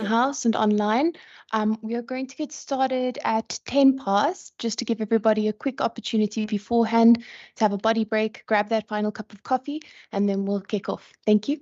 house and online. We are going to get started at 10 past, just to give everybody a quick opportunity beforehand to have a body break, grab that final cup of coffee, and then we'll kick off. Thank you.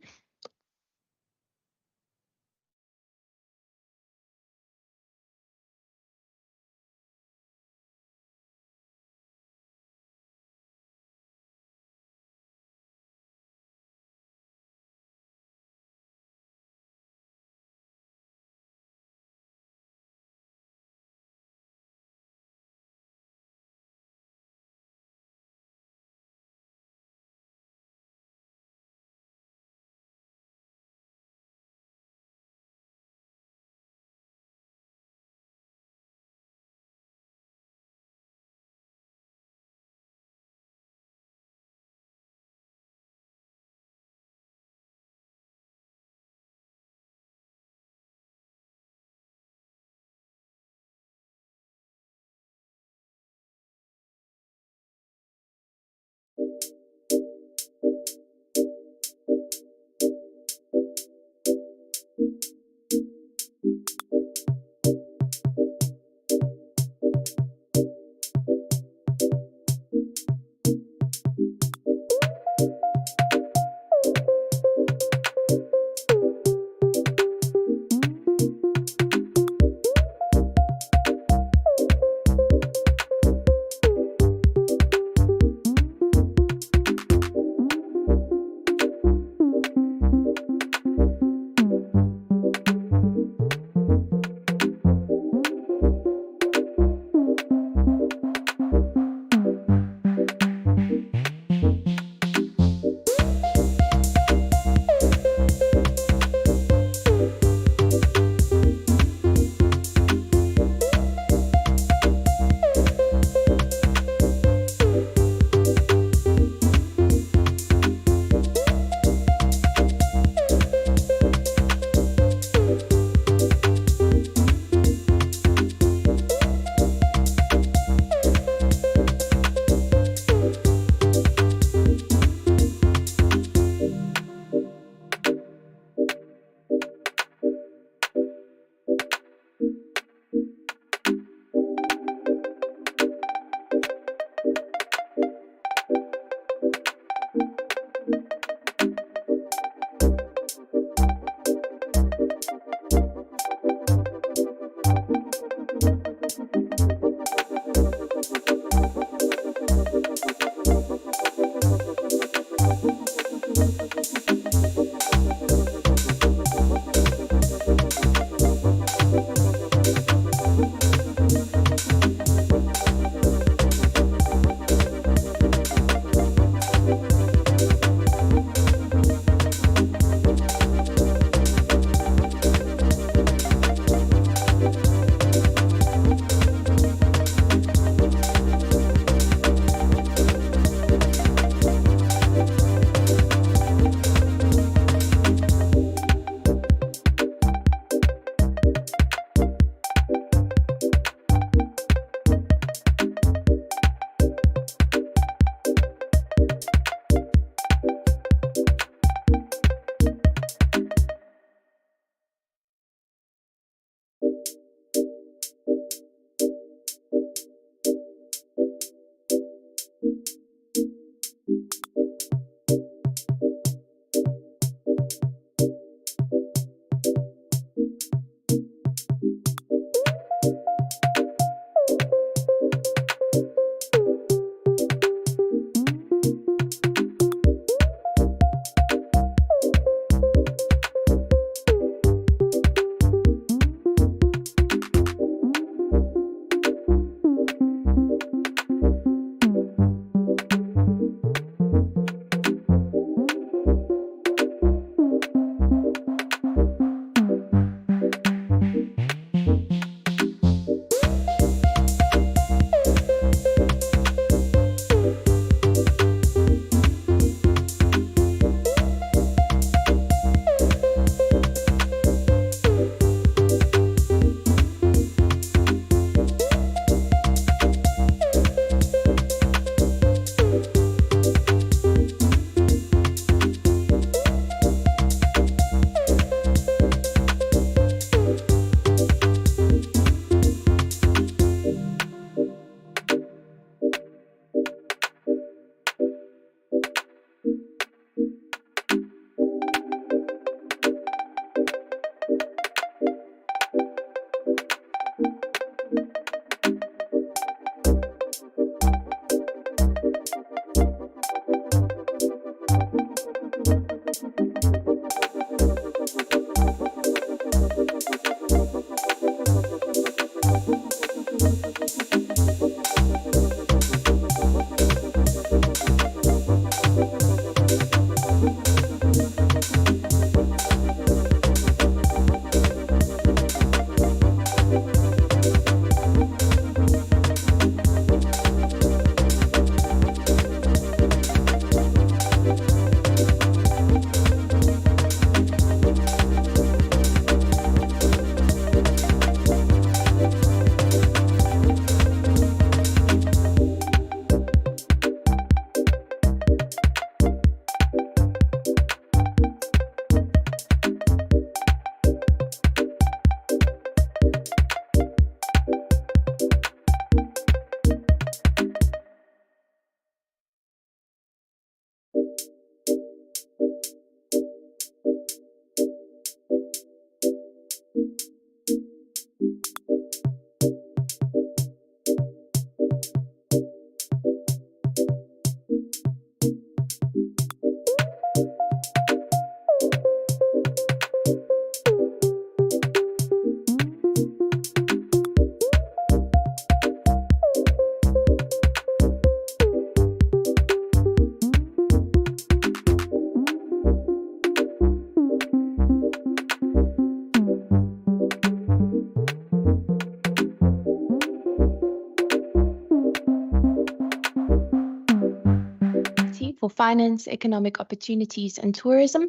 Finance, Economic Opportunities and Tourism.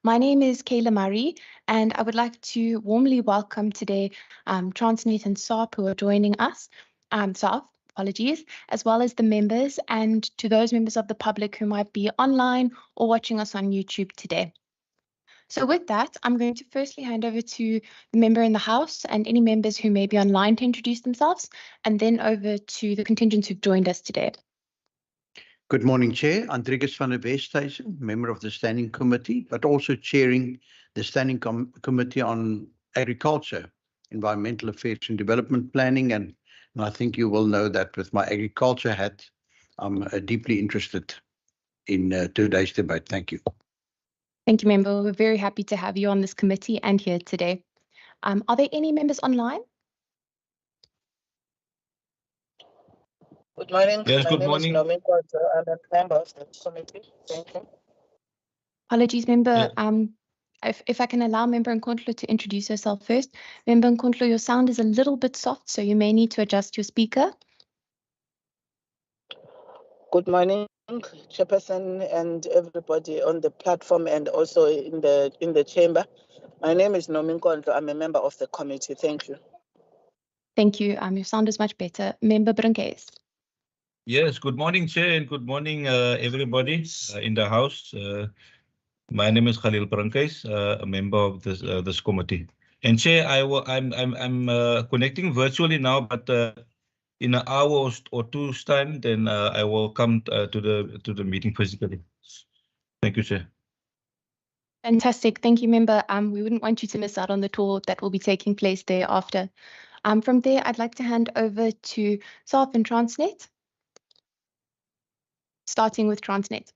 My name is Kayla Murray, and I would like to warmly welcome today Transnet and SARP who are joining us, SARP, apologies, as well as the members and to those members of the public who might be online or watching us on YouTube today. So with that, I'm going to firstly hand over to the member in the House and any members who may be online to introduce themselves, and then over to the contingents who've joined us today. Good morning, Chair. Andrigus van der Westhuizen, member of the Standing Committee, but also chairing the Standing Committee on Agriculture, Environmental Affairs and Development Planning. And I think you will know that with my agriculture hat, I'm deeply interested in today's debate. Thank you. Thank you, member. We're very happy to have you on this committee and here today. Are there any members online? Good morning. Yes, My good name morning. is Nomin Koto. I'm a member of the committee. Thank you. Apologies, member. Yeah. If I can allow member Nkontlo to introduce herself first. Member Nkontlo, your sound is a little bit soft, so you may need to adjust your speaker. Good morning, Chairperson and everybody on the platform and also in the chamber. My name is Nomin Koto. I'm a member of the committee. Thank you. Thank you. Your sound is much better. Member Brinkes. Yes, good morning, Chair, and good morning, everybody in the House. My name is Khalil Prankais, a member of this committee. And Chair, I'm connecting virtually now, but in an hour or two's time, then I will come to the meeting physically. Thank you, Chair. Fantastic. Thank you, member. We wouldn't want you to miss out on the tour that will be taking place thereafter. From there, I'd like to hand over to SARP and Transnet, starting with Transnet.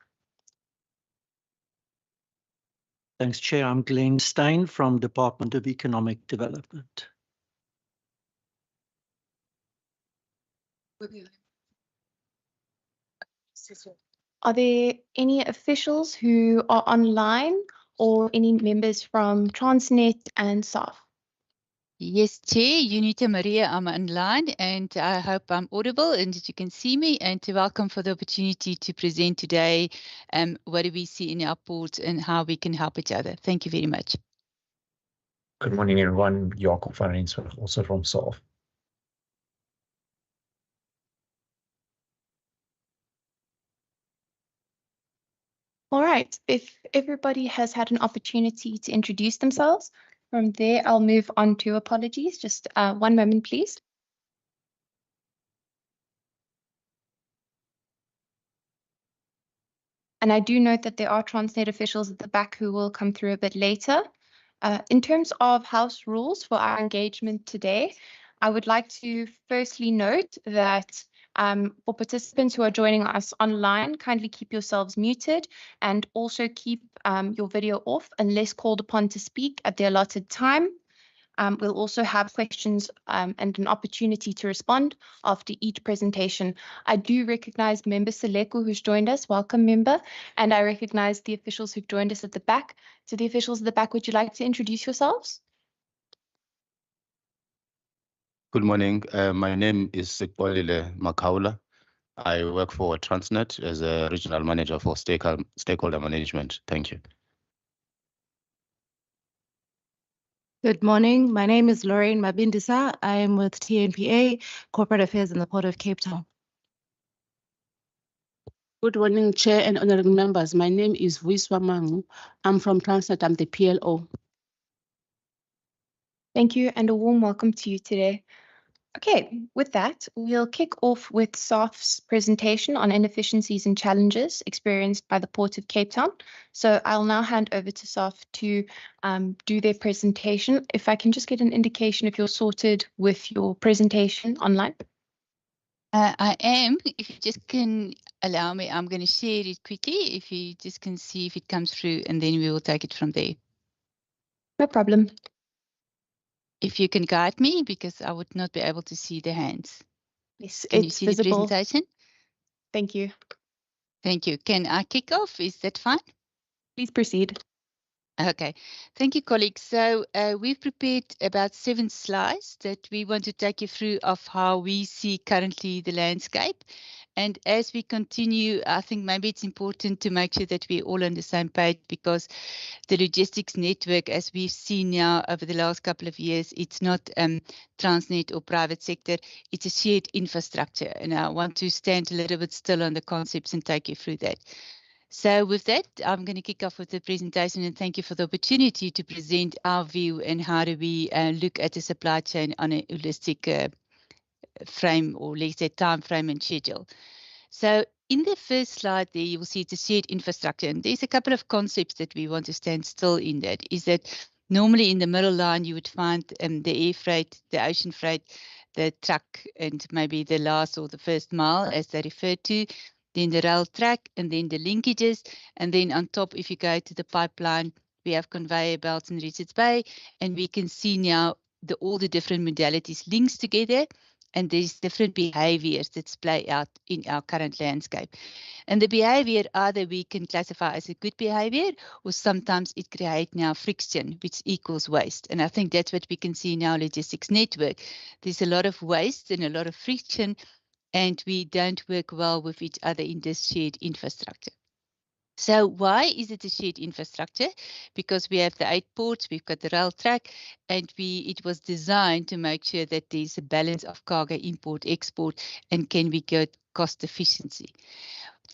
Thanks, Chair. I'm Glenn Stein from Department of Economic Development. Are there any officials who are online or any members from Transnet and SARP? Yes, Chair, Unita Maria, I'm online and I hope I'm audible and that you can see me, and to welcome for the opportunity to present today what do we see in our ports and how we can help each other. Thank you very much. Good morning, everyone. Jacob van Rensburg, also from SARP. All right, if everybody has had an opportunity to introduce themselves, from there I'll move on to apologies. Just one moment, please. And I do note that there are Transnet officials at the back who will come through a bit later. In terms of House rules for our engagement today, I would like to firstly note that for participants who are joining us online, kindly keep yourselves muted and also keep your video off unless called upon to speak at the allotted time. We'll also have questions and an opportunity to respond after each presentation. I do recognize member Seleko who's joined us. Welcome, member. And I recognize the officials who've joined us at the back. So the officials at the back, would you like to introduce yourselves? Good morning. My name is Sikbolile Makaula. I work for Transnet as a regional manager for stakeholder management. Thank you. Good morning. My name is Lorraine Mabindisa. I am with TNPA, Corporate Affairs in the Port of Cape Town. Good morning, Chair and honorable members. My name is Vuiswa Mangu. I'm from Transnet. I'm the PLO. Thank you, and a warm welcome to you today. Okay, with that, we'll kick off with SARP's presentation on inefficiencies and challenges experienced by the Port of Cape Town. So I'll now hand over to SARP to do their presentation. If I can just get an indication if you're sorted with your presentation online. I am. If you just can allow me, I'm going to share it quickly. If you just can see if it comes through, and then we will take it from there. No problem. If you can guide me, because I would not be able to see the hands. Yes, can you it's see visible. The presentation? Thank you. Thank you. Can I kick off? Is that fine? Please proceed. Okay, thank you, colleagues. So we've prepared about 7 slides that we want to take you through of how we see currently the landscape. And as we continue, I think maybe it's important to make sure that we're all on the same page, because the logistics network, as we've seen now over the last couple of years, it's not Transnet or private sector, it's a shared infrastructure. And I want to stand a little bit still on the concepts and take you through that. So with that, I'm going to kick off with the presentation, and thank you for the opportunity to present our view and how do we look at the supply chain on a holistic frame, or let's say time frame and schedule. So in the first slide there, you will see it's a shared infrastructure, and there's a couple of concepts that we want to stand still in. That is that normally in the middle line you would find the air freight, the ocean freight, the truck, and maybe the last or the first mile as they refer to, then the rail track, and then the linkages, and then on top, if you go to the pipeline, we have conveyor belts in Richards Bay, and we can see now all the different modalities links together, and there's different behaviors that play out in our current landscape. And the behavior either we can classify as a good behavior, or sometimes it creates now friction, which equals waste. And I think that's what we can see in our logistics network. There's a lot of waste and a lot of friction, and we don't work well with each other in this shared infrastructure. So why is it a shared infrastructure? Because we have the 8 ports, we've got the rail track, and it was designed to make sure that there's a balance of cargo import, export, and can we get cost efficiency.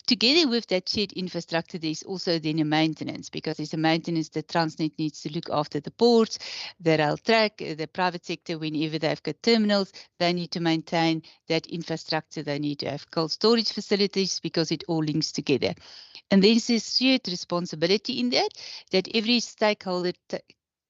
Together with that shared infrastructure, there's also then a maintenance, because there's a maintenance that Transnet needs to look after the ports, the rail track, the private sector, whenever they've got terminals, they need to maintain that infrastructure. They need to have cold storage facilities, because it all links together. And there's a shared responsibility in that every stakeholder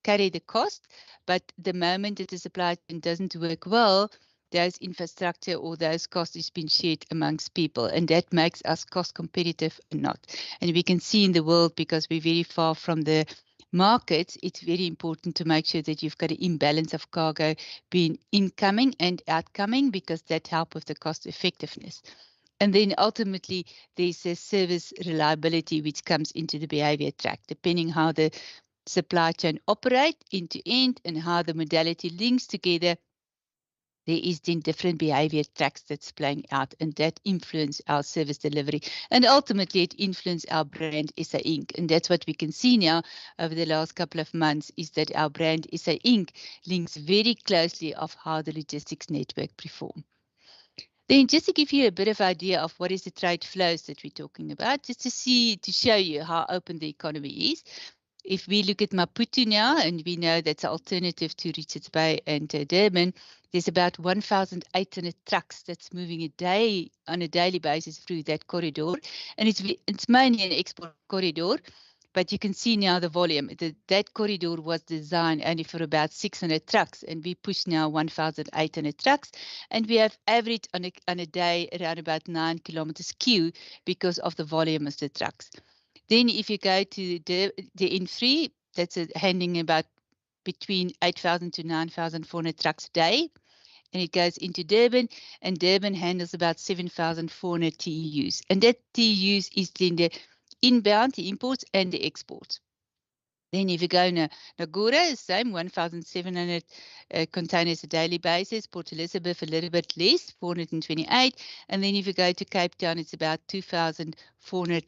carry the cost, but the moment that the supply chain doesn't work well, those infrastructure or those costs is being shared amongst people, and that makes us cost competitive or not. And we can see in the world, because we're very far from the markets, it's very important to make sure that you've got an imbalance of cargo being incoming and outcoming, because that helps with the cost effectiveness. And then ultimately, there's a service reliability which comes into the behavior track, depending how the supply chain operate end to end and how the modality links together. There is then different behavior tracks that's playing out, and that influence our service delivery. And ultimately, it influences our brand SA Inc. And that's what we can see now over the last couple of months, is that our brand SA Inc. links very closely of how the logistics network perform. Then just to give you a bit of idea of what is the trade flows that we're talking about, just to show you how open the economy is. If we look at Maputo now, and we know that's an alternative to Richards Bay and Durban, there's about 1,800 trucks that's moving on a daily basis through that corridor. And it's mainly an export corridor, but you can see now the volume. That corridor was designed only for about 600 trucks, and we push now 1,800 trucks. And we have average on a day around about 9 kilometers queue because of the volume of the trucks. Then if you go to the N3, that's handling about between 8,000 to 9,400 trucks a day. And it goes into Durban, and Durban handles about 7,400 TEUs. And that TEUs is then the inbound, the imports, and the exports. Then if you go to Nagura, same 1,700 containers a daily basis. Port Elizabeth, a little bit less, 428. And then if you go to Cape Town, it's about 2,400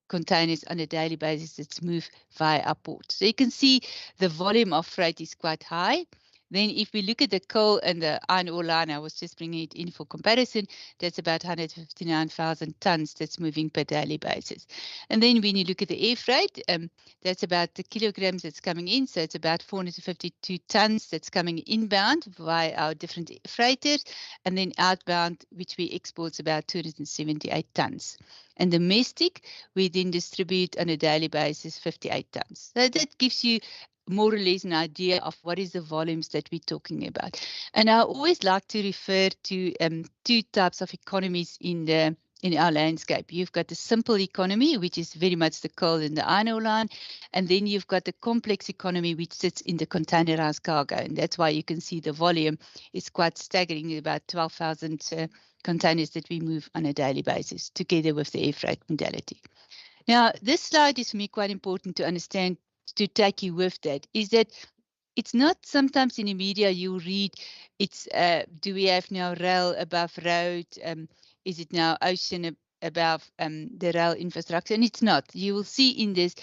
containers on a daily basis that's moved via our port. So you can see the volume of freight is quite high. Then if we look at the coal and the iron ore line, I was just bringing it in for comparison, that's about 159,000 tons that's moving per daily basis. And then when you look at the air freight, that's about the kilograms that's coming in. So it's about 452 tons that's coming inbound via our different freighters. And then outbound, which we export, is about 278 tons. And domestic, we then distribute on a daily basis 58 tons. So that gives you more or less an idea of what is the volumes that we're talking about. And I always like to refer to 2 types of economies in our landscape. You've got the simple economy, which is very much the coal and the iron ore line, and then you've got the complex economy, which sits in the containerized cargo, and that's why you can see the volume is quite staggering, about 12,000 containers that we move on a daily basis, together with the air freight modality. Now, this slide is for me quite important to understand to take you with that is that it's not sometimes in the media you read it's do we have now rail above road? Is it now ocean above the rail infrastructure? And it's not. You will see in this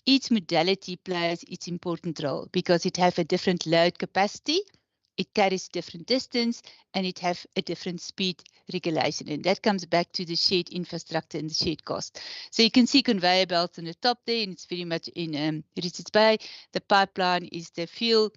each modality plays its important role because it has a different load capacity, it carries different distance, and it has a different speed regulation. And that comes back to the shared infrastructure and the shared cost. So you can see conveyor belts on the top there, and it's very much in Richards Bay. The pipeline is the fuel.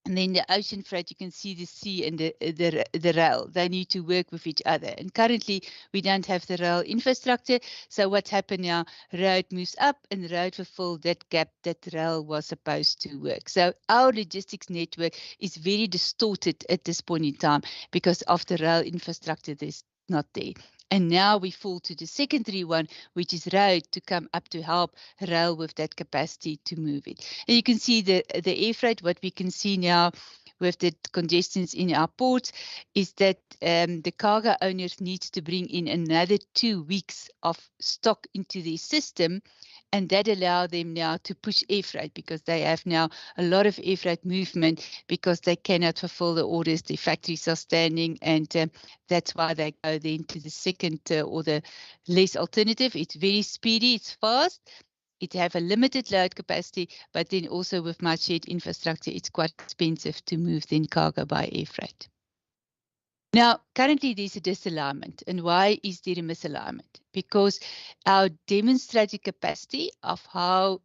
And then the ocean freight, you can see the sea and the rail. They need to work with each other. And currently, we don't have the rail infrastructure. So what's happened now, road moves up and the road will fill that gap that rail was supposed to work. So our logistics network is very distorted at this point in time because of the rail infrastructure that's not there. And now we fall to the secondary one, which is road, to come up to help rail with that capacity to move it. And you can see the air freight, what we can see now with the congestions in our ports is that the cargo owners needs to bring in another 2 weeks of stock into their system. And that allows them now to push air freight because they have now a lot of air freight movement because they cannot fulfill the orders. The factories are standing, and that's why they go then to the second or the less alternative. It's very speedy, it's fast. It have a limited load capacity, but then also with my shared infrastructure, it's quite expensive to move then cargo by air freight. Now, currently there's a disalignment. And why is there a misalignment? Because our demonstrated capacity of how,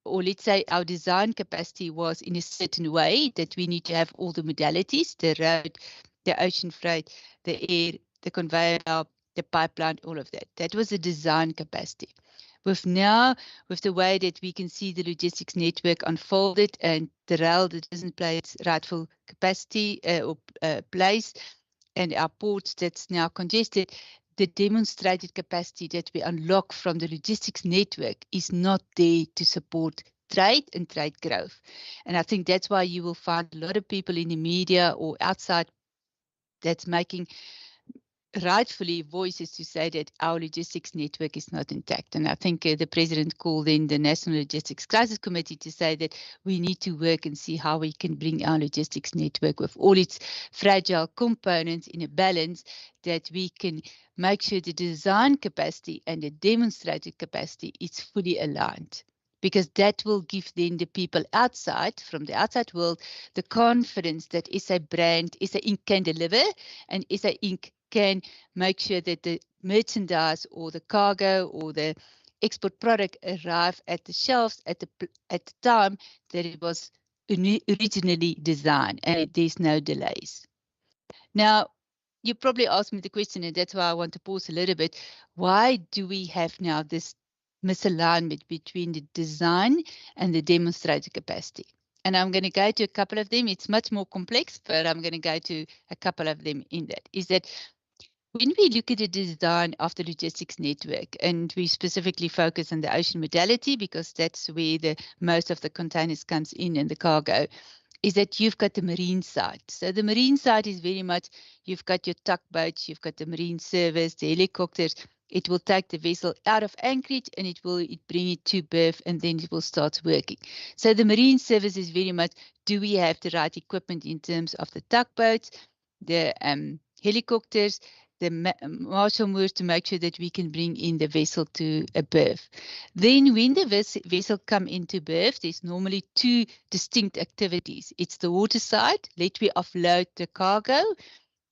or let's say our design capacity was in a certain way that we need to have all the modalities, the road, the ocean freight, the air, the conveyor belt, the pipeline, all of that. That was a design capacity. With now, with the way that we can see the logistics network unfolded and the rail that doesn't play its rightful capacity or place, and our ports that's now congested, the demonstrated capacity that we unlock from the logistics network is not there to support trade and trade growth. And I think that's why you will find a lot of people in the media or outside that's making rightfully voices to say that our logistics network is not intact. And I think the president called in the National Logistics Crisis Committee to say that we need to work and see how we can bring our logistics network with all its fragile components in a balance that we can make sure the design capacity and the demonstrated capacity is fully aligned. Because that will give then the people outside, from the outside world, the confidence that SA brand, SA Inc. can deliver, and SA Inc. can make sure that the merchandise or the cargo or the export product arrive at the shelves at the time that it was originally designed, and there's no delays. Now, you probably asked me the question, and that's why I want to pause a little bit. Why do we have now this misalignment between the design and the demonstrated capacity? And I'm going to go to a couple of them. It's much more complex, but I'm going to go to a couple of them in that. Is that when we look at the design of the logistics network, and we specifically focus on the ocean modality because that's where the most of the containers comes in and the cargo, is that you've got the marine side. So the marine side is very much, you've got your tugboats, you've got the marine service, the helicopters. It will take the vessel out of anchorage and it will bring it to berth, and then it will start working. So the marine service is very much, do we have the right equipment in terms of the tugboats, the helicopters, the marshal moors to make sure that we can bring in the vessel to a berth. Then when the vessel come into berth, there's normally two distinct activities. It's the water side, let we offload the cargo,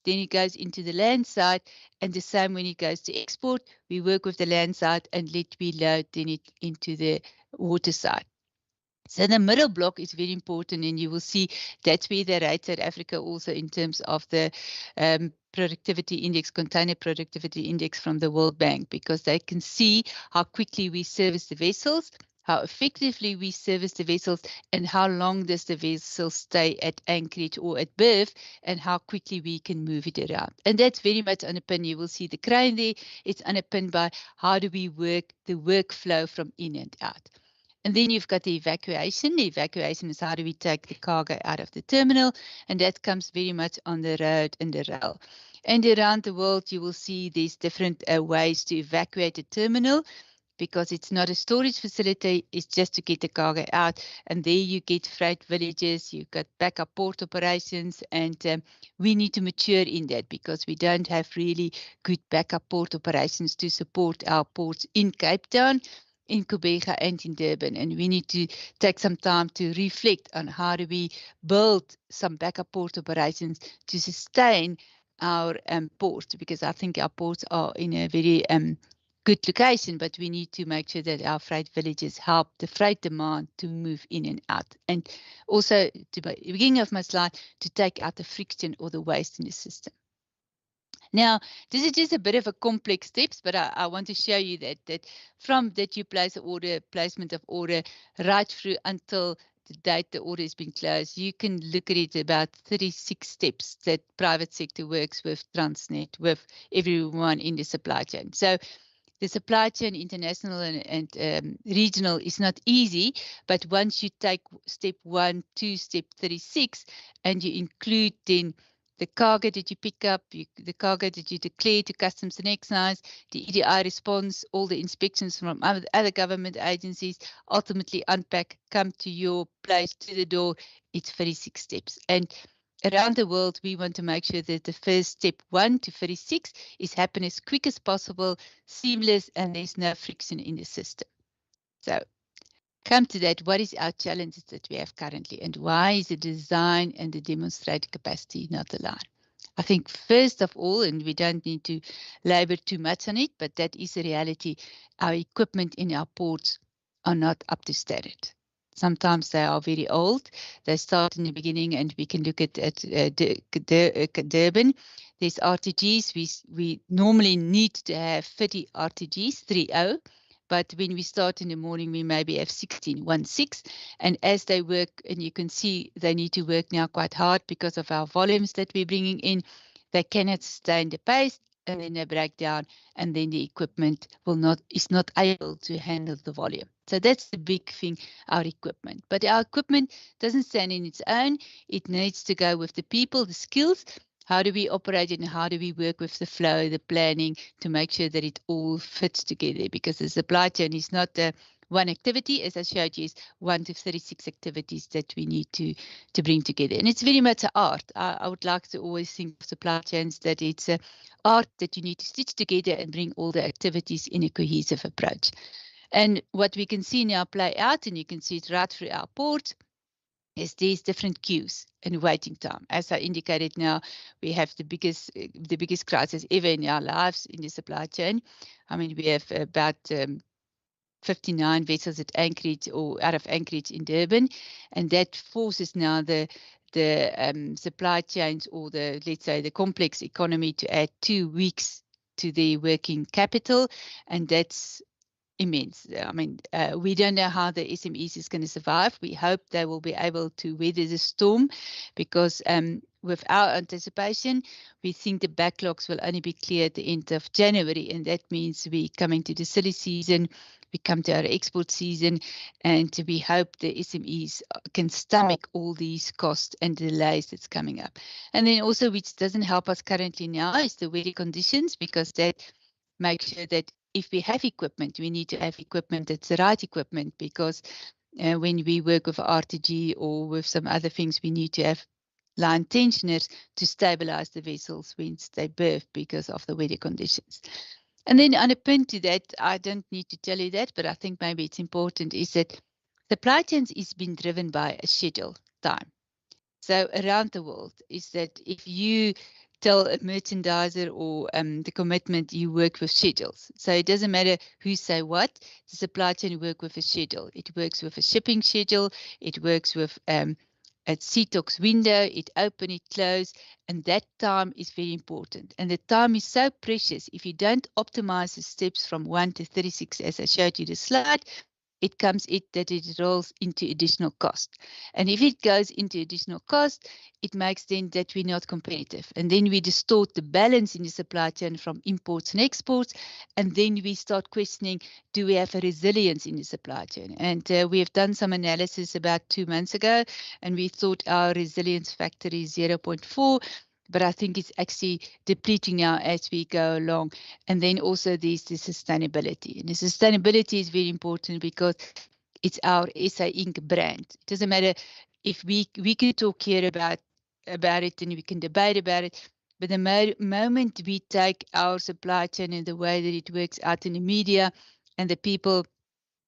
then it goes into the land side, and the same when it goes to export, we work with the land side and let we load then it into the water side. So the middle block is very important, and you will see that's where they rate South Africa also in terms of the productivity index, container productivity index from the World Bank, because they can see how quickly we service the vessels, how effectively we service the vessels, and how long does the vessel stay at anchorage or at berth, and how quickly we can move it around. And that's very much underpinned. You will see the crane there. It's underpinned by how do we work the workflow from in and out. And then you've got the evacuation. The evacuation is how do we take the cargo out of the terminal, and that comes very much on the road and the rail. And around the world, you will see these different ways to evacuate a terminal. because it's not a storage facility, it's just to get the cargo out. And there you get freight villages, you've got backup port operations, and we need to mature in that because we don't have really good backup port operations to support our ports in Cape Town, in Kubega and in Durban. And we need to take some time to reflect on how do we build some backup port operations to sustain our ports, because I think our ports are in a very good location, but we need to make sure that our freight villages help the freight demand to move in and out. And also, to the beginning of my slide, to take out the friction or the waste in the system. Now, this is just a bit of a complex steps, but I want to show you that from that you place an order, placement of order, right through until the date the order has been closed, you can look at it about 36 steps that private sector works with Transnet, with everyone in the supply chain. So the supply chain, international and regional, is not easy, but once you take step 1 to step 36, and you include then the cargo that you pick up, the cargo that you declare to customs and excise, the EDI response, all the inspections from other government agencies, ultimately unpack, come to your place, to the door, it's 36 steps. And around the world, we want to make sure that the first step 1 to 36 is happen as quick as possible, seamless, and there's no friction in the system. So come to that, what is our challenges that we have currently, and why is the design and the demonstrated capacity not aligned? I think first of all, and we don't need to labor too much on it, but that is a reality, our equipment in our ports are not up to standard. Sometimes they are very old. They start in the beginning, and we can look at Durban. There's RTGs. We normally need to have 30 RTGs, 30. But when we start in the morning, we maybe have 16. And as they work, and you can see they need to work now quite hard because of our volumes that we're bringing in, they cannot sustain the pace, and then they break down, and then the equipment is not able to handle the volume. So that's the big thing, our equipment. But our equipment doesn't stand in its own. It needs to go with the people, the skills. How do we operate it, and how do we work with the flow, the planning, to make sure that it all fits together? Because the supply chain is not one activity, as I showed you, is 1 to 36 activities that we need to bring together. And it's very much an art. I would like to always think of supply chains that it's an art that you need to stitch together and bring all the activities in a cohesive approach. And what we can see now play out, and you can see it right through our ports, is these different queues and waiting time. As I indicated now, we have the biggest crisis ever in our lives in the supply chain. I mean, we have about 59 vessels at Anchorage or out of Anchorage in Durban, and that forces now the supply chains, or let's say the complex economy, to add 2 weeks to their working capital, and that's immense. I mean, we don't know how the SMEs is going to survive. We hope they will be able to weather the storm, because with our anticipation, we think the backlogs will only be clear at the end of January, and that means we're coming to the silly season, we come to our export season, and we hope the SMEs can stomach all these costs and delays that's coming up. And then also, which doesn't help us currently now, is the weather conditions, because that makes sure that if we have equipment, we need to have equipment that's the right equipment, because when we work with RTG or with some other things, we need to have line tensioners to stabilize the vessels when they berth because of the weather conditions. And then on a pin to that, I don't need to tell you that, but I think maybe it's important, is that supply chains is being driven by a schedule time. So around the world, is that if you tell a merchandiser or the commitment, you work with schedules. So it doesn't matter who say what, the supply chain work with a schedule. It works with a shipping schedule. It works with a CTOX window, it open, it close, and that time is very important. And the time is so precious. If you don't optimize the steps from 1 to 36, as I showed you the slide, it comes that it rolls into additional cost. And if it goes into additional cost, it makes then that we're not competitive. And then we distort the balance in the supply chain from imports and exports. And then we start questioning, do we have a resilience in the supply chain? And we have done some analysis about 2 months ago, and we thought our resilience factor is 0.4. but I think it's actually depleting now as we go along. And then also there's the sustainability. And the sustainability is very important because it's our SA Inc. brand. It doesn't matter if we can talk here about it and we can debate about it, but the moment we take our supply chain and the way that it works out in the media and the people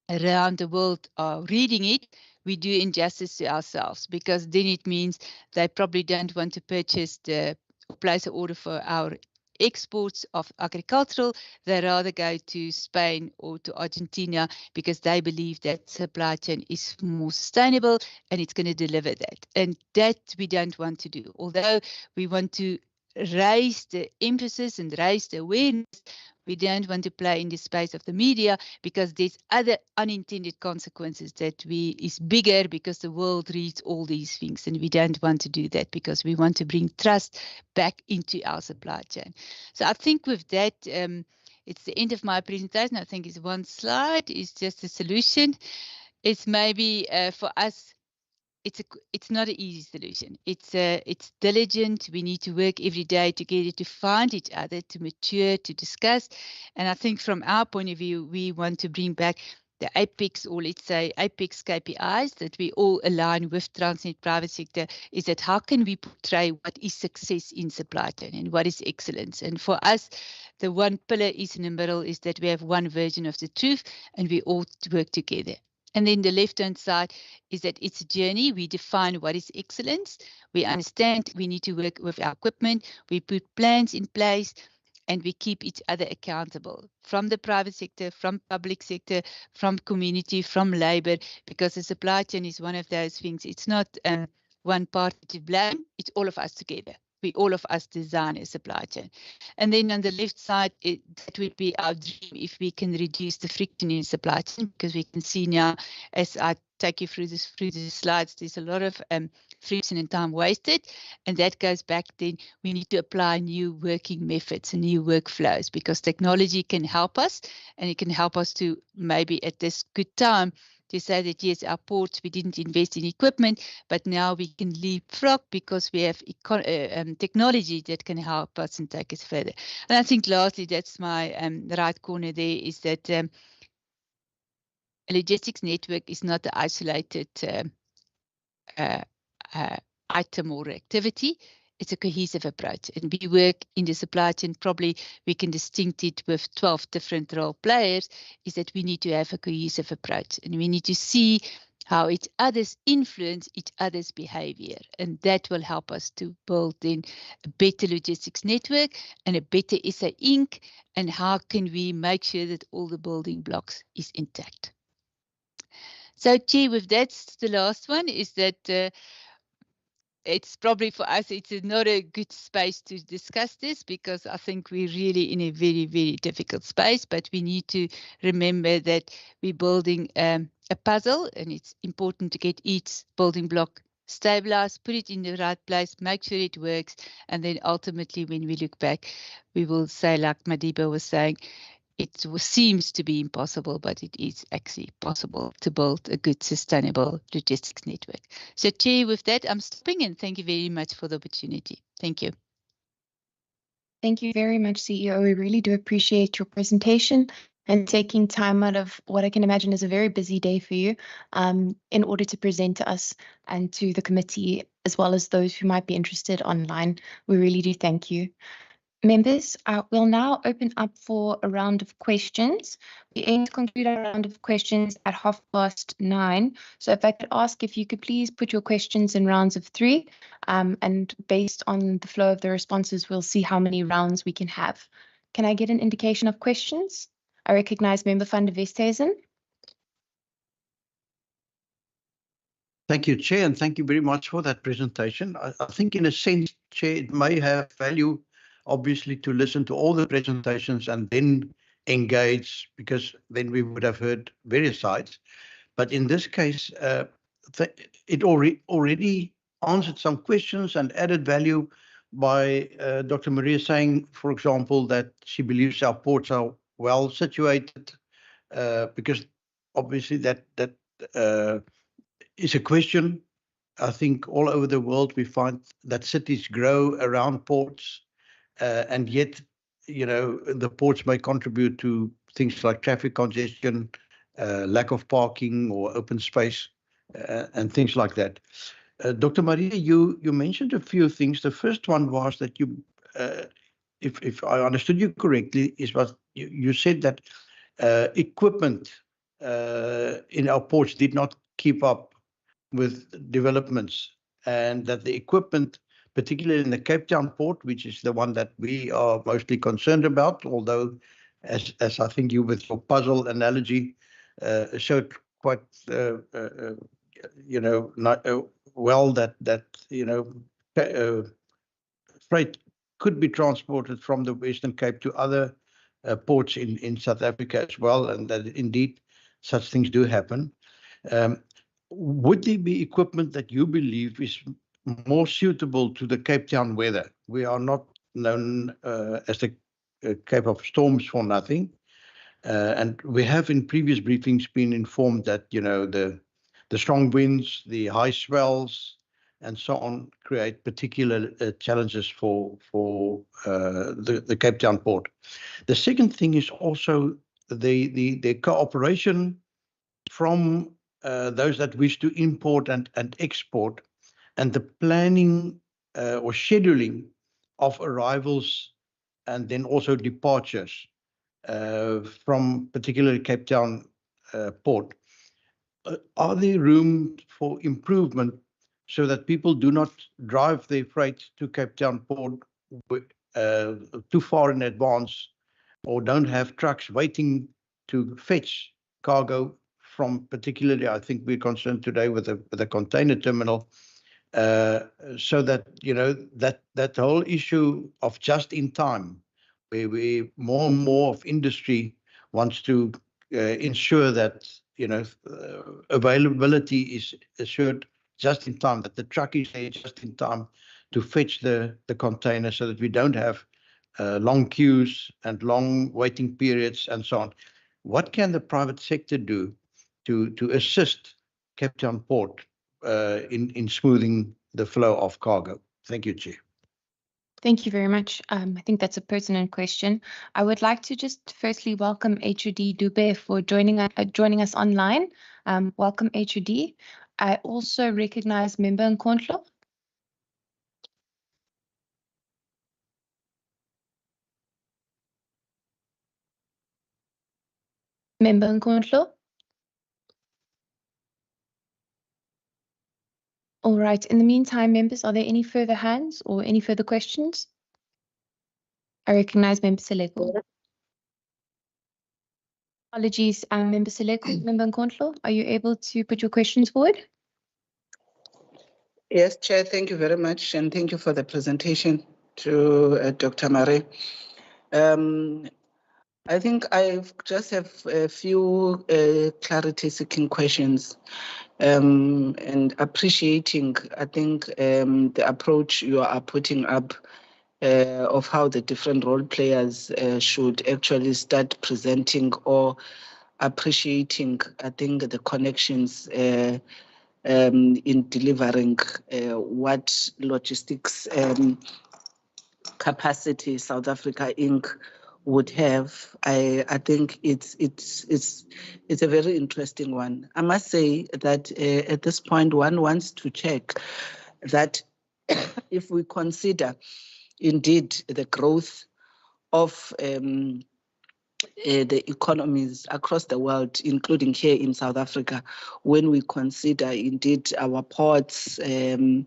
around the world are reading it, we do injustice to ourselves, because then it means they probably don't want to purchase or place an order for our exports of agricultural. They rather go to Spain or to Argentina because they believe that supply chain is more sustainable and it's going to deliver that. And that we don't want to do. Although we want to raise the emphasis and raise the awareness, we don't want to play in the space of the media because there's other unintended consequences that is bigger, because the world reads all these things, and we don't want to do that because we want to bring trust back into our supply chain. So I think with that, it's the end of my presentation. I think it's one slide. It's just a solution. It's maybe for us, it's not an easy solution. It's diligent. We need to work every day together to find each other, to mature, to discuss. And I think from our point of view, we want to bring back the apex, or let's say apex KPIs that we all align with Transnet private sector, is that how can we portray what is success in supply chain and what is excellence. And for us, the one pillar is in the middle, is that we have one version of the truth and we all work together. And then the left-hand side is that it's a journey. We define what is excellence. We understand we need to work with our equipment. We put plans in place, and we keep each other accountable, from the private sector, from public sector, from community, from labor, because the supply chain is one of those things. It's not one party to blame. It's all of us together. All of us design a supply chain. And then on the left side, that would be our dream if we can reduce the friction in supply chain, because we can see now, as I take you through the slides, there's a lot of friction and time wasted. And that goes back, then we need to apply new working methods and new workflows, because technology can help us, and it can help us to maybe at this good time to say that, yes, our ports, we didn't invest in equipment, but now we can leapfrog because we have technology that can help us and take us further. And I think lastly, that's my right corner there, is that a logistics network is not an isolated item or activity. It's a cohesive approach, and we work in the supply chain. Probably we can distinct it with 12 different role players, is that we need to have a cohesive approach, and we need to see how each other's influence each other's behavior, and that will help us to build in a better logistics network and a better SA Inc. And how can we make sure that all the building blocks is intact? So, Chair, with that's the last one, is that it's probably for us, it's not a good space to discuss this, because I think we're really in a very, very difficult space. But we need to remember that we're building a puzzle, and it's important to get each building block stabilized, put it in the right place, make sure it works. And then ultimately, when we look back, we will say, like Madiba was saying, it seems to be impossible, but it is actually possible to build a good, sustainable logistics network. So, Chair, with that, I'm stopping, and thank you very much for the opportunity. Thank you. Thank you very much, CEO. We really do appreciate your presentation and taking time out of what I can imagine is a very busy day for you in order to present to us and to the committee, as well as those who might be interested online. We really do thank you. Members, we'll now open up for a round of questions. We aim to conclude our round of questions at 9:30. So if I could ask if you could please put your questions in rounds of 3, and based on the flow of the responses, we'll see how many rounds we can have. Can I get an indication of questions? I recognize Member van der Westhuizen. Thank you, Chair, and thank you very much for that presentation. I think in a sense, Chair, it may have value, obviously, to listen to all the presentations and then engage, because then we would have heard various sides. But in this case, it already answered some questions and added value by Dr. Maria saying, for example, that she believes our ports are well situated, because obviously that is a question I think all over the world we find that cities grow around ports, and yet, the ports may contribute to things like traffic congestion, lack of parking or open space, and things like that. Dr. Maria, you mentioned a few things. The first one was that if I understood you correctly, you said that equipment in our ports did not keep up with developments, and that the equipment, particularly in the Cape Town port, which is the one that we are mostly concerned about, although as I think you with your puzzle analogy showed quite not well that freight could be transported from the Western Cape to other ports in South Africa as well, and that indeed such things do happen. Would there be equipment that you believe is more suitable to the Cape Town weather? We are not known as the Cape of Storms for nothing. And we have in previous briefings been informed that, the strong winds, the high swells, and so on create particular challenges for the Cape Town port. The second thing is also the cooperation from those that wish to import and export, and the planning or scheduling of arrivals and then also departures from particularly Cape Town port. Are there room for improvement so that people do not drive their freight to Cape Town port too far in advance, or don't have trucks waiting to fetch cargo from, particularly, I think we're concerned today with the container terminal, so that, that whole issue of just in time, where more and more of industry wants to ensure that, availability is assured just in time, that the truck is there just in time to fetch the container, so that we don't have long queues and long waiting periods and so on. What can the private sector do to assist Cape Town Port in smoothing the flow of cargo? Thank you, Chair. Thank you very much. I think that's a pertinent question. I would like to just firstly welcome HOD Dube for joining us online. Welcome, HOD. I also recognize Member Nkontlo. Member Nkontlo. All right. In the meantime, members, are there any further hands or any further questions? I recognize Member Seleko. Apologies, Member Seleko. Member Nkontlo, are you able to put your questions forward? Yes, Chair, thank you very much, and thank you for the presentation to Dr. Marie. I think I just have a few clarity-seeking questions, and appreciating, I think, the approach you are putting up of how the different role players should actually start presenting or appreciating, I think, the connections in delivering what logistics capacity South Africa Inc. would have. I think it's a very interesting one. I must say that at this point, one wants to check that if we consider indeed the growth of the economies across the world, including here in South Africa, when we consider indeed our ports, and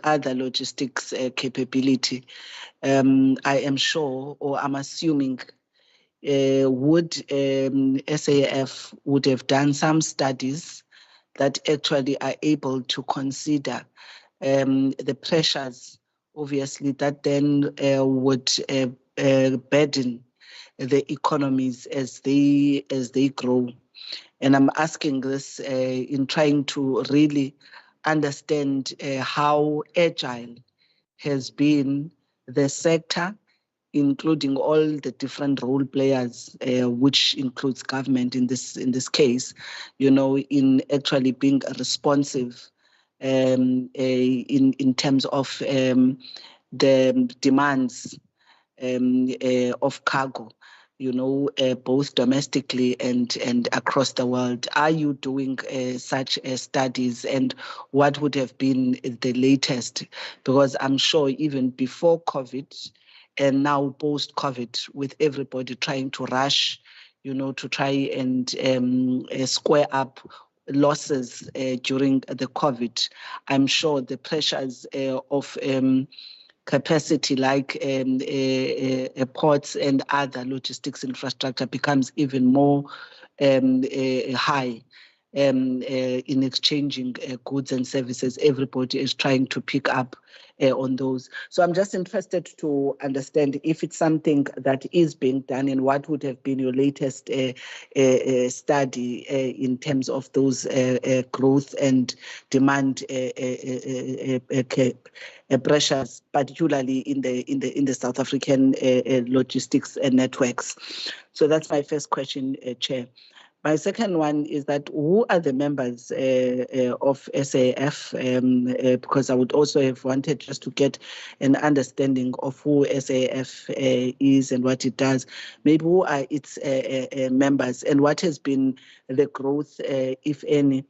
other logistics capability, I am sure, or I'm assuming, would SAF would have done some studies that actually are able to consider the pressures, obviously, that then would burden the economies as they grow. And I'm asking this in trying to really understand how agile has been the sector, including all the different role players, which includes government in this case, in actually being responsive in terms of the demands of cargo, both domestically and across the world. Are you doing such studies, and what would have been the latest? Because I'm sure even before COVID and now post-COVID, with everybody trying to rush, to try and square up losses during the COVID, I'm sure the pressures of capacity like ports and other logistics infrastructure becomes even more high in exchanging goods and services. Everybody is trying to pick up on those. So I'm just interested to understand if it's something that is being done, and what would have been your latest study in terms of those growth and demand pressures, particularly in the South African logistics networks. So that's my first question, Chair. My second one is that who are the members of SAF? Because I would also have wanted just to get an understanding of who SAF is and what it does. Maybe who are its members, and what has been the growth, if any,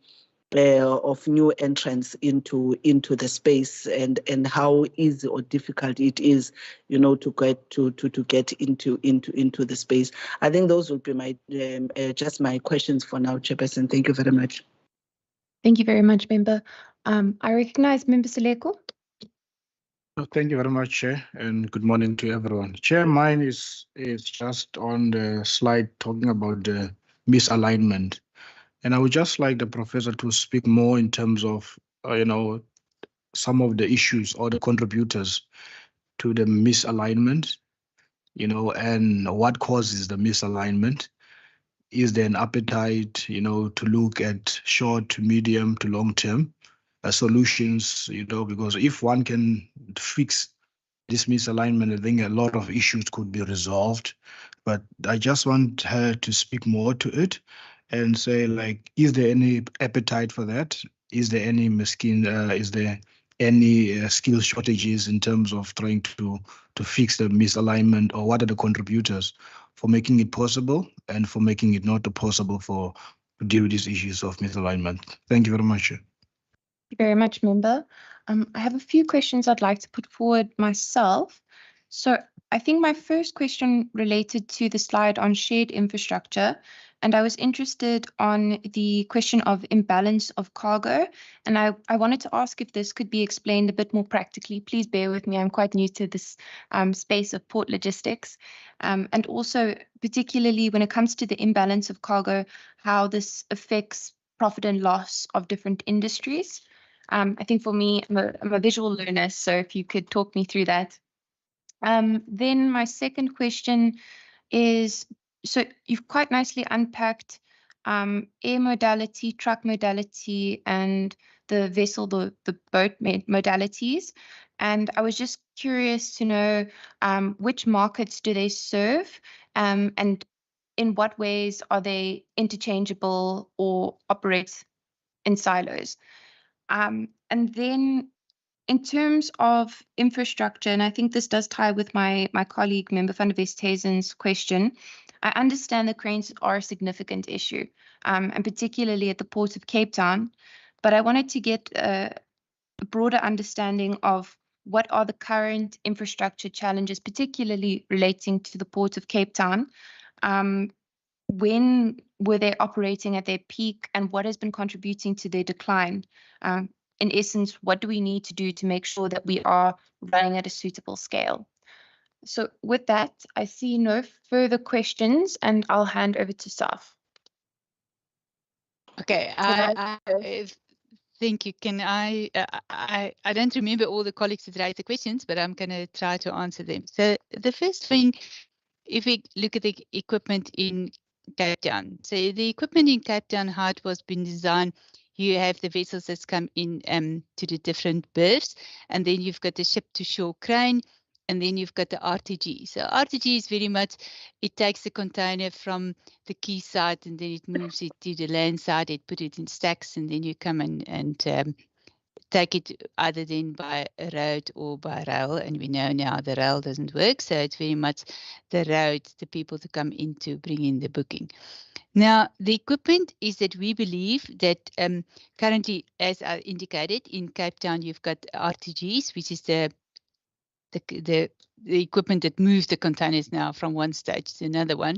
of new entrants into the space, and how easy or difficult it is, to get into the space. I think those would be my just my questions for now, Chairperson. Thank you very much. Thank you very much, Member. I recognize Member Seleko. Thank you very much, Chair, and good morning to everyone. Chair, mine is just on the slide talking about the misalignment. And I would just like the professor to speak more in terms of, some of the issues or the contributors to the misalignment, and what causes the misalignment. Is there an appetite, to look at short to medium to long term solutions, because if one can fix this misalignment, I think a lot of issues could be resolved. But I just want her to speak more to it and say, like, is there any appetite for that? Is there any skill shortages in terms of trying to fix the misalignment, or what are the contributors for making it possible and for making it not possible to deal with these issues of misalignment? Thank you very much. Thank you very much, Member. I have a few questions I'd like to put forward myself. So I think my first question related to the slide on shared infrastructure, and I was interested on the question of imbalance of cargo. And I wanted to ask if this could be explained a bit more practically. Please bear with me, I'm quite new to this space of port logistics. And also, particularly when it comes to the imbalance of cargo, how this affects profit and loss of different industries. I think for me, I'm a visual learner, so if you could talk me through that. Then my second question is, so you've quite nicely unpacked air modality, truck modality, and the vessel, the boat modalities. And I was just curious to know which markets do they serve, and in what ways are they interchangeable or operate in silos? And then in terms of infrastructure, and I think this does tie with my colleague, Member van der Westhuizen's question, I understand the cranes are a significant issue, and particularly at the Port of Cape Town, but I wanted to get a broader understanding of what are the current infrastructure challenges, particularly relating to the Port of Cape Town. When were they operating at their peak, and what has been contributing to their decline? In essence, what do we need to do to make sure that we are running at a suitable scale? So with that, I see no further questions, and I'll hand over to staff. Okay, thank you. Can I don't remember all the colleagues that raised the questions, but I'm going to try to answer them. So the first thing, if we look at the equipment in Cape Town. So the equipment in Cape Town, how it was been designed, you have the vessels that come in to the different berths, and then you've got the ship-to-shore crane, and then you've got the RTG. So RTG is very much, it takes the container from the quay side, and then it moves it to the land side, it put it in stacks, and then you come and take it either then by a road or by rail, and we know now the rail doesn't work, so it's very much the road, the people to come in to bring in the booking. Now, the equipment is that we believe that currently, as I indicated, in Cape Town, you've got RTGs, which is the equipment that moves the containers now from one stage to another one.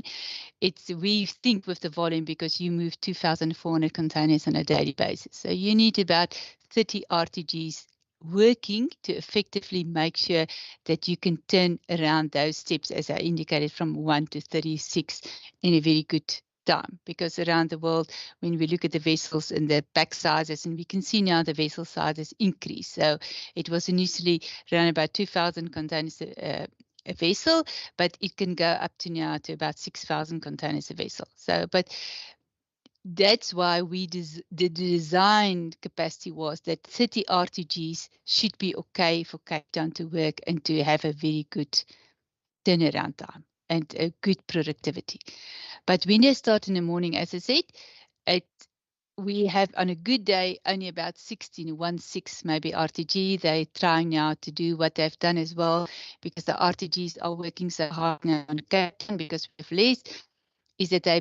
We think with the volume, because you move 2,400 containers on a daily basis. So you need about 30 RTGs working to effectively make sure that you can turn around those steps, as I indicated, from 1 to 36 in a very good time. Because around the world, when we look at the vessels and the pack sizes, and we can see now the vessel sizes increase. So it was initially around about 2,000 containers a vessel, but it can go up to now to about 6,000 containers a vessel. So, but that's why the design capacity was that 30 RTGs should be okay for Cape Town to work and to have a very good turnaround time and a good productivity. But when they start in the morning, as I said, we have on a good day only about 16 maybe RTG. They're trying now to do what they've done as well, because the RTGs are working so hard now on Cape Town because we have less, is that they're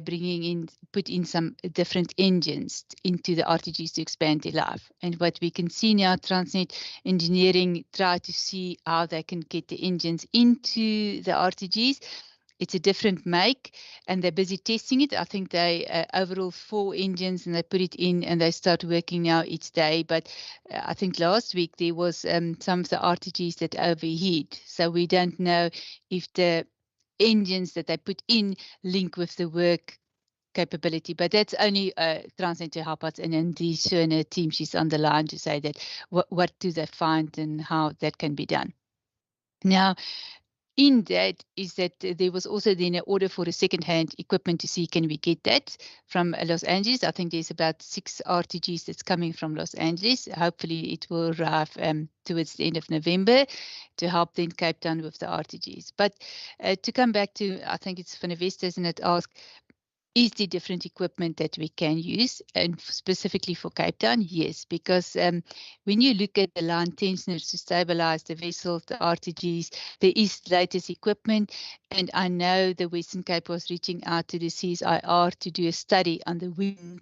put in some different engines into the RTGs to expand their life. And what we can see now, Transnet Engineering try to see how they can get the engines into the RTGs. It's a different make, and they're busy testing it. I think they overall 4 engines, and they put it in, and they start working now each day. But I think last week there was some of the RTGs that overheat. So we don't know if the engines that they put in link with the work capability. But that's only Transnet to help us. And then the Schöne team, she's on the line to say that what do they find and how that can be done. Now, in that is that there was also then an order for the second-hand equipment to see can we get that from Los Angeles. I think there's about 6 RTGs that's coming from Los Angeles. Hopefully it will arrive towards the end of November to help then Cape Town with the RTGs. But to come back to, I think it's Van der West, isn't it, ask, is the different equipment that we can use, and specifically for Cape Town? Yes, because when you look at the line tensioners to stabilize the vessels, the RTGs, there is latest equipment. And I know the Western Cape was reaching out to the CSIR to do a study on the wind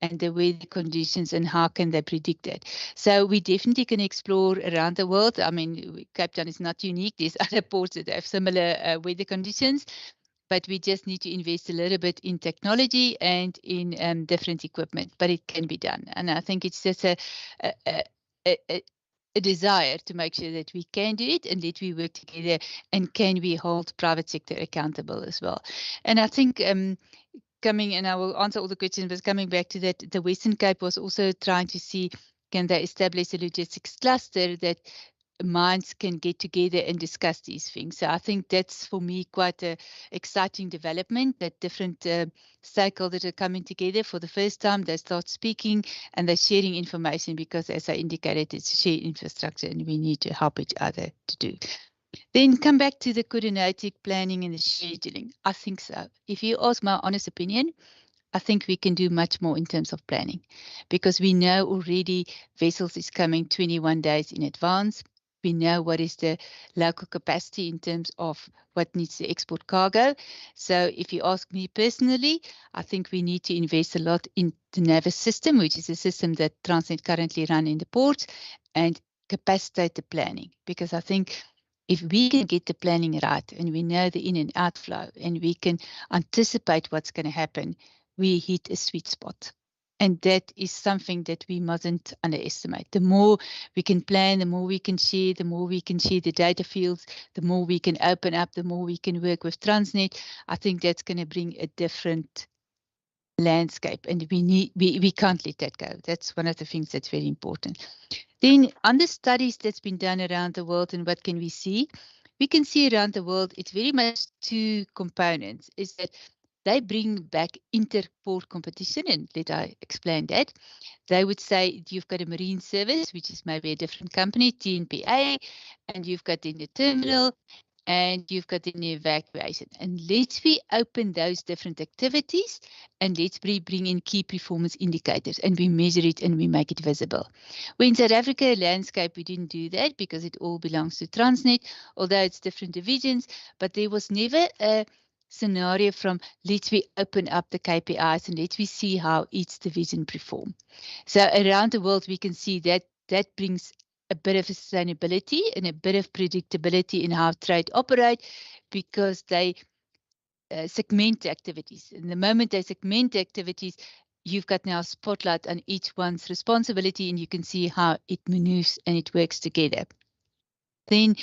and the weather conditions and how can they predict it. So we definitely can explore around the world. I mean, Cape Town is not unique. There's other ports that have similar weather conditions. But we just need to invest a little bit in technology and in different equipment, but it can be done. And I think it's just a desire to make sure that we can do it and that we work together, and can we hold private sector accountable as well. And I think coming, and I will answer all the questions, but coming back to that, the Western Cape was also trying to see, can they establish a logistics cluster that minds can get together and discuss these things. So I think that's, for me, quite an exciting development, that different stakeholders are coming together for the first time. They start speaking and they're sharing information, because, as I indicated, it's shared infrastructure and we need to help each other to do. Then come back to the coordinated planning and the scheduling. I think so. If you ask my honest opinion, I think we can do much more in terms of planning, because we know already vessels is coming 21 days in advance. We know what is the local capacity in terms of what needs to export cargo. So if you ask me personally, I think we need to invest a lot in the Navis system, which is a system that Transnet currently run in the ports, and capacitate the planning. Because I think if we can get the planning right, and we know the in and outflow, and we can anticipate what's going to happen, we hit a sweet spot. And that is something that we mustn't underestimate. The more we can plan, the more we can share, the more we can share the data fields, the more we can open up, the more we can work with Transnet. I think that's going to bring a different landscape, and we can't let that go. That's one of the things that's very important. Then on the studies that's been done around the world, and what can we see? We can see around the world, it's very much 2 components, is that they bring back inter-port competition, and let I explain that. They would say you've got a marine service, which is maybe a different company, TNPA, and you've got in the terminal, and you've got an evacuation. And let's open those different activities, and let's bring in key performance indicators, and we measure it and we make it visible. Well, in South Africa landscape, we didn't do that because it all belongs to Transnet, although it's different divisions, but there was never a scenario from let's open up the KPIs and let's see how each division perform. So around the world, we can see that that brings a bit of sustainability and a bit of predictability in how trade operate, because they segment activities. And the moment they segment activities, you've got now a spotlight on each one's responsibility, and you can see how it maneuvers and it works together. Then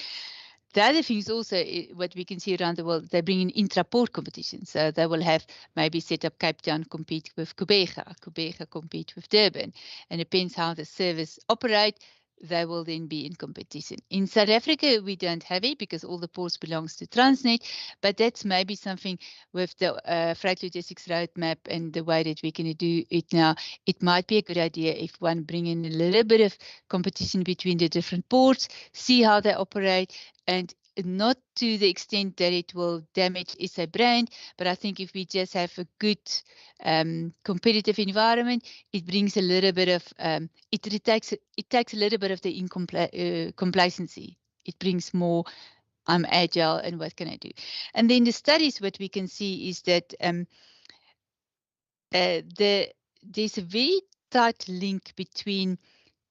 the other thing is also what we can see around the world, they bring in intra-port competitions. So they will have maybe set up Cape Town compete with Kubega compete with Durban. And it depends how the service operate, they will then be in competition. In South Africa, we don't have it because all the ports belongs to Transnet, but that's maybe something with the freight logistics roadmap and the way that we can do it now. It might be a good idea if one bring in a little bit of competition between the different ports, see how they operate, and not to the extent that it will damage SA brand, but I think if we just have a good competitive environment, it brings a little bit of it takes a little bit of the complacency. It brings more I'm agile and what can I do? And then the studies, what we can see is that there's a very tight link between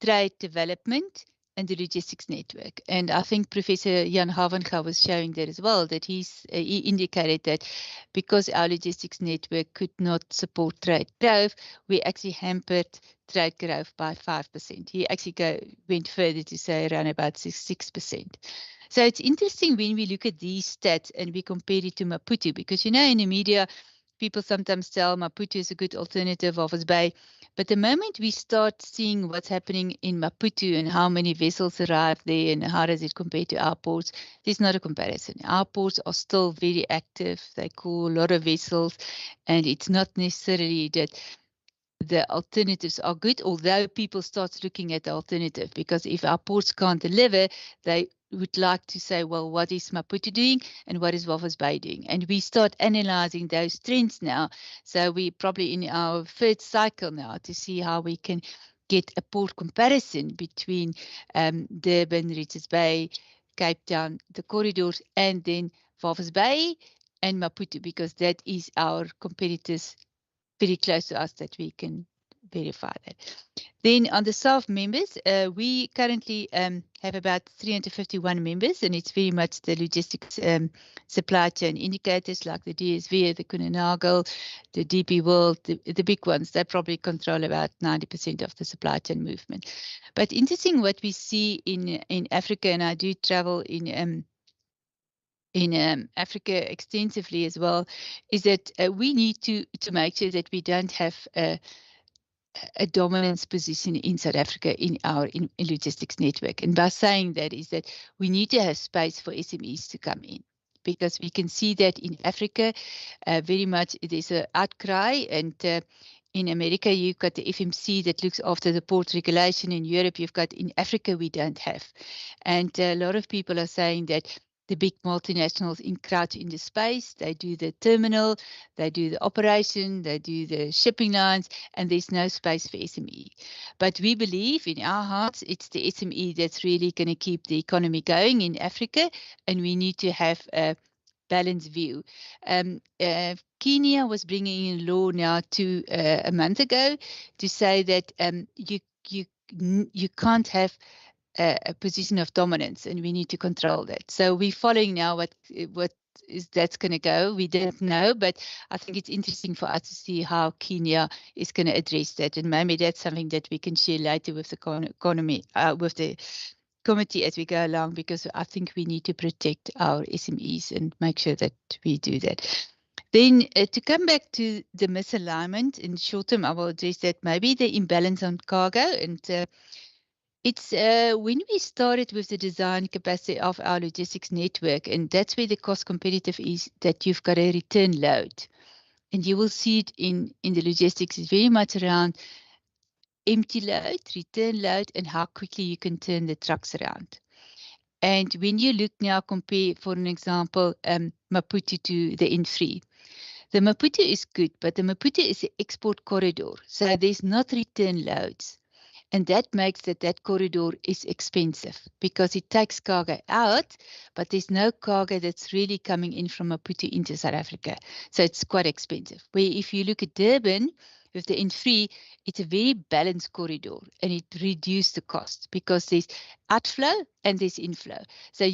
trade development and the logistics network. And I think Professor Jan Havenga was showing that as well, that he indicated that because our logistics network could not support trade growth, we actually hampered trade growth by 5%. He actually went further to say around about 6%. So it's interesting when we look at these stats and we compare it to Maputo, because, you know, in the media, people sometimes tell Maputo is a good alternative of Walvis Bay. But the moment we start seeing what's happening in Maputo and how many vessels arrive there and how does it compare to our ports, there's not a comparison. Our ports are still very active. They call a lot of vessels, and it's not necessarily that the alternatives are good, although people start looking at the alternative, because if our ports can't deliver, they would like to say, well, what is Maputo doing and what is Walvis Bay doing? And we start analyzing those trends now. So we're probably in our third cycle now to see how we can get a port comparison between Durban, Richards Bay, Cape Town, the corridors, and then Walvis Bay and Maputo, because that is our competitors very close to us that we can verify that. Then on the staff members, we currently have about 351 members, and it's very much the logistics supply chain indicators like the DSV, the Kunenagel, the DP World, the big ones. They probably control about 90% of the supply chain movement. But interesting what we see in Africa, and I do travel in Africa extensively as well, is that we need to make sure that we don't have a dominance position in South Africa in our logistics network. And by saying that is that we need to have space for SMEs to come in, because we can see that in Africa very much there's an outcry, and in America, you've got the FMC that looks after the port regulation. In Europe, you've got, in Africa, we don't have. And a lot of people are saying that the big multinationals encroach in the space. They do the terminal, they do the operation, they do the shipping lines, and there's no space for SME. But we believe in our hearts, it's the SME that's really going to keep the economy going in Africa, and we need to have a balanced view. Kenya was bringing in law now a month ago to say that you can't have a position of dominance, and we need to control that. So we're following now what is that's going to go. We don't know, but I think it's interesting for us to see how Kenya is going to address that, and maybe that's something that we can share later with the economy, with the committee as we go along, because I think we need to protect our SMEs and make sure that we do that. Then to come back to the misalignment in short term, I will address that, maybe the imbalance on cargo. And it's when we started with the design capacity of our logistics network, and that's where the cost competitive is, that you've got a return load. And you will see it in the logistics, it's very much around empty load, return load, and how quickly you can turn the trucks around. And when you look now, compare, for an example, Maputo to the N3. The Maputo is good, but the Maputo is an export corridor. So there's not return loads. And that makes that corridor is expensive because it takes cargo out, but there's no cargo that's really coming in from Maputo into South Africa. So it's quite expensive. Where if you look at Durban with the N3, it's a very balanced corridor and it reduces the cost because there's outflow and there's inflow. So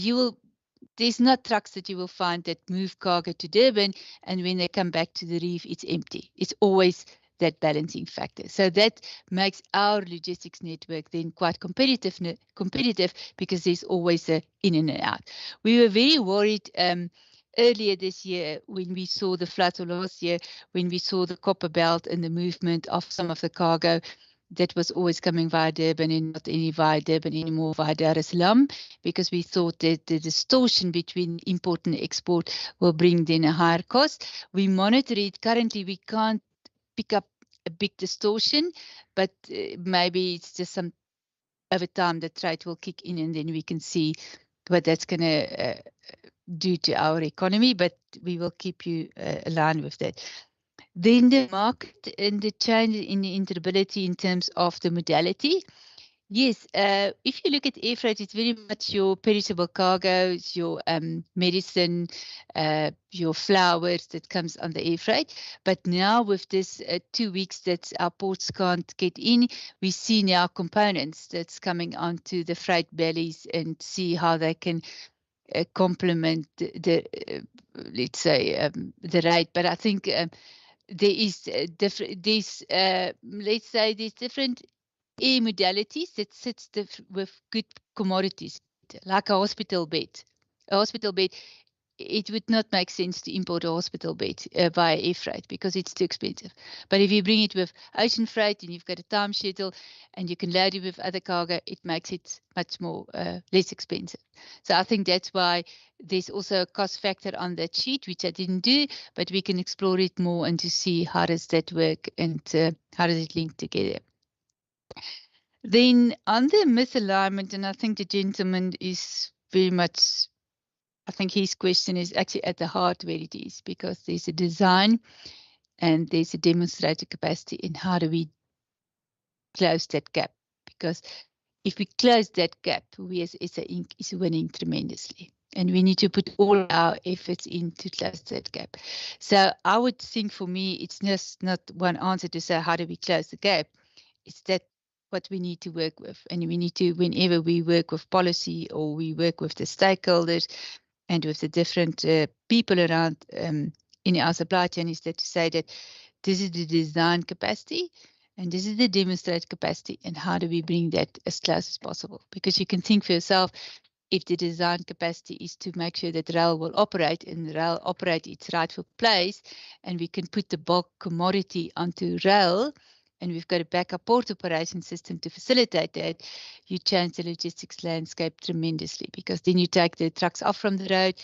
there's not trucks that you will find that move cargo to Durban and when they come back to the reef, it's empty. It's always that balancing factor. So that makes our logistics network then quite competitive because there's always a in and out. We were very worried earlier this year when we saw the floods, or last year when we saw the copper belt and the movement of some of the cargo that was always coming via Durban and not any via Durban anymore, via Dar es Salaam, because we thought that the distortion between import and export will bring then a higher cost. We monitor it. Currently, we can't pick up a big distortion, but maybe it's just some over time the trade will kick in and then we can see what that's going to do to our economy, but we will keep you aligned with that. Then the market and the change in the interability in terms of the modality. Yes, if you look at air freight, it's very much your perishable cargoes, your medicine, your flowers that comes on the air freight. But now with this 2 weeks that our ports can't get in, we see now components that's coming onto the freight bellies and see how they can complement the let's say, the rate. But I think there is different. Let's say there's different air modalities that sits with good commodities, like a hospital bed. A hospital bed, it would not make sense to import a hospital bed via air freight because it's too expensive. But if you bring it with ocean freight and you've got a time schedule and you can load it with other cargo, it makes it much more less expensive. So I think that's why there's also a cost factor on that sheet, which I didn't do, but we can explore it more and to see how does that work and how does it link together. Then on the misalignment, and I think the gentleman is very much, I think his question is actually at the heart where it is, because there's a design and there's a demonstrated capacity, and how do we close that gap? Because if we close that gap, we as SA Inc. is winning tremendously. And we need to put all our efforts in to close that gap. So I would think for me, it's just not one answer to say, how do we close the gap? It's that what we need to work with. And we need to, whenever we work with policy or we work with the stakeholders and with the different people around in our supply chain, is that to say that this is the design capacity and this is the demonstrated capacity, and how do we bring that as close as possible? Because you can think for yourself, if the design capacity is to make sure that rail will operate and rail operate its rightful place, and we can put the bulk commodity onto rail, and we've got a backup port operation system to facilitate that, you change the logistics landscape tremendously, because then you take the trucks off from the road,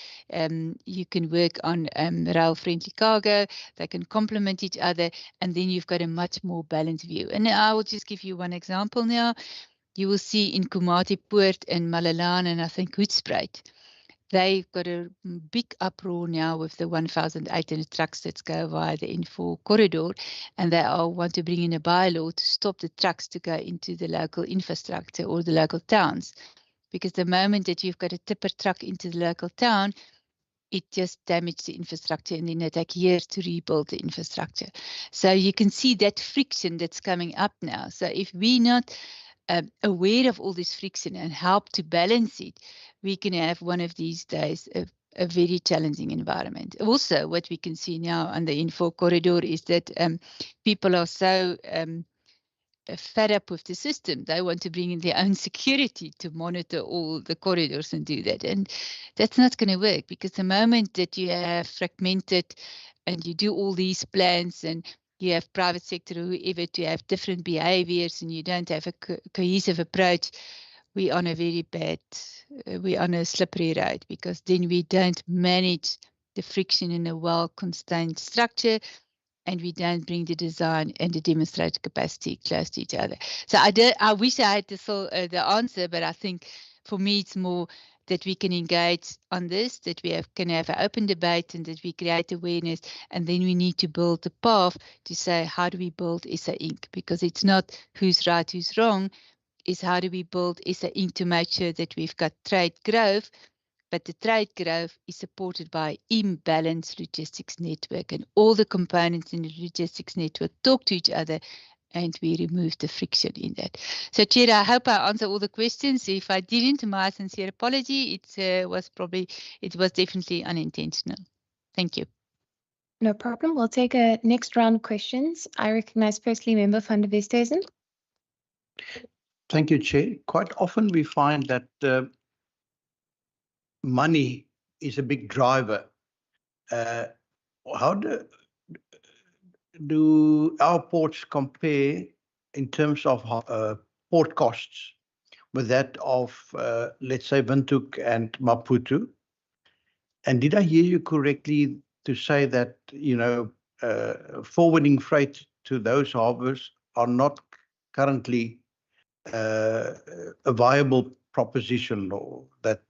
you can work on rail-friendly cargo, they can complement each other, and then you've got a much more balanced view. And I will just give you one example now. You will see in Kumati Poort and Malalan and I think Hoedspruit, they've got a big uproar now with the 1,800 trucks that go via the N4 corridor, and they all want to bring in a bylaw to stop the trucks to go into the local infrastructure or the local towns. Because the moment that you've got a tipper truck into the local town, it just damaged the infrastructure, and then it takes years to rebuild the infrastructure. So you can see that friction that's coming up now. So if we're not aware of all this friction and help to balance it, we can have one of these days a very challenging environment. Also, what we can see now on the N4 corridor is that people are so fed up with the system. They want to bring in their own security to monitor all the corridors and do that. And that's not going to work, because the moment that you have fragmented and you do all these plans and you have private sector or whoever to have different behaviors and you don't have a cohesive approach, we're on a very bad, we're on a slippery road, because then we don't manage the friction in a well-constrained structure, and we don't bring the design and the demonstrated capacity close to each other. So I wish I had the answer, but I think for me it's more that we can engage on this, that we can have an open debate and that we create awareness. And then we need to build a path to say, how do we build SA Inc? Because it's not who's right, who's wrong, is how do we build SA Inc to make sure that we've got trade growth, but the trade growth is supported by imbalanced logistics network, and all the components in the logistics network talk to each other, and we remove the friction in that. So, Chair, I hope I answer all the questions. If I didn't, my sincere apology. It was definitely unintentional. Thank you. No problem. We'll take a next round of questions. I recognize firstly Member van der Westhuizen. Thank you, Chair. Quite often we find that money is a big driver. How do our ports compare in terms of port costs with that of, let's say, Windhoek and Maputo? And did I hear you correctly to say that, forwarding freight to those harbors are not currently a viable proposition, or that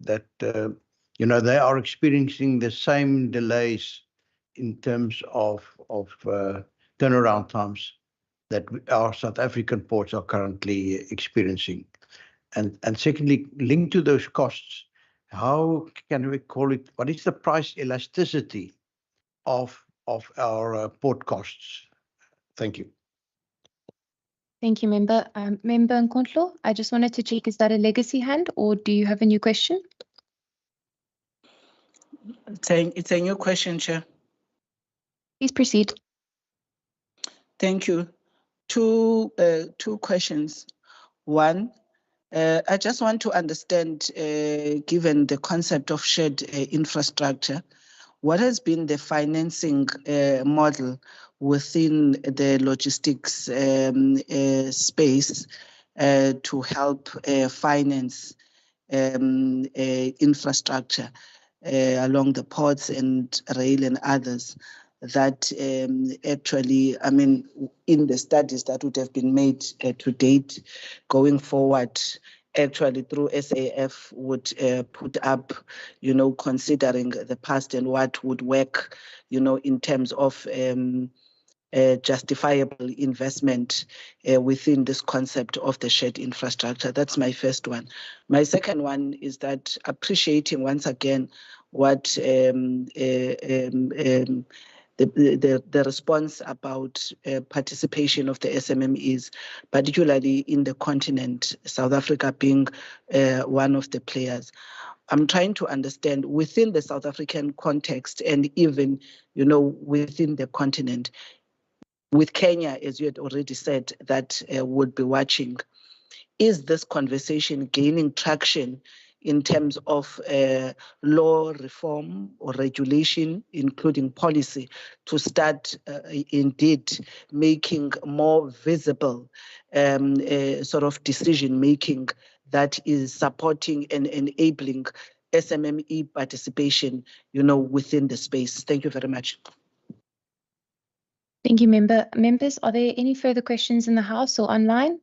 they are experiencing the same delays in terms of turnaround times that our South African ports are currently experiencing? And secondly, linked to those costs, how can we call it? What is the price elasticity of our port costs? Thank you. Thank you, Member. Member Nkondlo, I just wanted to check, is that a legacy hand or do you have a new question? It's a new question, Chair. Please proceed. Thank you. Two questions. One, I just want to understand, given the concept of shared infrastructure, what has been the financing model within the logistics space to help finance infrastructure along the ports and rail and others that actually, I mean, in the studies that would have been made to date, going forward, actually through SAF would put up, considering the past and what would work, in terms of justifiable investment within this concept of the shared infrastructure. That's my first one. My second one is that, appreciating once again what the response about participation of the SMM is, particularly in the continent, South Africa being one of the players. I'm trying to understand within the South African context and even, within the continent, with Kenya, as you had already said, that would be watching, is this conversation gaining traction in terms of law reform or regulation, including policy, to start indeed making more visible sort of decision-making that is supporting and enabling SMME participation, within the space? Thank you very much. Thank you, Member. Members, are there any further questions in the House or online?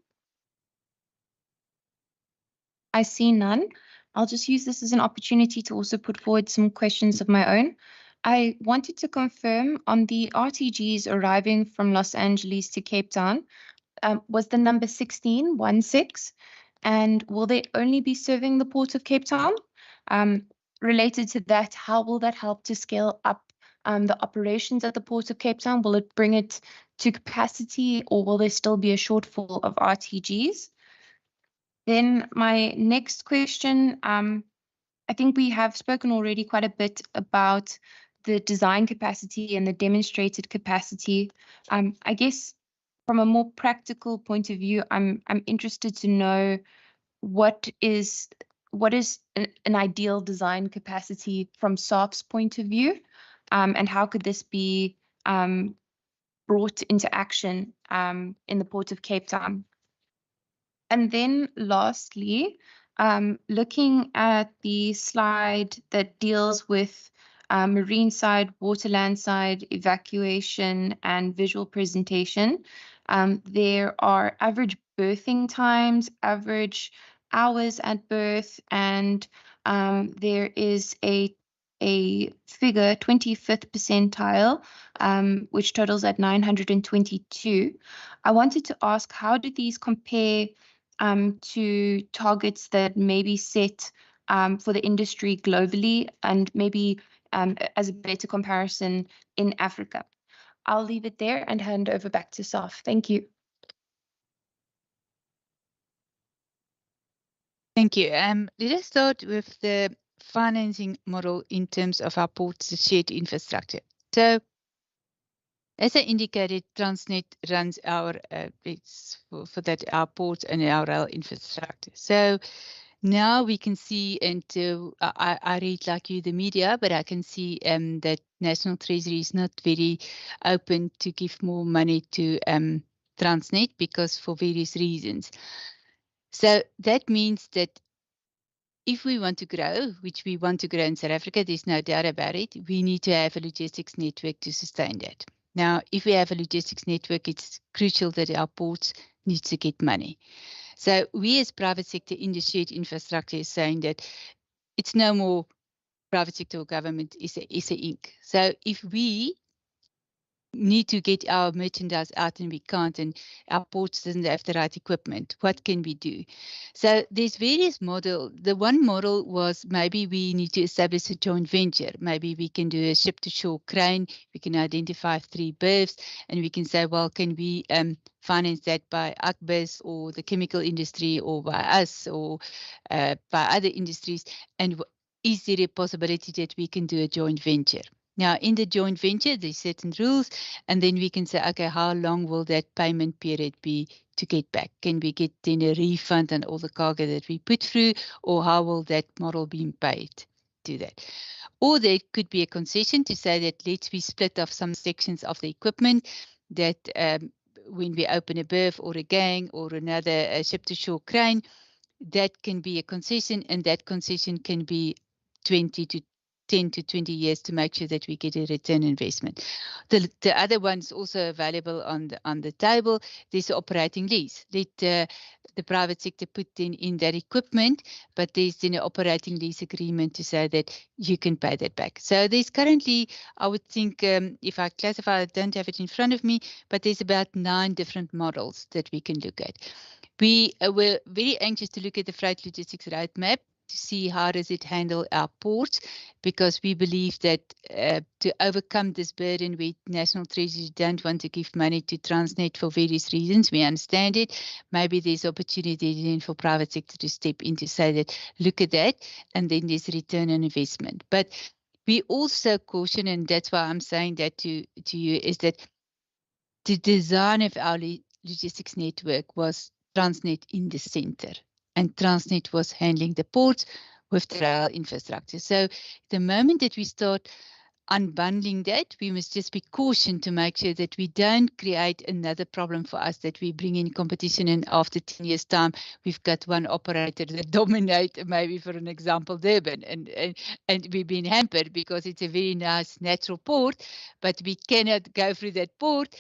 I see none. I'll just use this as an opportunity to also put forward some questions of my own. I wanted to confirm on the RTGs arriving from Los Angeles to Cape Town, was the number 1616, and will they only be serving the Port of Cape Town? Related to that, how will that help to scale up the operations at the Port of Cape Town? Will it bring it to capacity, or will there still be a shortfall of RTGs? Then my next question, I think we have spoken already quite a bit about the design capacity and the demonstrated capacity. I guess from a more practical point of view, I'm interested to know what is an ideal design capacity from SARF's point of view, and how could this be brought into action in the Port of Cape Town? And then lastly, looking at the slide that deals with marine side, waterland side, evacuation, and visual presentation, there are average berthing times, average hours at berth, and there is a figure 25th percentile, which totals at 922. I wanted to ask, how do these compare to targets that may be set for the industry globally, and maybe as a better comparison in Africa? I'll leave it there and hand over back to Saf. Thank you. Thank you. Let us start with the financing model in terms of our ports shared infrastructure. So, as I indicated, Transnet runs our for that our ports and our rail infrastructure. So now we can see, and I read like you the media, but I can see that National Treasury is not very open to give more money to Transnet because for various reasons. So that means that if we want to grow, which we want to grow in South Africa, there's no doubt about it, we need to have a logistics network to sustain that. Now, if we have a logistics network, it's crucial that our ports need to get money. So we as private sector in the shared infrastructure is saying that it's no more private sector or government, is a Inc. So if we need to get our merchandise out and we can't, and our ports doesn't have the right equipment, what can we do? So there's various models. The one model was maybe we need to establish a joint venture. Maybe we can do a ship-to-shore crane. We can identify 3 berths and we can say, well, can we finance that by ACBIS or the chemical industry or by us or by other industries? And is there a possibility that we can do a joint venture? Now, in the joint venture, there's certain rules, and then we can say, okay, how long will that payment period be to get back? Can we get then a refund on all the cargo that we put through, or how will that model be paid to that? Or there could be a concession to say that let's we split off some sections of the equipment that when we open a berth or a gang or another ship-to-shore crane, that can be a concession, and that concession can be 10 to 20 years to make sure that we get a return investment. The other one's also available on the table. There's the operating lease. Let the private sector put in that equipment, but there's then an operating lease agreement to say that you can pay that back. So there's currently, I would think, if I classify, I don't have it in front of me, but there's about 9 different models that we can look at. We were very anxious to look at the freight logistics roadmap to see how does it handle our ports, because we believe that to overcome this burden, we National Treasury don't want to give money to Transnet for various reasons. We understand it. Maybe there's opportunity then for private sector to step in to say that, look at that, and then there's return on investment. But we also caution, and that's why I'm saying that to you, is that the design of our logistics network was Transnet in the center, and Transnet was handling the ports with the rail infrastructure. So the moment that we start unbundling that, we must just be cautioned to make sure that we don't create another problem for us, that we bring in competition, and after 10 years' time, we've got one operator that dominates, maybe for an example, Durban, and we've been hampered because it's a very nice natural port, but we cannot go through that port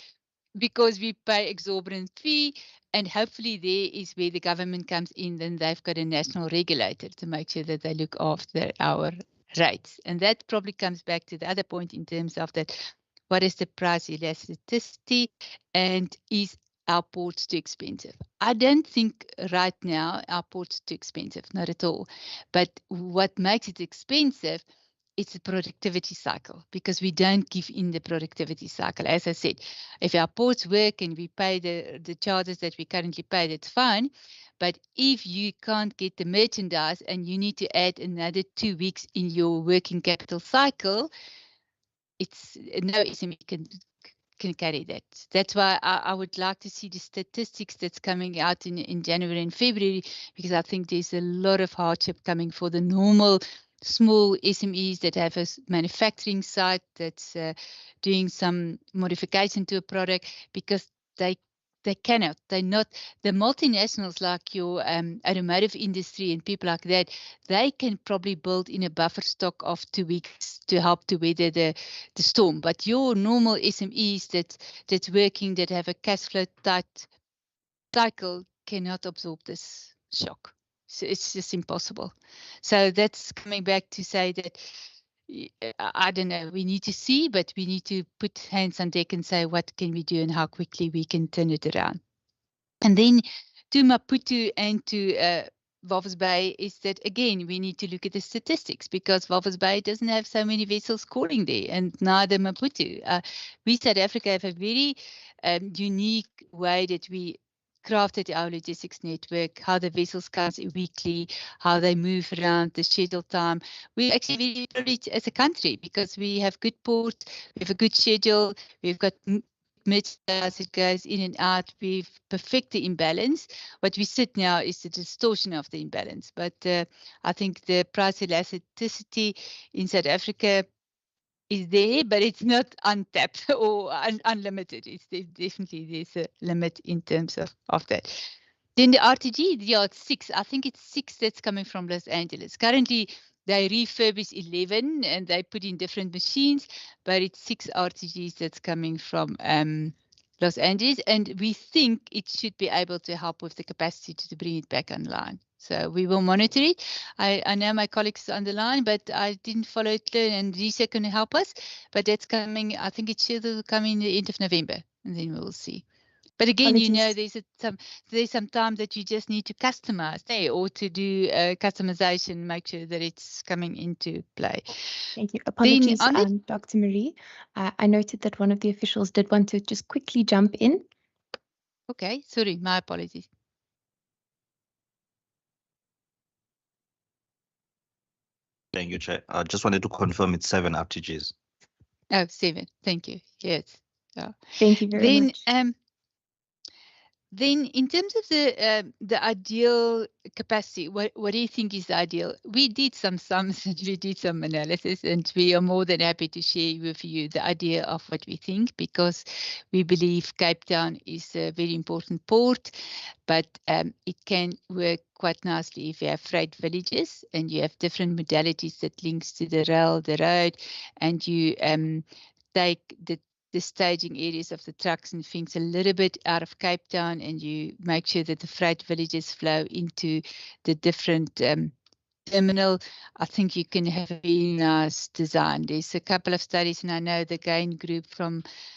because we pay exorbitant fee. And hopefully there is where the government comes in, then they've got a national regulator to make sure that they look after our rates. And that probably comes back to the other point in terms of that, what is the price elasticity, and is our ports too expensive? I don't think right now our ports are too expensive, not at all. But what makes it expensive, it's a productivity cycle, because we don't give in the productivity cycle. As I said, if our ports work and we pay the charges that we currently pay, that's fine. But if you can't get the merchandise and you need to add another 2 weeks in your working capital cycle, it's no SME can carry that. That's why I would like to see the statistics that's coming out in January and February, because I think there's a lot of hardship coming for the normal small SMEs that have a manufacturing site that's doing some modification to a product, because they're not the multinationals like your automotive industry and people like that. They can probably build in a buffer stock of 2 weeks to help to weather the storm. But your normal SMEs that's working, that have a cash flow tight cycle, cannot absorb this shock. So it's just impossible. So that's coming back to say that, I don't know, we need to see, but we need to put hands on deck and say, what can we do and how quickly we can turn it around. And then to Maputo and to Walvis Bay is that, again, we need to look at the statistics, because Walvis Bay doesn't have so many vessels calling there, and neither Maputo. We, South Africa, have a very unique way that we crafted our logistics network, how the vessels come weekly, how they move around, the schedule time. We're actually very privileged as a country because we have good ports, we have a good schedule, we've got merchandise, it goes in and out. We've perfected the imbalance. What we sit now is the distortion of the imbalance. But I think the price elasticity in South Africa is there, but it's not untapped or unlimited. It's definitely, there's a limit in terms of that. Then the RTG, yeah, it's 6. I think it's 6 that's coming from Los Angeles. Currently, they refurbish 11 and they put in different machines, but it's 6 RTGs that's coming from Los Angeles, and we think it should be able to help with the capacity to bring it back online. So we will monitor it. I know my colleagues on the line, but I didn't follow it, and Lisa can help us. But that's coming, I think it's scheduled to come in the end of November, and then we'll see. But again, you know, there's some time that you just need to customize, or to do customization, make sure that it's coming into play. Thank you. Apologies, Dr. Marie. I noted that one of the officials did want to just quickly jump in. Okay, sorry, my apologies. Thank you, Chair. I just wanted to confirm it's 7 RTGs. Oh, 7. Thank you. Yes. Yeah. Thank you very much. Then in terms of the ideal capacity, what do you think is the ideal? We did some sums and we did some analysis, and we are more than happy to share with you the idea of what we think, because we believe Cape Town is a very important port, but it can work quite nicely if you have freight villages and you have different modalities that links to the rail, the road, and you take the staging areas of the trucks and things a little bit out of Cape Town, and you make sure that the freight villages flow into the different terminal. I think you can have a very nice design. There's a couple of studies, and I know the GAIN group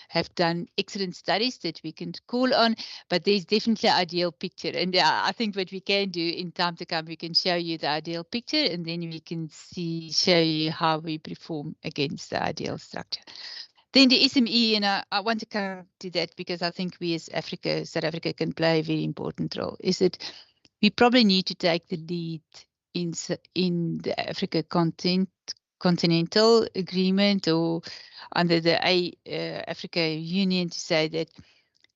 have done excellent studies that we can call on, but there's definitely an ideal picture. And I think what we can do in time to come, we can show you the ideal picture, and then we can show you how we perform against the ideal structure. Then the SME, and I want to come to that because I think we as South Africa can play a very important role, is that we probably need to take the lead in the Africa Continental Agreement, or under the Africa Union, to say that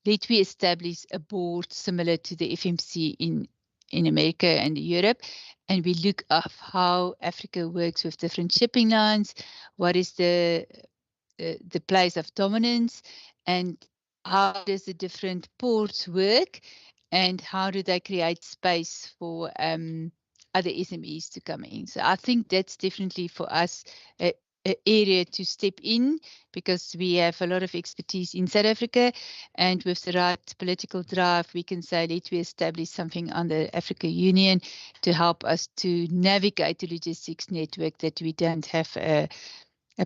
let we establish a board similar to the FMC in America and Europe, and we look at how Africa works with different shipping lines, what is the place of dominance, and how does the different ports work, and how do they create space for other SMEs to come in. So I think that's definitely for us an area to step in, because we have a lot of expertise in South Africa, and with the right political drive, we can say, let we establish something on the Africa Union to help us to navigate the logistics network, that we don't have a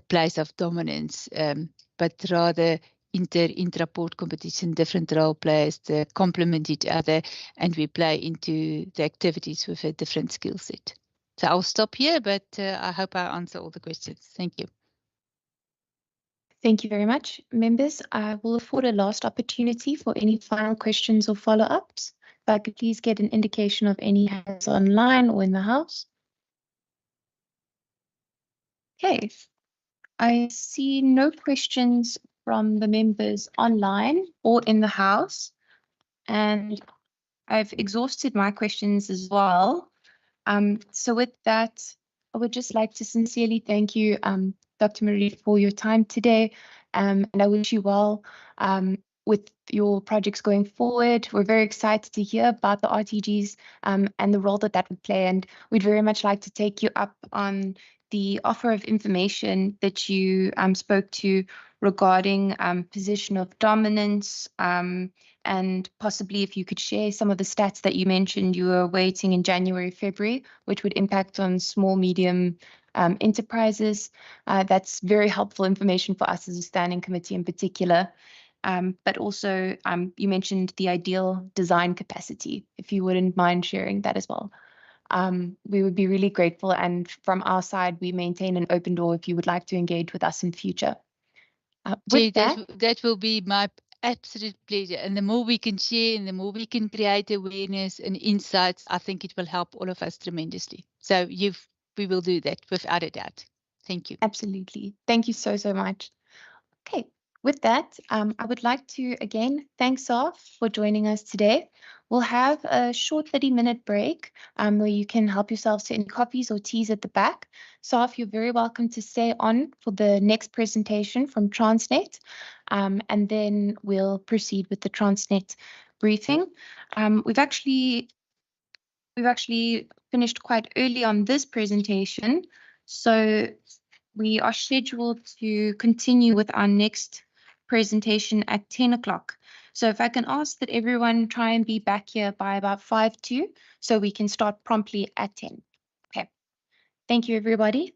place of dominance, but rather intra-port competition, different role players to complement each other, and we play into the activities with a different skill set. So I'll stop here, but I hope I answer all the questions. Thank you. Thank you very much. Members, I will afford a last opportunity for any final questions or follow-ups. If I could please get an indication of any hands online or in the house. Okay. I see no questions from the members online or in the house, and I've exhausted my questions as well. So with that, I would just like to sincerely thank you, Dr. Marie, for your time today, and I wish you well with your projects going forward. We're very excited to hear about the RTGs and the role that would play, and we'd very much like to take you up on the offer of information that you spoke to regarding position of dominance, and possibly if you could share some of the stats that you mentioned you were awaiting in January, February, which would impact on small, medium enterprises. That's very helpful information for us as a standing committee in particular. But also, you mentioned the ideal design capacity, if you wouldn't mind sharing that as well. We would be really grateful, and from our side, we maintain an open door if you would like to engage with us in the future. With that will be my absolute pleasure. And the more we can share and the more we can create awareness and insights, I think it will help all of us tremendously. So we will do that without a doubt. Thank you. Absolutely. Thank you so, so much. Okay, with that, I would like to again thank SAF for joining us today. We'll have a short 30-minute break where you can help yourselves to any coffees or teas at the back. SAF, you're very welcome to stay on for the next presentation from Transnet, and then we'll proceed with the Transnet briefing. We've actually finished quite early on this presentation, so we are scheduled to continue with our next presentation at 10 o'clock. So if I can ask that everyone try and be back here by about 5:02, so we can start promptly at 10. Okay. Thank you, everybody.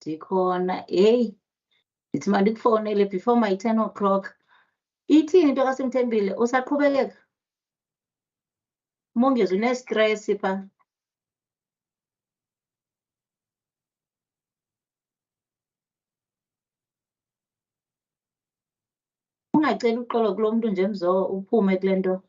ndikhona. Heyi, ndithi mandikufowunele before my 10 o'clock. Ithini into kaSimthembile? Usaqhubekeka? Mongezi unestresi pha. Ungaceli uxolo kulo mntu nje mzo uphume kule nto.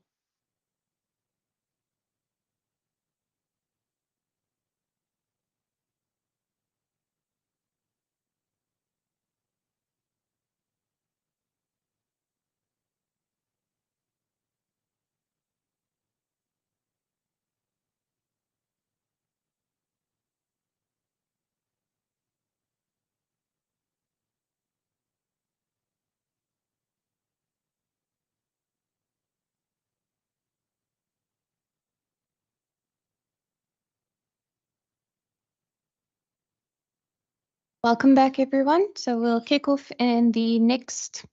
Welcome back, everyone. So we'll kick off in the next,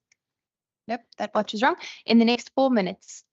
nope, that watch is wrong, in the next 4 minutes.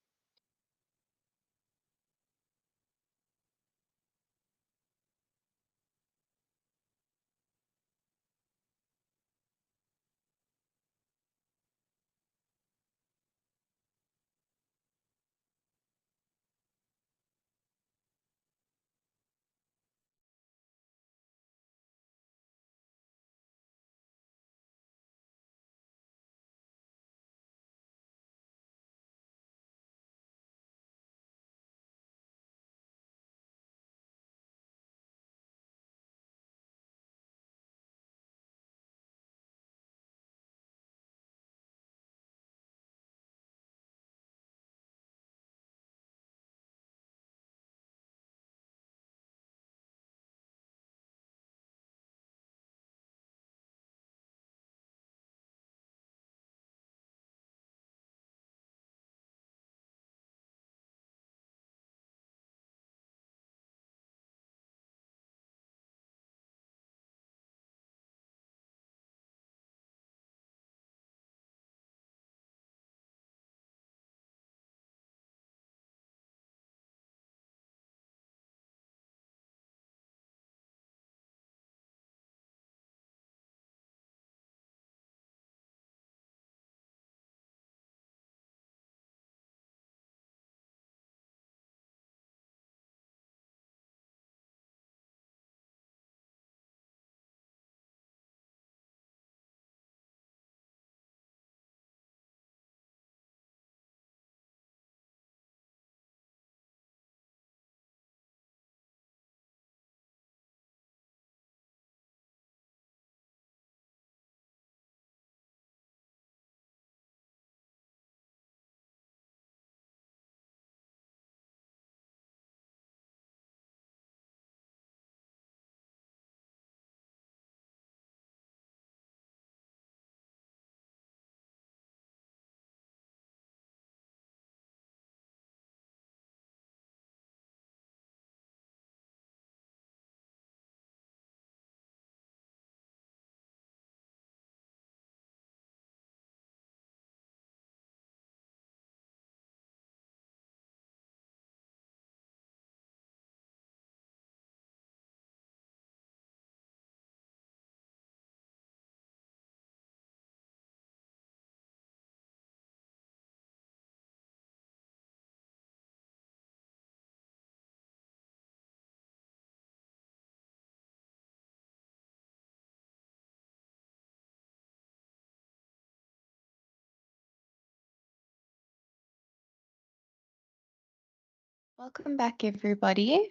Welcome back, everybody.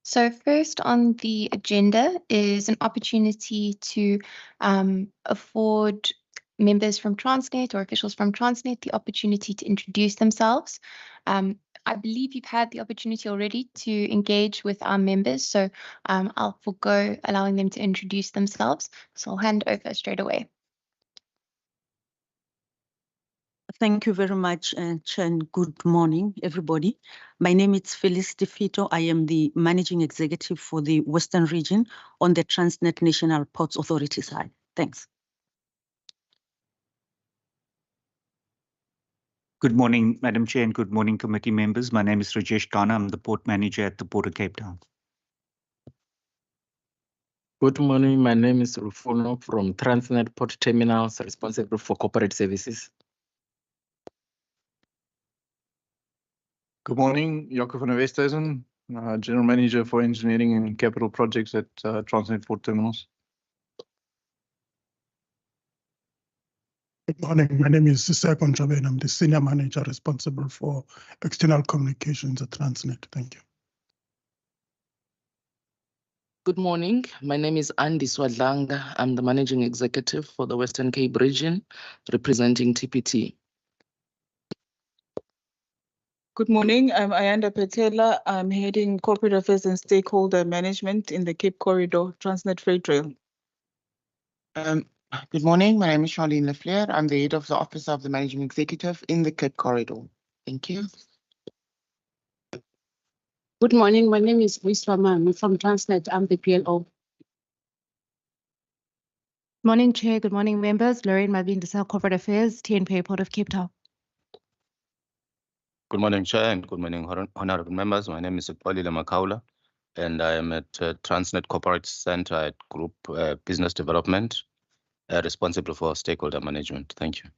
So first on the agenda is an opportunity to afford members from Transnet or officials from Transnet the opportunity to introduce themselves. I believe you've had the opportunity already to engage with our members, so I'll forgo allowing them to introduce themselves. So I'll hand over straight away. Thank you very much, Chair, and good morning, everybody. My name is Phyllis DeFito. I am the Managing Executive for the Western Region on the Transnet National Ports Authority side. Thanks. Good morning, Madam Chair, and good morning, committee members. My name is Rajesh Kana. I'm the Port Manager at the Port of Cape Town. Good morning. My name is Rufuno from Transnet Port Terminals, responsible for corporate services. Good morning, Jaco van der Westhuizen, General Manager for Engineering and Capital Projects at Transnet Port Terminals. Good morning. My name is Siseko Njobe and I'm the Senior Manager responsible for external communications at Transnet. Thank you. Good morning. My name is Andy Swadlanga. I'm the Managing Executive for the Western Cape region, representing TPT. Good morning. I'm Ayanda Petela. I'm heading Corporate Affairs and Stakeholder Management in the Cape Corridor Transnet Freight Rail. Good morning. My name is Charlene Lefleur. I'm the head of the Office of the Managing Executive in the Cape Corridor. Thank you. Good morning. My name is Wiswamang from Transnet. I'm the PLO. Morning, Chair. Good morning, members. Lorraine Mabindisa, Corporate Affairs, TNPA Port of Cape Town. Good morning, Chair, and good morning, honorable members. My name is Ikwalile Makaula, and I am at Transnet Corporate Center at Group Business Development, responsible for stakeholder management. Thank you.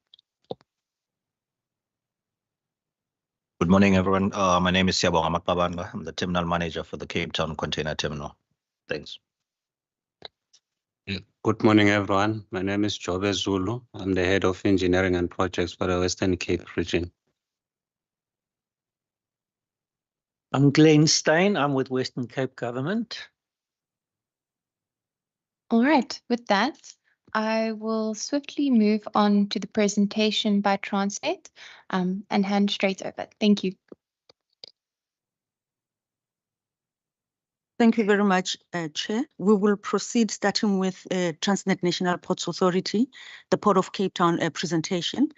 Good morning, everyone. My name is Siyabonga Makabanga. I'm the terminal manager for the Cape Town Container Terminal. Thanks. Good morning, everyone. My name is Jobe Zulu. I'm the head of engineering and projects for the Western Cape region. I'm Glenn Stein. I'm with Western Cape Government. All right, with that, I will swiftly move on to the presentation by Transnet and hand straight over. Thank you. Thank you very much, Chair. We will proceed starting with Transnet National Ports Authority, the Port of Cape Town presentation.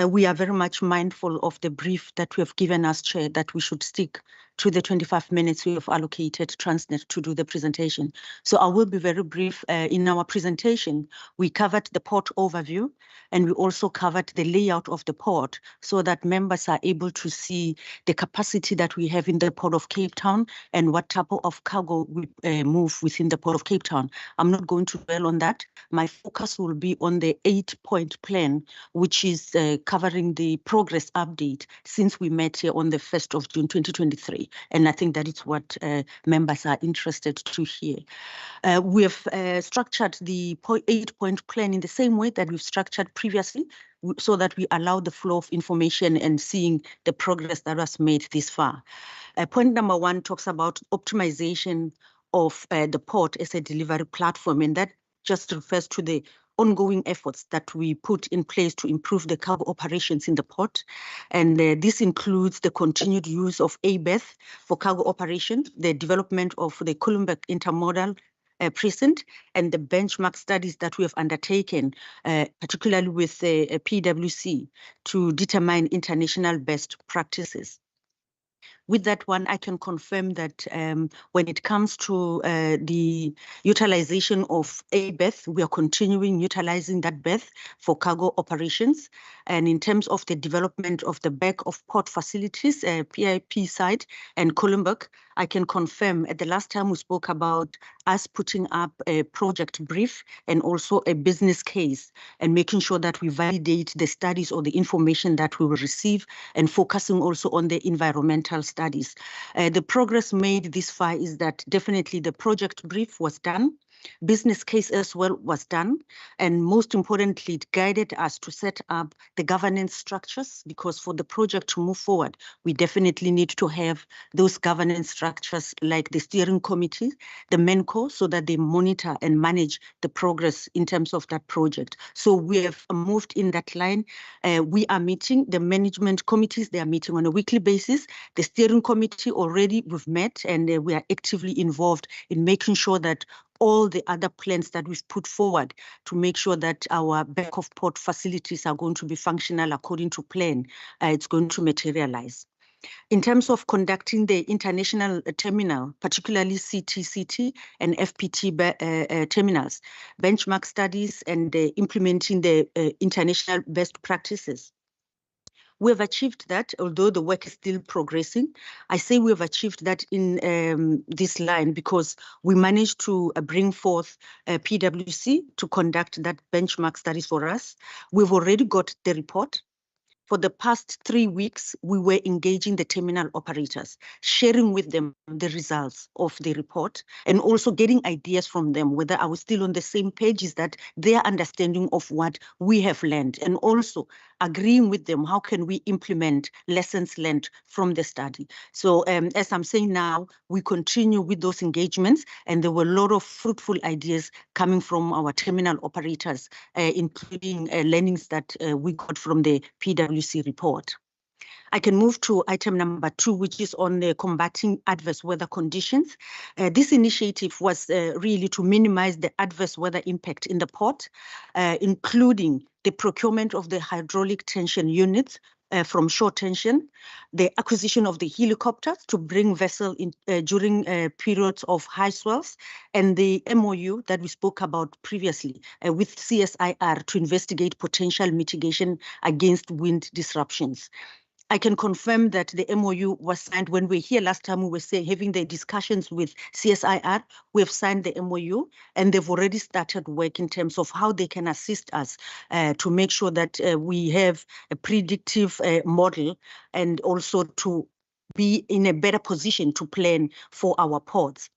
We are very much mindful of the brief that you have given us, Chair, that we should stick to the 25 minutes we have allocated Transnet to do the presentation. So I will be very brief. In our presentation, we covered the port overview, and we also covered the layout of the port so that members are able to see the capacity that we have in the Port of Cape Town and what type of cargo we move within the Port of Cape Town. I'm not going to dwell on that. My focus will be on the 8-point plan, which is covering the progress update since we met here on the 1st of June 2023. And I think that is what members are interested to hear. We have structured the 8-point plan in the same way that we've structured previously, so that we allow the flow of information and seeing the progress that was made this far. Point number 1 talks about optimization of the port as a delivery platform, and that just refers to the ongoing efforts that we put in place to improve the cargo operations in the port. And this includes the continued use of ABETH for cargo operations, the development of the Kolumba intermodal precinct, and the benchmark studies that we have undertaken, particularly with PwC, to determine international best practices. With that one, I can confirm that when it comes to the utilization of ABETH, we are continuing utilizing that BETH for cargo operations. And in terms of the development of the back of port facilities, PIP side and Kolumba, I can confirm at the last time we spoke about us putting up a project brief and also a business case and making sure that we validate the studies or the information that we will receive and focusing also on the environmental studies. The progress made this far is that definitely the project brief was done. Business case as well was done. And most importantly, it guided us to set up the governance structures, because for the project to move forward, we definitely need to have those governance structures like the steering committee, the MENCO, so that they monitor and manage the progress in terms of that project. So we have moved in that line. We are meeting the management committees. They are meeting on a weekly basis. The steering committee already we've met, and we are actively involved in making sure that all the other plans that we've put forward to make sure that our back of port facilities are going to be functional according to plan, it's going to materialize. In terms of conducting the international terminal, particularly CT and FPT terminals, benchmark studies and implementing the international best practices, We have achieved that, although the work is still progressing. I say we have achieved that in this line because we managed to bring forth PwC to conduct that benchmark studies for us. We've already got the report. For the past 3 weeks, we were engaging the terminal operators, sharing with them the results of the report, and also getting ideas from them, whether I was still on the same page, is that their understanding of what we have learned, and also agreeing with them, how can we implement lessons learned from the study. So as I'm saying now, we continue with those engagements, and there were a lot of fruitful ideas coming from our terminal operators, including learnings that we got from the PwC report. I can move to item number 2, which is on combating adverse weather conditions. This initiative was really to minimize the adverse weather impact in the port, including the procurement of the hydraulic tension units from shore tension, the acquisition of the helicopters to bring vessel in during periods of high swells, and the MOU that we spoke about previously with CSIR to investigate potential mitigation against wind disruptions. I can confirm that the MOU was signed when we were here last time. We were saying, having the discussions with CSIR. We have signed the MOU, and they've already started work in terms of how they can assist us to make sure that we have a predictive model, and also to be in a better position to plan for our ports.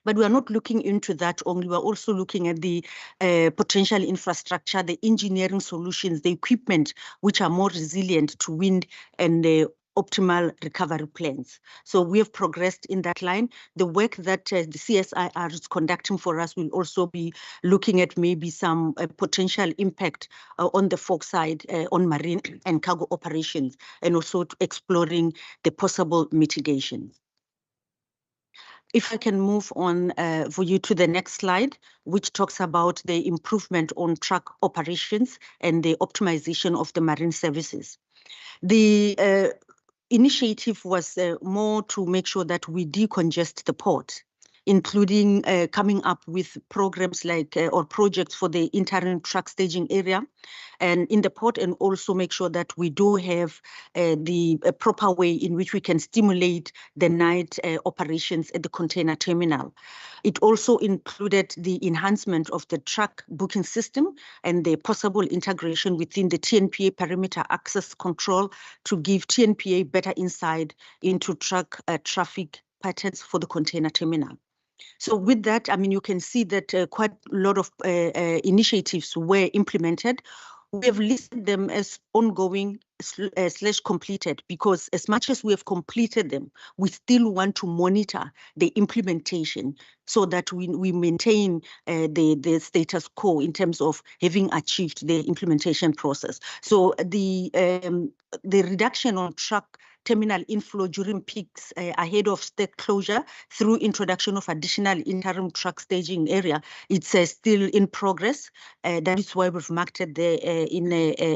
But we are not looking into that only. We're also looking at the potential infrastructure, the engineering solutions, the equipment which are more resilient to wind, and the optimal recovery plans. So we have progressed in that line. The work that the CSIR is conducting for us will also be looking at maybe some potential impact on the folk side on marine and cargo operations, and also exploring the possible mitigations. If I can move on for you to the next slide, which talks about the improvement on truck operations and the optimization of the marine services. The initiative was more to make sure that we decongest the port, including coming up with programs like or projects for the interim truck staging area and in the port, and also make sure that we do have the proper way in which we can stimulate the night operations at the container terminal. It also included the enhancement of the truck booking system and the possible integration within the TNPA perimeter access control to give TNPA better insight into truck traffic patterns for the container terminal. So with that, I mean, you can see that quite a lot of initiatives were implemented. We have listed them as ongoing / completed, because as much as we have completed them, we still want to monitor the implementation so that we maintain the status quo in terms of having achieved the implementation process. So the reduction on truck terminal inflow during peaks ahead of state closure through introduction of additional interim truck staging area, it's still in progress. That is why we've marked it there in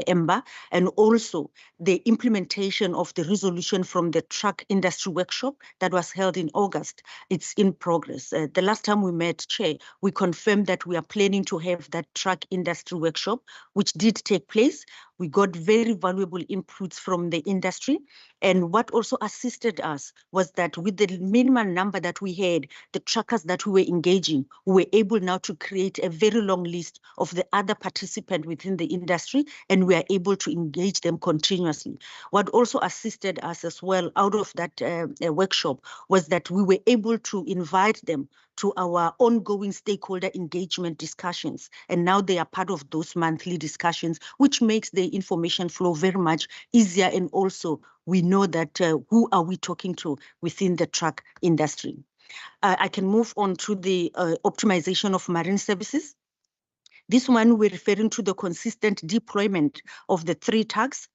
amber. And also the implementation of the resolution from the truck industry workshop that was held in August, it's in progress. The last time we met, Chair, we confirmed that we are planning to have that truck industry workshop, which did take place. We got very valuable inputs from the industry. And what also assisted us was that with the minimum number that we had, the truckers that we were engaging, we were able now to create a very long list of the other participants within the industry, and we are able to engage them continuously. What also assisted us as well out of that workshop was that we were able to invite them to our ongoing stakeholder engagement discussions. And now they are part of those monthly discussions, which makes the information flow very much easier. And also we know that who are we talking to within the truck industry. I can move on to the optimization of marine services. This one, we're referring to the consistent deployment of the 3 tugs,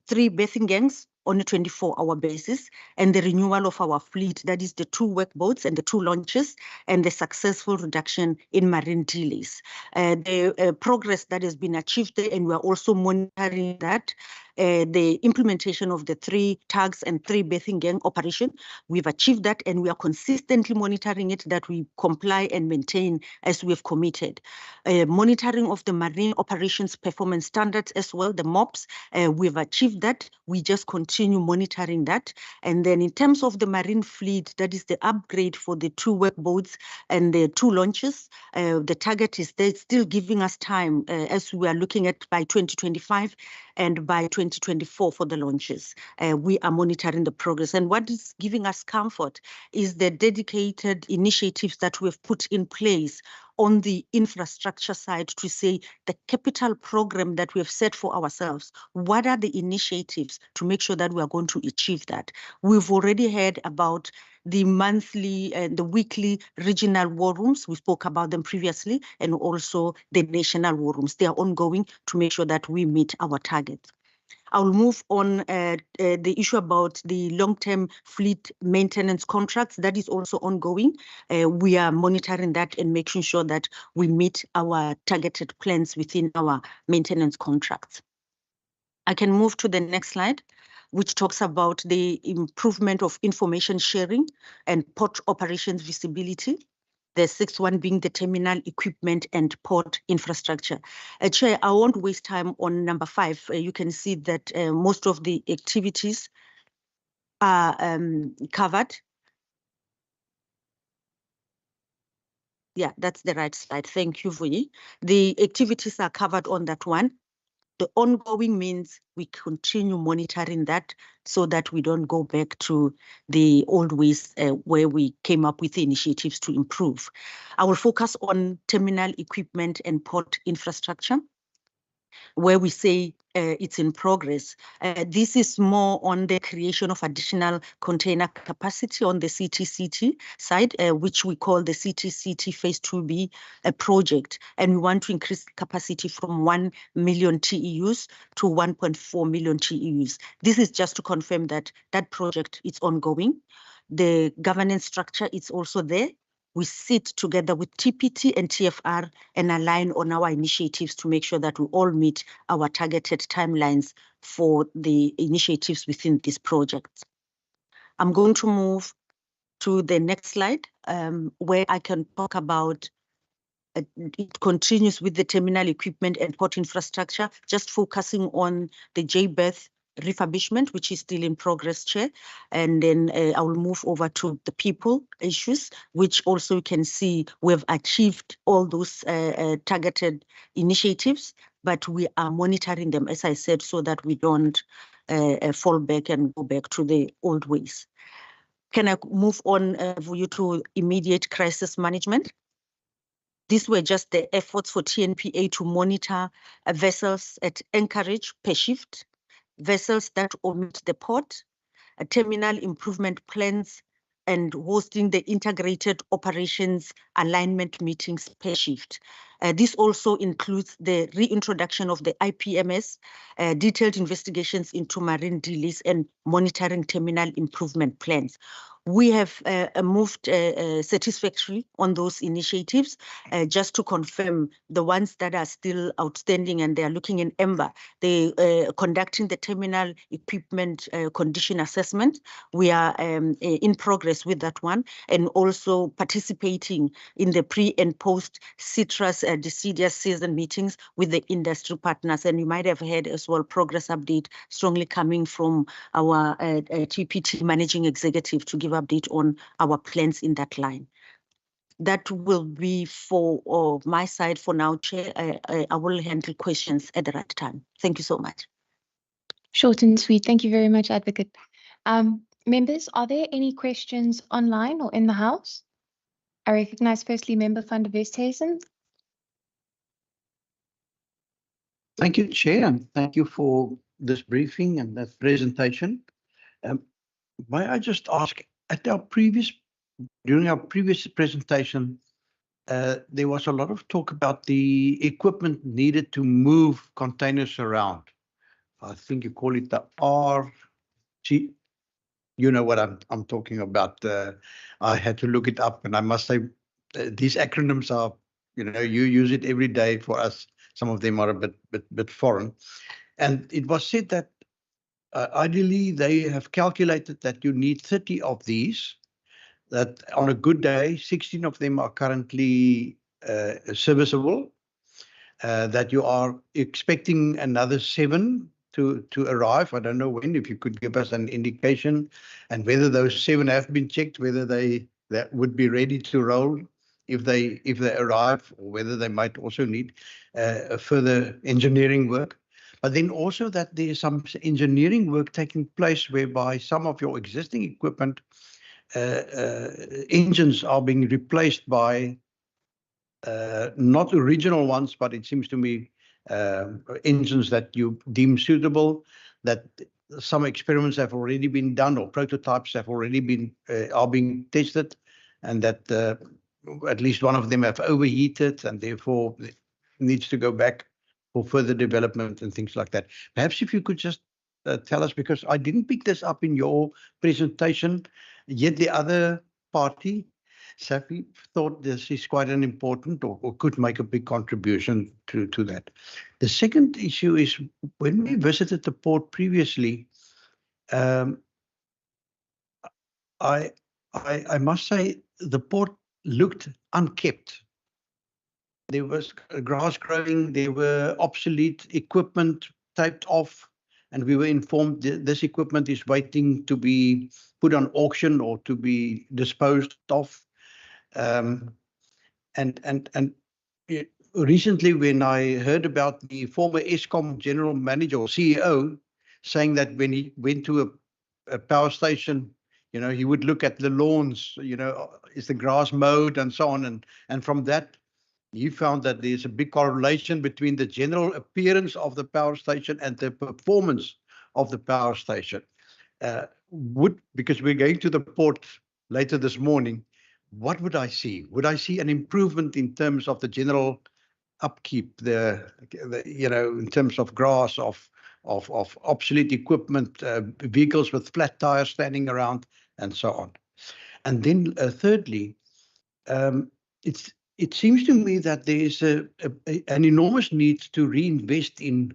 3 berthing gangs on a 24-hour basis, and the renewal of our fleet, that is the 2 workboats and the 2 launches, and the successful reduction in marine delays. The progress that has been achieved there, and we're also monitoring that. the implementation of the 3 tags and 3 bathing gang operation. We've achieved that, and we are consistently monitoring it, that we comply and maintain as we have committed. Monitoring of the marine operations performance standards as well, the MOPS, we've achieved that. We just continue monitoring that. And then in terms of the marine fleet, that is the upgrade for the 2 workboats and the 2 launches. The target is they're still giving us time as we are looking at by 2025 and by 2024 for the launches. We are monitoring the progress. And what is giving us comfort is the dedicated initiatives that we've put in place on the infrastructure side to say the capital program that we have set for ourselves. What are the initiatives to make sure that we are going to achieve that? We've already heard about the monthly and the weekly regional war rooms. We spoke about them previously, and also the national war rooms. They are ongoing to make sure that we meet our targets. I'll move on the issue about the long-term fleet maintenance contracts. That is also ongoing. We are monitoring that and making sure that we meet our targeted plans within our maintenance contracts. I can move to the next slide, which talks about the improvement of information sharing and port operations visibility. The 6th one being the terminal equipment and port infrastructure. Chair, I won't waste time on number 5. You can see that most of the activities are covered. Yeah, that's the right slide. Thank you, Vuyi. The activities are covered on that one. The ongoing means we continue monitoring that so that we don't go back to the old ways where we came up with initiatives to improve. I will focus on terminal equipment and port infrastructure, where we say it's in progress. This is more on the creation of additional container capacity on the CTCT side, which we call the CTCT Phase 2B project. And we want to increase capacity from 1 million TEUs to 1.4 million TEUs. This is just to confirm that that project is ongoing. The governance structure is also there. We sit together with TPT and TFR and align on our initiatives to make sure that we all meet our targeted timelines for the initiatives within this project. I'm going to move to the next slide, where I can talk about it continues with the terminal equipment and port infrastructure, just focusing on the JBERTH refurbishment, which is still in progress, Chair. And then I will move over to the people issues, which also you can see we've achieved all those targeted initiatives, but we are monitoring them, as I said, so that we don't fall back and go back to the old ways. Can I move on for you to immediate crisis management? These were just the efforts for TNPA to monitor vessels at anchorage per shift, vessels that omit the port, terminal improvement plans, and hosting the integrated operations alignment meetings per shift. This also includes the reintroduction of the IPMS, detailed investigations into marine delays, and monitoring terminal improvement plans. We have moved satisfactorily on those initiatives. Just to confirm, the ones that are still outstanding and they are looking in amber, they conducting the terminal equipment condition assessment. We are in progress with that one, and also participating in the pre and post citrus deciduous season meetings with the industry partners. And you might have heard as well progress update strongly coming from our TPT managing executive to give update on our plans in that line. That will be for my side for now, Chair. I will handle questions at the right time. Thank you so much. Short and sweet. Thank you very much, Advocate. Members, are there any questions online or in the House? I recognize firstly Member van der Westhuizen. Thank you, Chair, and thank you for this briefing and that presentation. May I just ask, during our previous presentation, there was a lot of talk about the equipment needed to move containers around. I think you call it the RG. You know what I'm talking about. I had to look it up, and I must say these acronyms are, you use it every day. For us, some of them are a bit foreign. And it was said that ideally, they have calculated that you need 30 of these, that on a good day, 16 of them are currently serviceable, that you are expecting another 7 to arrive. I don't know when, if you could give us an indication, and whether those 7 have been checked, whether that would be ready to roll if they arrive, or whether they might also need further engineering work. But then also that there is some engineering work taking place whereby some of your existing equipment engines are being replaced by not original ones, but it seems to me engines that you deem suitable, that some experiments have already been done or prototypes have already been are being tested, and that at least one of them have overheated and therefore needs to go back for further development and things like that. Perhaps if you could just tell us, because I didn't pick this up in your presentation, yet the other party, SAFI, thought this is quite an important or could make a big contribution to that. The second issue is, when we visited the port previously, I must say the port looked unkept. There was grass growing, there were obsolete equipment taped off, and we were informed that this equipment is waiting to be put on auction or to be disposed of. Recently, when I heard about the former Eskom general manager or CEO saying that when he went to a power station, he would look at the lawns, is the grass mowed and so on. And from that, he found that there's a big correlation between the general appearance of the power station and the performance of the power station. Because we're going to the port later this morning, what would I see? Would I see an improvement in terms of the general upkeep, in terms of grass, of obsolete equipment, vehicles with flat tires standing around, and so on? And then thirdly, it seems to me that there is an enormous need to reinvest in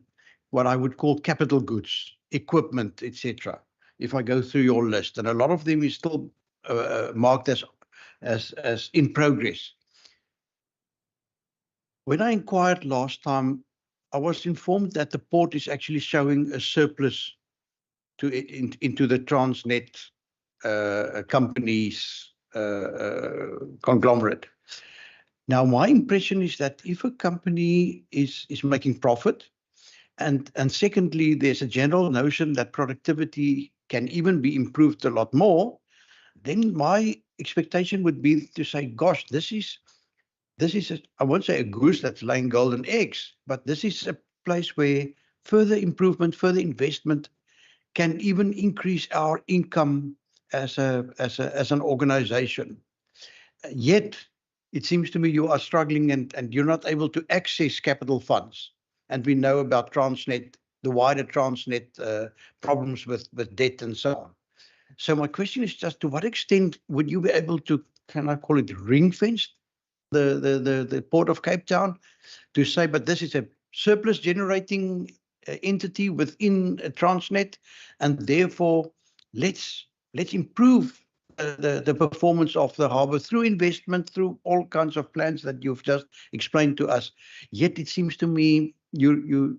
what I would call capital goods, equipment, etc. If I go through your list, and a lot of them is still marked as in progress. When I inquired last time, I was informed that the port is actually showing a surplus into the Transnet company's conglomerate. Now, my impression is that if a company is making profit, and secondly, there's a general notion that productivity can even be improved a lot more, then my expectation would be to say, gosh, this is I won't say a goose that's laying golden eggs, but this is a place where further improvement, further investment can even increase our income as an organization. Yet, it seems to me you are struggling and you're not able to access capital funds. And we know about Transnet, the wider Transnet problems with debt and so on. So my question is just, to what extent would you be able to, can I call it ring-fenced, the Port of Cape Town, to say, but this is a surplus generating entity within Transnet, and therefore let's improve the performance of the harbour through investment, through all kinds of plans that you've just explained to us. Yet it seems to me you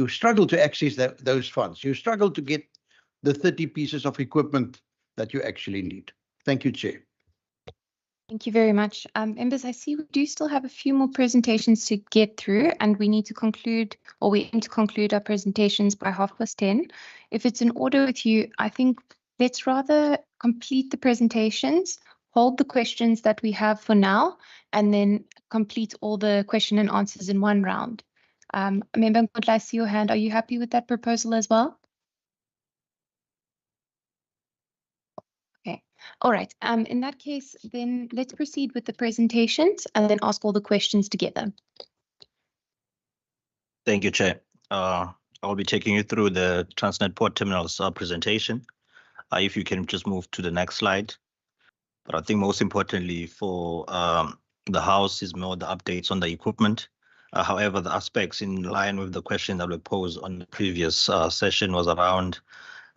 struggle to access those funds. You struggle to get the 30 pieces of equipment that you actually need. Thank you, Chair. Thank you very much. Members, I see we do still have a few more presentations to get through, and we need to conclude, or we aim to conclude our presentations by 10:30. If it's in order with you, I think let's rather complete the presentations, hold the questions that we have for now, and then complete all the question and answers in one round. Member Nkundla, I see your hand. Are you happy with that proposal as well? Okay. All right. In that case, then let's proceed with the presentations and then ask all the questions together. Thank you, Chair. I'll be taking you through the Transnet Port Terminals presentation. If you can just move to the next slide. But I think most importantly for the House is more the updates on the equipment. However, the aspects in line with the question that we posed on the previous session was around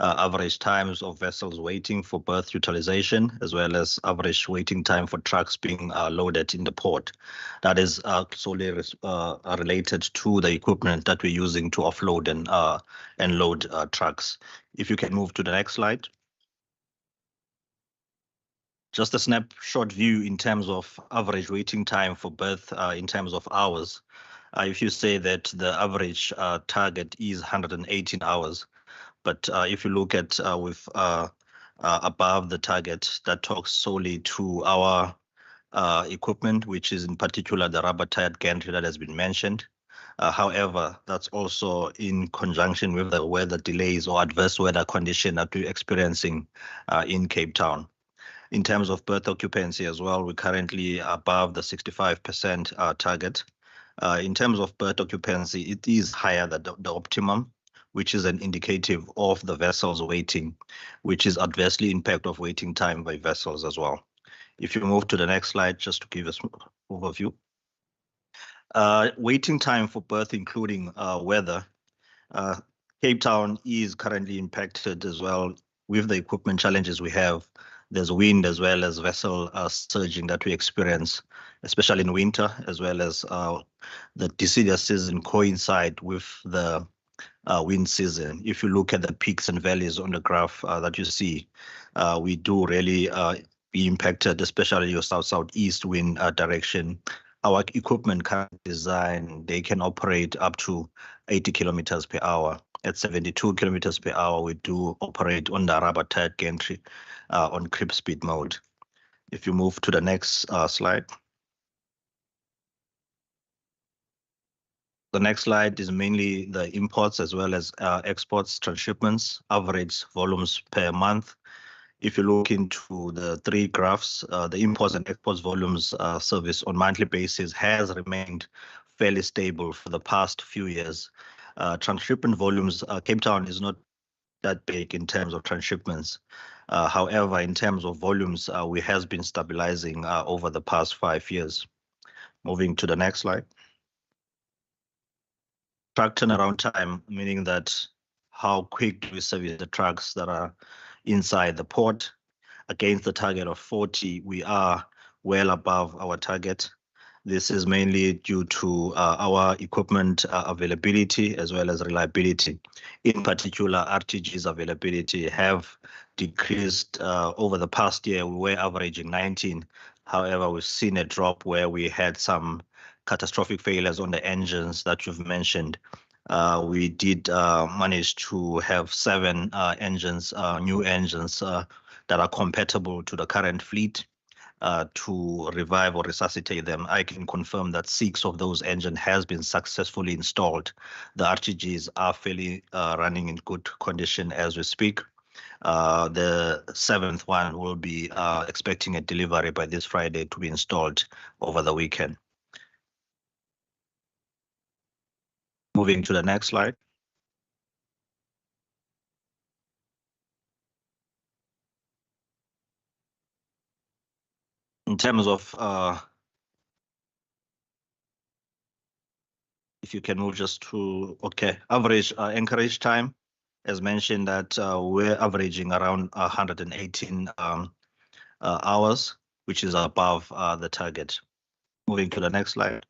average times of vessels waiting for berth utilization, as well as average waiting time for trucks being loaded in the port. That is solely related to the equipment that we're using to offload and load trucks. If you can move to the next slide. Just a snapshot view in terms of average waiting time for berth in terms of hours. If you say that the average target is 118 hours, but if you look at with above the target, that talks solely to our equipment, which is in particular the rubber-tired gantry that has been mentioned. However, that's also in conjunction with the weather delays or adverse weather condition that we're experiencing in Cape Town. In terms of berth occupancy as well, we're currently above the 65% target. In terms of berth occupancy, it is higher than the optimum, which is an indicative of the vessels waiting, which is adversely impact of waiting time by vessels as well. If you move to the next slide, just to give us an overview. Waiting time for berth, including weather. Cape Town is currently impacted as well with the equipment challenges we have. There's wind as well as vessel surging that we experience, especially in winter, as well as the deciduous season coincide with the wind season. If you look at the peaks and valleys on the graph that you see, we do really be impacted, especially your south-southeast wind direction. Our equipment current design, they can operate up to 80 kilometers per hour. At 72 kilometers per hour, we do operate on the rubber-tired gantry on creep speed mode. If you move to the next slide. The next slide is mainly the imports as well as exports, transshipments, average volumes per month. If you look into the three graphs, the imports and exports volumes service on monthly basis has remained fairly stable for the past few years. Transshipment volumes, Cape Town is not that big in terms of transshipments. However, in terms of volumes, we has been stabilizing over the past 5 years. Moving to the next slide. Truck turnaround time, meaning that how quick do we service the trucks that are inside the port. Against the target of 40, we are well above our target. This is mainly due to our equipment availability as well as reliability. In particular, RTG's availability have decreased over the past year. We were averaging 19. However, we've seen a drop where we had some catastrophic failures on the engines that you've mentioned. We did manage to have 7 engines, new engines that are compatible to the current fleet. To revive or resuscitate them. I can confirm that 6 of those engines has been successfully installed. The RTGs are fairly running in good condition as we speak. The 7th one will be expecting a delivery by this Friday to be installed over the weekend. Moving to the next slide. In terms of, if you can move just to, okay, average anchorage time, as mentioned that we're averaging around 118 hours, which is above the target. Moving to the next slide.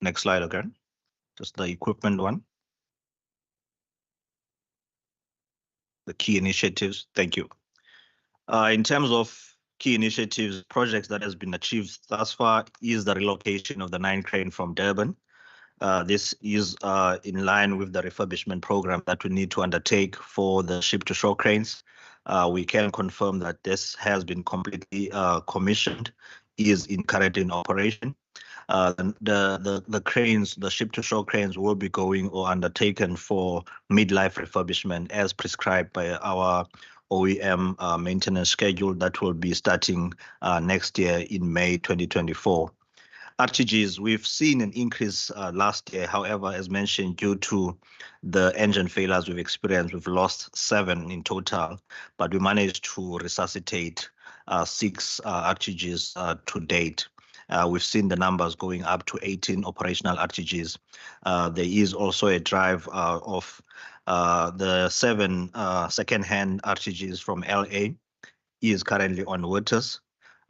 Next slide again, just the equipment one. The key initiatives, thank you. In terms of key initiatives, projects that has been achieved thus far is the relocation of the 9 crane from Durban. This is in line with the refurbishment program that we need to undertake for the ship-to-shore cranes. We can confirm that this has been completely commissioned, is currently in operation. The cranes, the ship-to-shore cranes will be going or undertaken for midlife refurbishment as prescribed by our OEM maintenance schedule that will be starting next year in May 2024. RTGs, we've seen an increase last year. However, as mentioned, due to the engine failures we've experienced, we've lost 7 in total, but we managed to resuscitate 6 RTGs to date. We've seen the numbers going up to 18 operational RTGs. There is also a drive of the 7 second-hand RTGs from LA is currently on waters.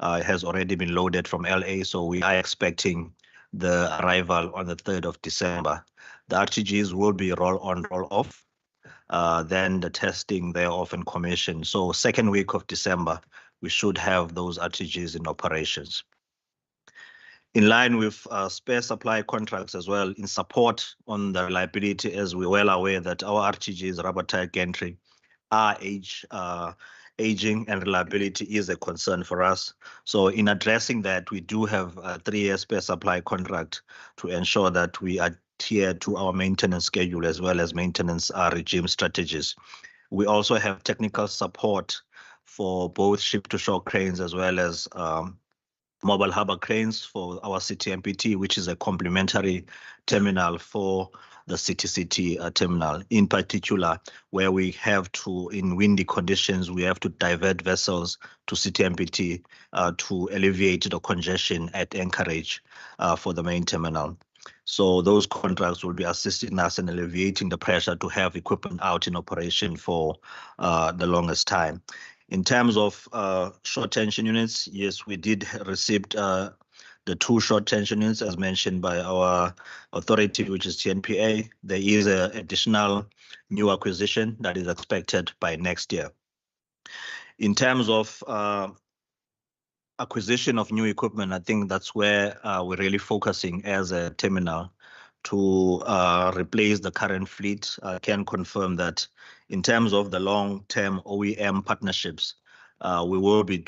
It has already been loaded from LA, so we are expecting the arrival on the 3rd of December. The RTGs will be roll on, roll off, then the testing thereof and commission. So 2nd week of December, we should have those RTGs in operations. In line with spare supply contracts as well, in support on the reliability, as we're well aware that our RTGs, rubber tire gantry, are aging, and reliability is a concern for us. So in addressing that, we do have a 3-year spare supply contract to ensure that we adhere to our maintenance schedule as well as maintenance regime strategies. We also have technical support for both ship-to-shore cranes as well as mobile harbor cranes for our CTMPT, which is a complementary terminal for the city terminal. In particular, where we have to, in windy conditions, we have to divert vessels to CTMPT to alleviate the congestion at anchorage for the main terminal. So those contracts will be assisting us in alleviating the pressure to have equipment out in operation for the longest time. In terms of short tension units, yes, we did receive the 2 short tension units as mentioned by our authority, which is TNPA. There is an additional new acquisition that is expected by next year. In terms of acquisition of new equipment, I think that's where we're really focusing as a terminal to replace the current fleet. I can confirm that in terms of the long-term OEM partnerships, we will be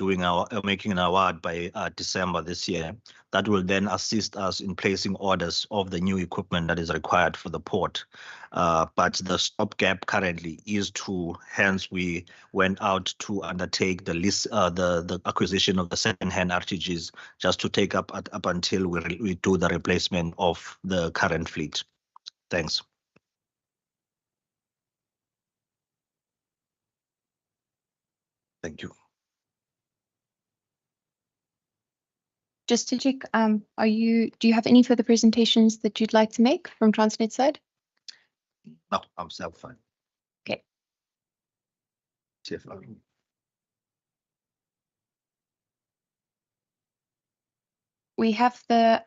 making an award by December this year. That will then assist us in placing orders of the new equipment that is required for the port. But the stopgap currently is hence we went out to undertake the list, the acquisition of the second-hand RTGs, just to take up until we do the replacement of the current fleet. Thanks. Thank you. Just to check, do you have any further presentations that you'd like to make from Transnet side? No, I'm self-fine. Okay. We have the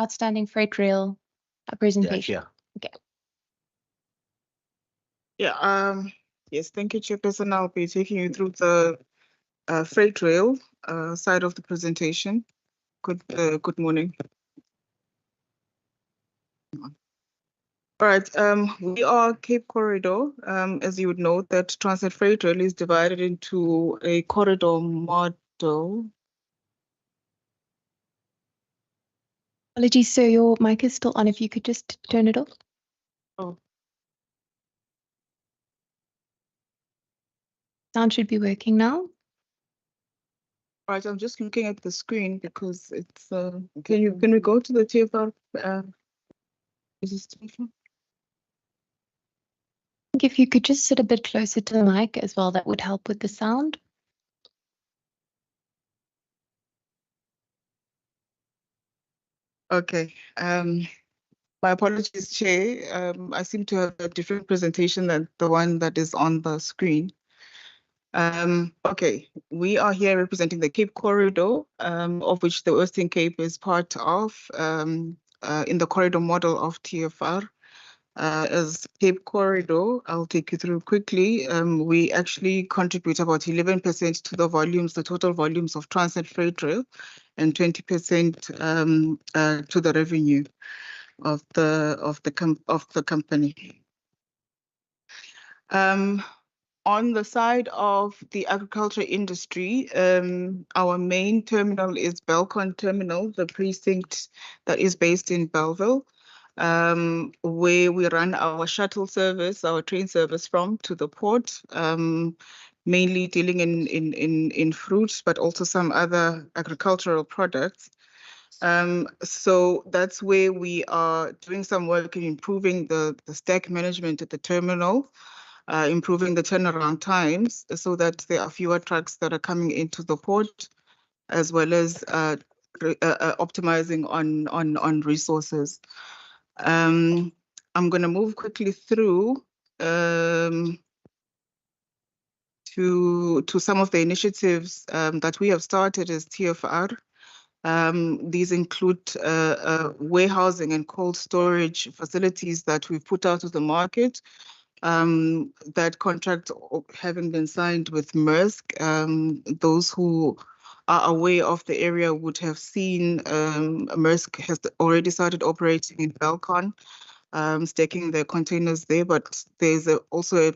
outstanding freight rail presentation. Yeah. Okay. Yeah. Yes. Thank you, Chairperson. I'll be taking you through the freight rail side of the presentation. Good morning. All right. We are Cape Corridor. As you would know, that Transnet Freight Rail is divided into a corridor model. Apologies, sir, your mic is still on. If you could just turn it off. Oh. Sound should be working now. All right, I'm just looking at the screen because it's. Can we go to the TFR presentation? I think if you could just sit a bit closer to the mic as well, that would help with the sound. Okay. My apologies, Chair. I seem to have a different presentation than the one that is on the screen. Okay, we are here representing the Cape Corridor, of which the Western Cape is part of, in the corridor model of TFR. As Cape Corridor, I'll take you through quickly. We actually contribute about 11% to the volumes, the total volumes of Transnet Freight Rail, and 20% to the revenue of the company. On the side of the agriculture industry, our main terminal is Belcon Terminal, the precinct that is based in Bellville, where we run our shuttle service, our train service from to the port, mainly dealing in fruits, but also some other agricultural products. So that's where we are doing some work in improving the stack management at the terminal, improving the turnaround times so that there are fewer trucks that are coming into the port, as well as optimizing on resources. I'm going to move quickly through to some of the initiatives that we have started as TFR. These include warehousing and cold storage facilities that we've put out to the market. That contract having been signed with Maersk. Those who are aware of the area would have seen Maersk has already started operating in Belcon, staking their containers there, but there's also a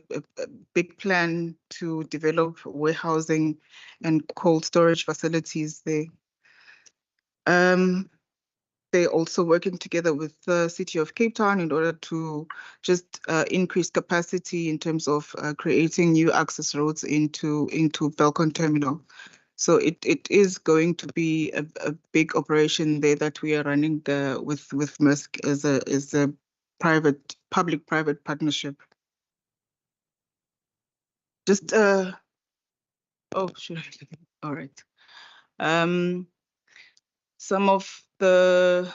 big plan to develop warehousing and cold storage facilities there. They're also working together with the City of Cape Town in order to just increase capacity in terms of creating new access roads into Belcon Terminal. So it is going to be a big operation there that we are running with Maersk as a public-private partnership. Just oh, sure. All right. Some of the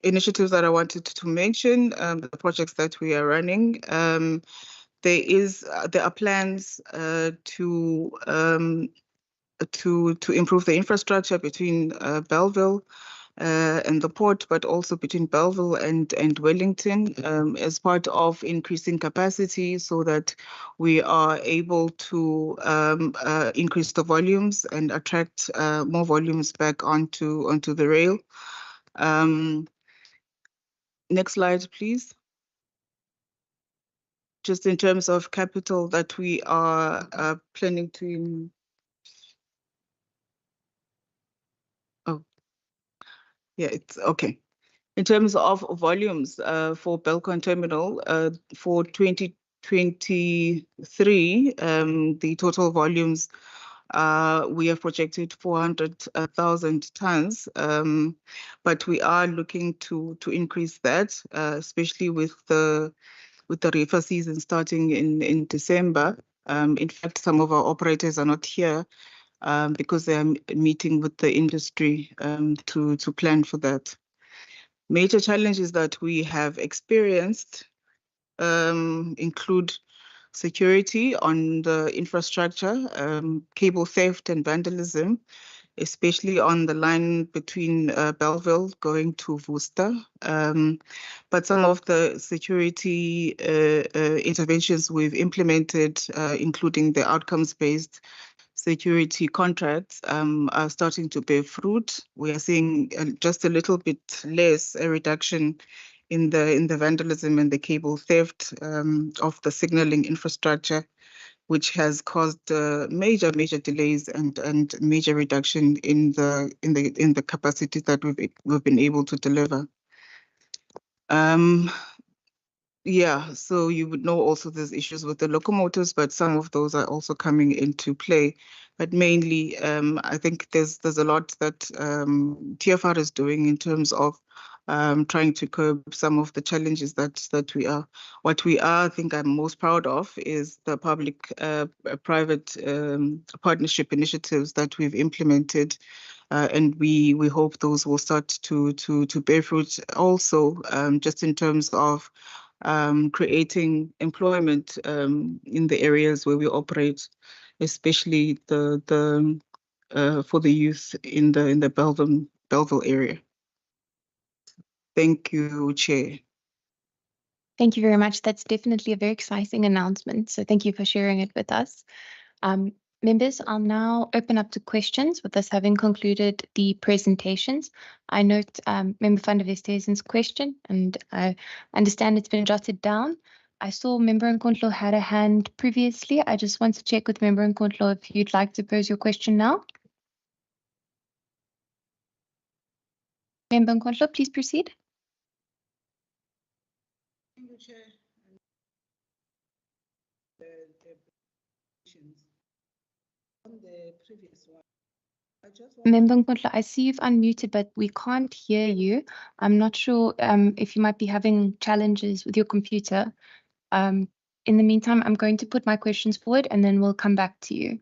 initiatives that I wanted to mention, the projects that we are running. There are plans to improve the infrastructure between Bellville and the port, but also between Bellville and Wellington as part of increasing capacity so that we are able to increase the volumes and attract more volumes back onto the rail. Next slide, please. Just in terms of capital that we are planning to it's okay. In terms of volumes for Belcon Terminal for 2023, the total volumes we have projected 400,000 tons, but we are looking to increase that, especially with the reefer season starting in December. In fact, some of our operators are not here because they are meeting with the industry to plan for that. Major challenges that we have experienced include security on the infrastructure, cable theft and vandalism, especially on the line between Bellville going to Worcester. But some of the security interventions we've implemented, including the outcomes-based security contracts, are starting to bear fruit. We are seeing just a little bit less a reduction in the vandalism and the cable theft of the signaling infrastructure, which has caused major delays and major reduction in the capacity that we've been able to deliver. Yeah, so you would know also there's issues with the locomotives, but some of those are also coming into play. But mainly, I think there's a lot that TFR is doing in terms of trying to curb some of the challenges that we are. What we are, I think I'm most proud of, is the public-private partnership initiatives that we've implemented. And we hope those will start to bear fruit also, just in terms of creating employment in the areas where we operate, especially for the youth in the Bellville area. Thank you, Chair. Thank you very much. That's definitely a very exciting announcement. So thank you for sharing it with us. Members, I'll now open up to questions with us having concluded the presentations. I note Member van der Westhuizen's question, and I understand it's been jotted down. I saw Member Nkondlo had a hand previously. I just want to check with Member Nkondlo if you'd like to pose your question now. Member Nkondlo, please proceed. Thank you, Chair. On the previous one, Member Nkondlo, I see you've unmuted, but we can't hear you. I'm not sure if you might be having challenges with your computer. In the meantime, I'm going to put my questions forward and then we'll come back to you.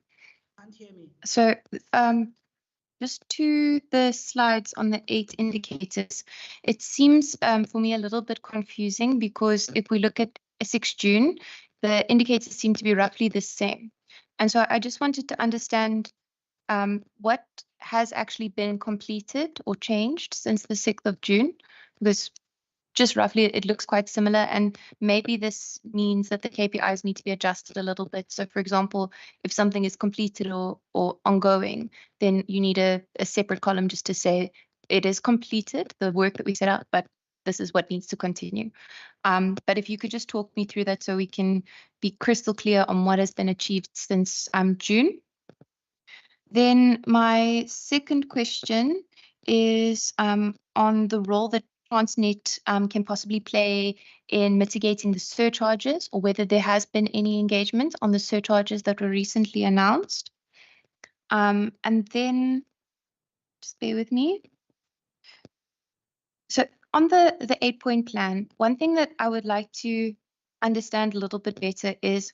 Can't So just to the slides on the 8 indicators, it seems for me a little bit confusing because if we look at 6 June, the indicators seem to be roughly the same. And so I just wanted to understand what has actually been completed or changed since the 6th of June, because just roughly it looks quite similar, and maybe this means that the KPIs need to be adjusted a little bit. So for example, if something is completed or ongoing, then you need a separate column just to say it is completed, the work that we set out, but this is what needs to continue. But if you could just talk me through that so we can be crystal clear on what has been achieved since June. Then my second question is on the role that Transnet can possibly play in mitigating the surcharges, or whether there has been any engagement on the surcharges that were recently announced. And then, just bear with me. So on the 8-point plan, one thing that I would like to understand a little bit better is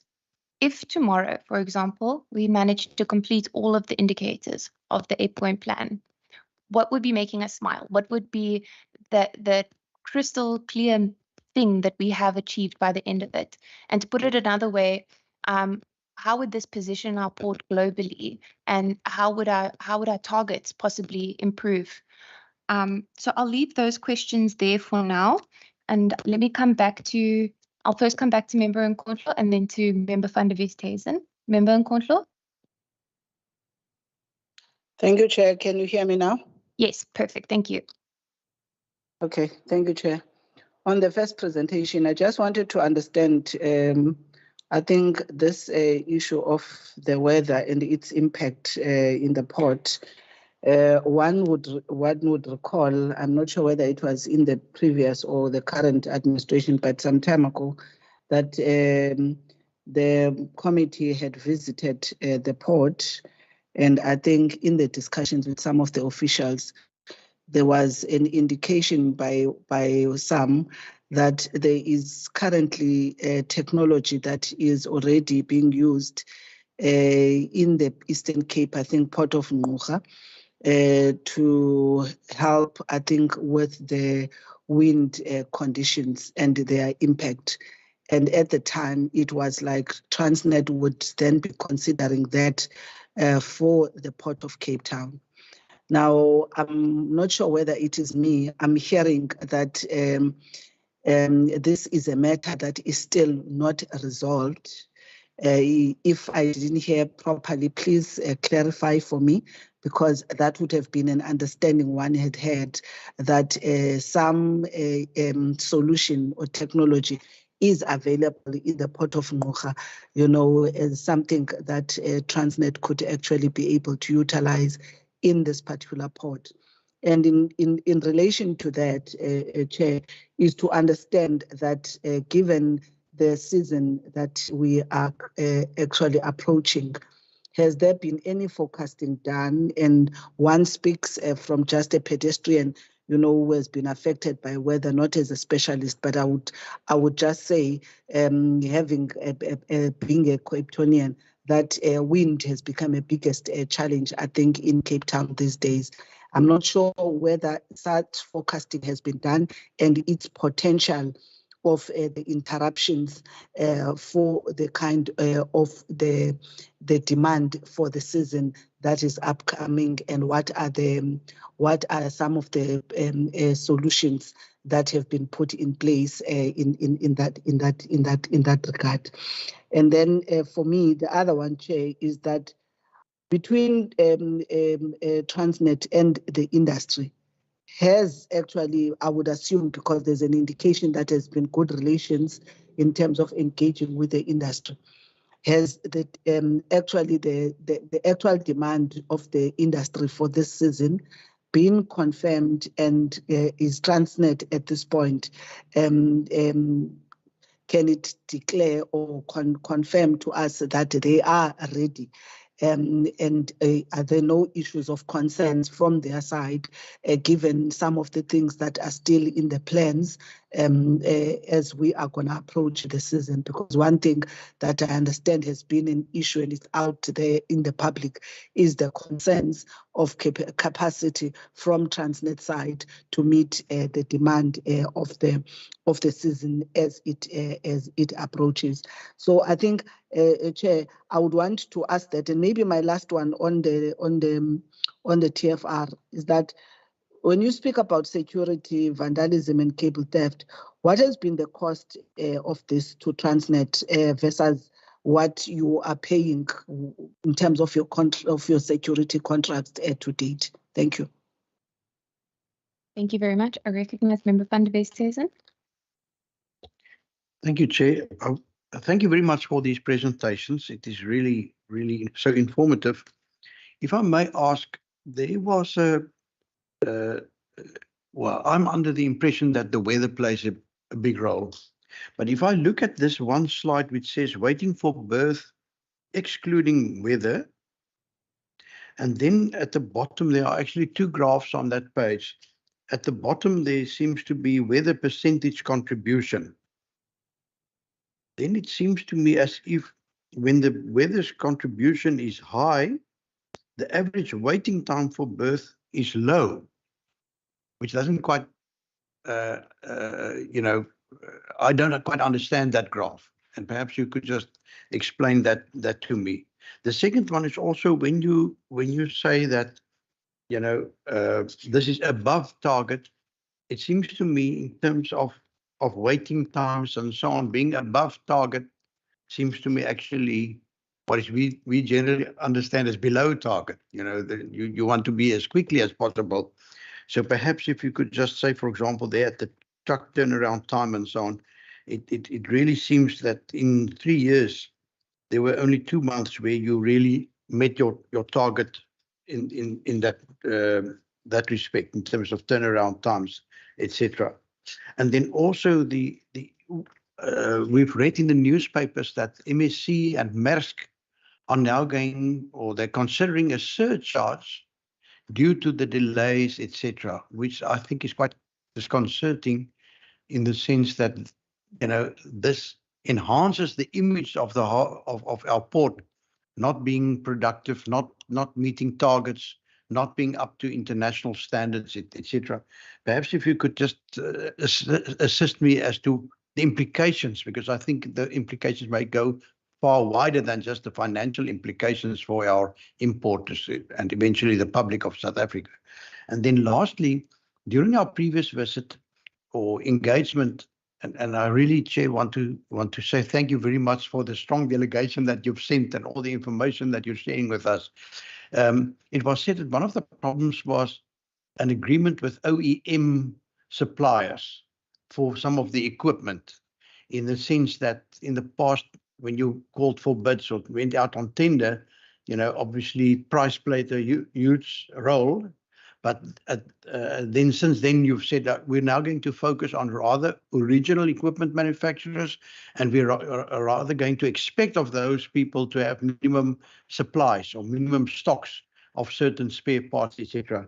if tomorrow, for example, we manage to complete all of the indicators of the 8-point plan, what would be making us smile? What would be the crystal clear thing that we have achieved by the end of it? And to put it another way, how would this position our port globally, and how would our targets possibly improve? So I'll leave those questions there for now, and let me come back to. I'll first come back to Member Nkondlo and then to Member van der Westhuizen. Member Nkondlo? Thank you, Chair. Can you hear me now? Yes, perfect. Thank you. Okay, thank you, Chair. On the first presentation, I just wanted to understand, I think this issue of the weather and its impact in the port, one would recall, I'm not sure whether it was in the previous or the current administration, but some time ago, that the committee had visited the port, and I think in the discussions with some of the officials, there was an indication by some that there is currently a technology that is already being used in the Eastern Cape, I think Port of Ngqura, to help, I think, with the wind conditions and their impact. And at the time, it was like Transnet would then be considering that for the Port of Cape Town. Now, I'm not sure whether it is me. I'm hearing that this is a matter that is still not resolved. If I didn't hear properly, please clarify for me, because that would have been an understanding one had had, that some solution or technology is available in the Port of Ngqura, you know, as something that Transnet could actually be able to utilize in this particular port. And in relation to that, Chair, is to understand that given the season that we are actually approaching, has there been any forecasting done? And one speaks from just a pedestrian, you know, who has been affected by weather, not as a specialist, but I would just say, having being a Capetonian, that wind has become a biggest challenge, I think, in Cape Town these days. I'm not sure whether such forecasting has been done and its potential of the interruptions for the kind of the demand for the season that is upcoming, and what are some of the solutions that have been put in place in that regard. And then for me, the other one, Chair, is that between Transnet and the industry has actually, I would assume, because there's an indication that there's been good relations in terms of engaging with the industry, has the actually the actual demand of the industry for this season been confirmed, and is Transnet at this point can it declare or confirm to us that they are ready? And are there no issues of concerns from their side, given some of the things that are still in the plans as we are going to approach the season. Because one thing that I understand has been an issue and it's out there in the public is the concerns of capacity from Transnet side to meet the demand of the season as it approaches. So I think, Chair, I would want to ask that, and maybe my last one on the TFR is that when you speak about security, vandalism, and cable theft, what has been the cost of this to Transnet versus what you are paying in terms of your security contracts to date? Thank you. Thank you very much. I recognize Member van der Westhuizen. Thank you, Chair. Thank you very much for these presentations. It is really, really so informative. If I may ask, there was well, I'm under the impression that the weather plays a big role. But if I look at this one slide which says waiting for berth, excluding weather, and then at the bottom there are actually two graphs on that page. At the bottom there seems to be weather percentage contribution. Then it seems to me as if when the weather's contribution is high, the average waiting time for berth is low, which doesn't quite, you know, I don't quite understand that graph. And perhaps you could just explain that to me. The second one is also when you say that, you know, this is above target, it seems to me in terms of waiting times and so on, being above target seems to me actually what is we generally understand as below target. You know, you want to be as quickly as possible. So perhaps if you could just say, for example, there at the truck turnaround time and so on, it really seems that in 3 years, there were only 2 months where you really met your target in that respect, in terms of turnaround times, etc. And then also we've read in the newspapers that MSC and Maersk are now going, or they're considering a surcharge due to the delays, etc., which I think is quite disconcerting in the sense that, you know, this enhances the image of our port not being productive, not meeting targets, not being up to international standards, etc. Perhaps if you could just assist me as to the implications, because I think the implications may go far wider than just the financial implications for our importers and eventually the public of South Africa. And then lastly, during our previous visit or engagement, and I really, Chair, want to say thank you very much for the strong delegation that you've sent and all the information that you're sharing with us. It was said that one of the problems was an agreement with OEM suppliers for some of the equipment, in the sense that in the past, when you called for bids or went out on tender, you know, obviously price played a huge role. But then since then, you've said that we're now going to focus on rather original equipment manufacturers, and we're rather going to expect of those people to have minimum supplies or minimum stocks of certain spare parts, etc.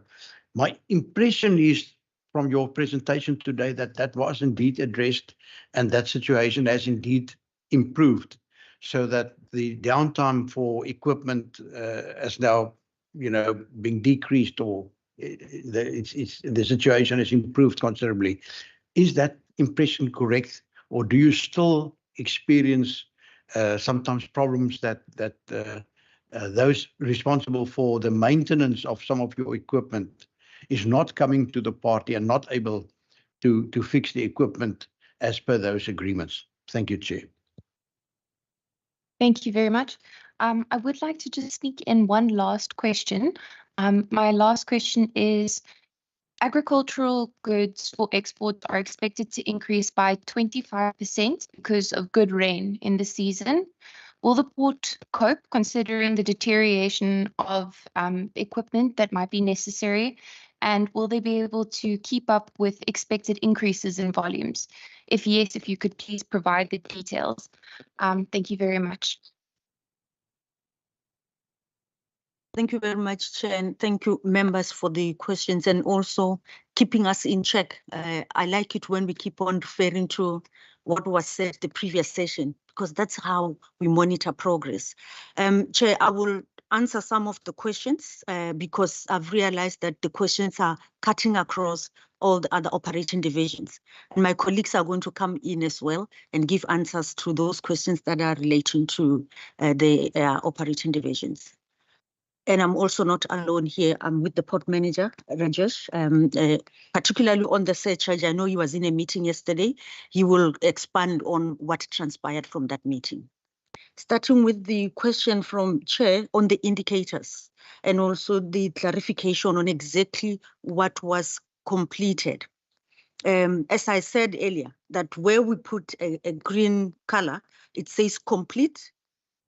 My impression is from your presentation today that that was indeed addressed and that situation has indeed improved, so that the downtime for equipment has now, you know, been decreased, or the situation has improved considerably. Is that impression correct, or do you still experience sometimes problems that those responsible for the maintenance of some of your equipment is not coming to the party and not able to fix the equipment as per those agreements? Thank you, Chair. Thank you very much. I would like to just sneak in one last question. My last question is, agricultural goods for export are expected to increase by 25% because of good rain in the season. Will the port cope, considering the deterioration of equipment that might be necessary? And will they be able to keep up with expected increases in volumes? If yes, if you could please provide the details. Thank you very much. Thank you very much, Chair, and thank you, members, for the questions. And also, keeping us in check. I like it when we keep on referring to what was said the previous session, because that's how we monitor progress. Chair, I will answer some of the questions because I've realized that the questions are cutting across all the other operating divisions. And my colleagues are going to come in as well and give answers to those questions that are relating to the operating divisions. And I'm also not alone here. I'm with the port manager, Rajesh, particularly on the surcharge. I know he was in a meeting yesterday. He will expand on what transpired from that meeting. Starting with the question from Chair on the indicators and also the clarification on exactly what was completed. As I said earlier, that where we put a green color, it says complete,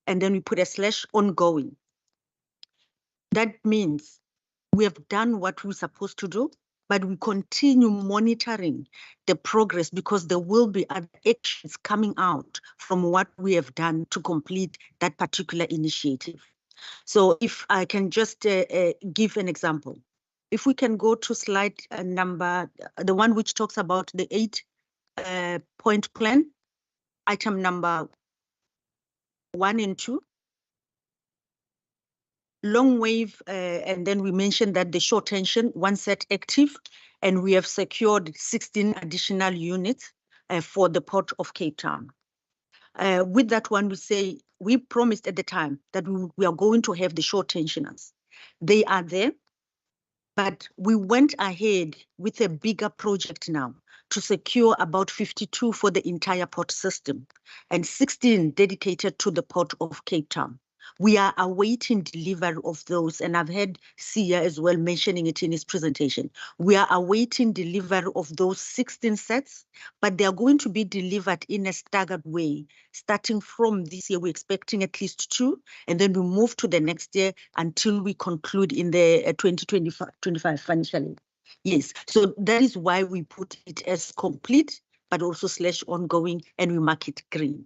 and then we put a slash ongoing. That means we have done what we're supposed to do, but we continue monitoring the progress because there will be other actions coming out from what we have done to complete that particular initiative. So if I can just give an example. If we can go to slide number, the one which talks about the 8-point plan, item number 1 and 2. Long wave, and then we mentioned that the short tension, one set active, and we have secured 16 additional units for the Port of Cape Town. With that one, we say, we promised at the time that we are going to have the short tensioners. They are there, but we went ahead with a bigger project now to secure about 52 for the entire port system and 16 dedicated to the Port of Cape Town. We are awaiting delivery of those, and I've heard Sia as well mentioning it in his presentation. We are awaiting delivery of those 16 sets, but they are going to be delivered in a staggered way. Starting from this year, we're expecting at least 2, and then we move to the next year until we conclude in the 2025 financial year. Yes, so that is why we put it as complete, but also slash ongoing, and we mark it green.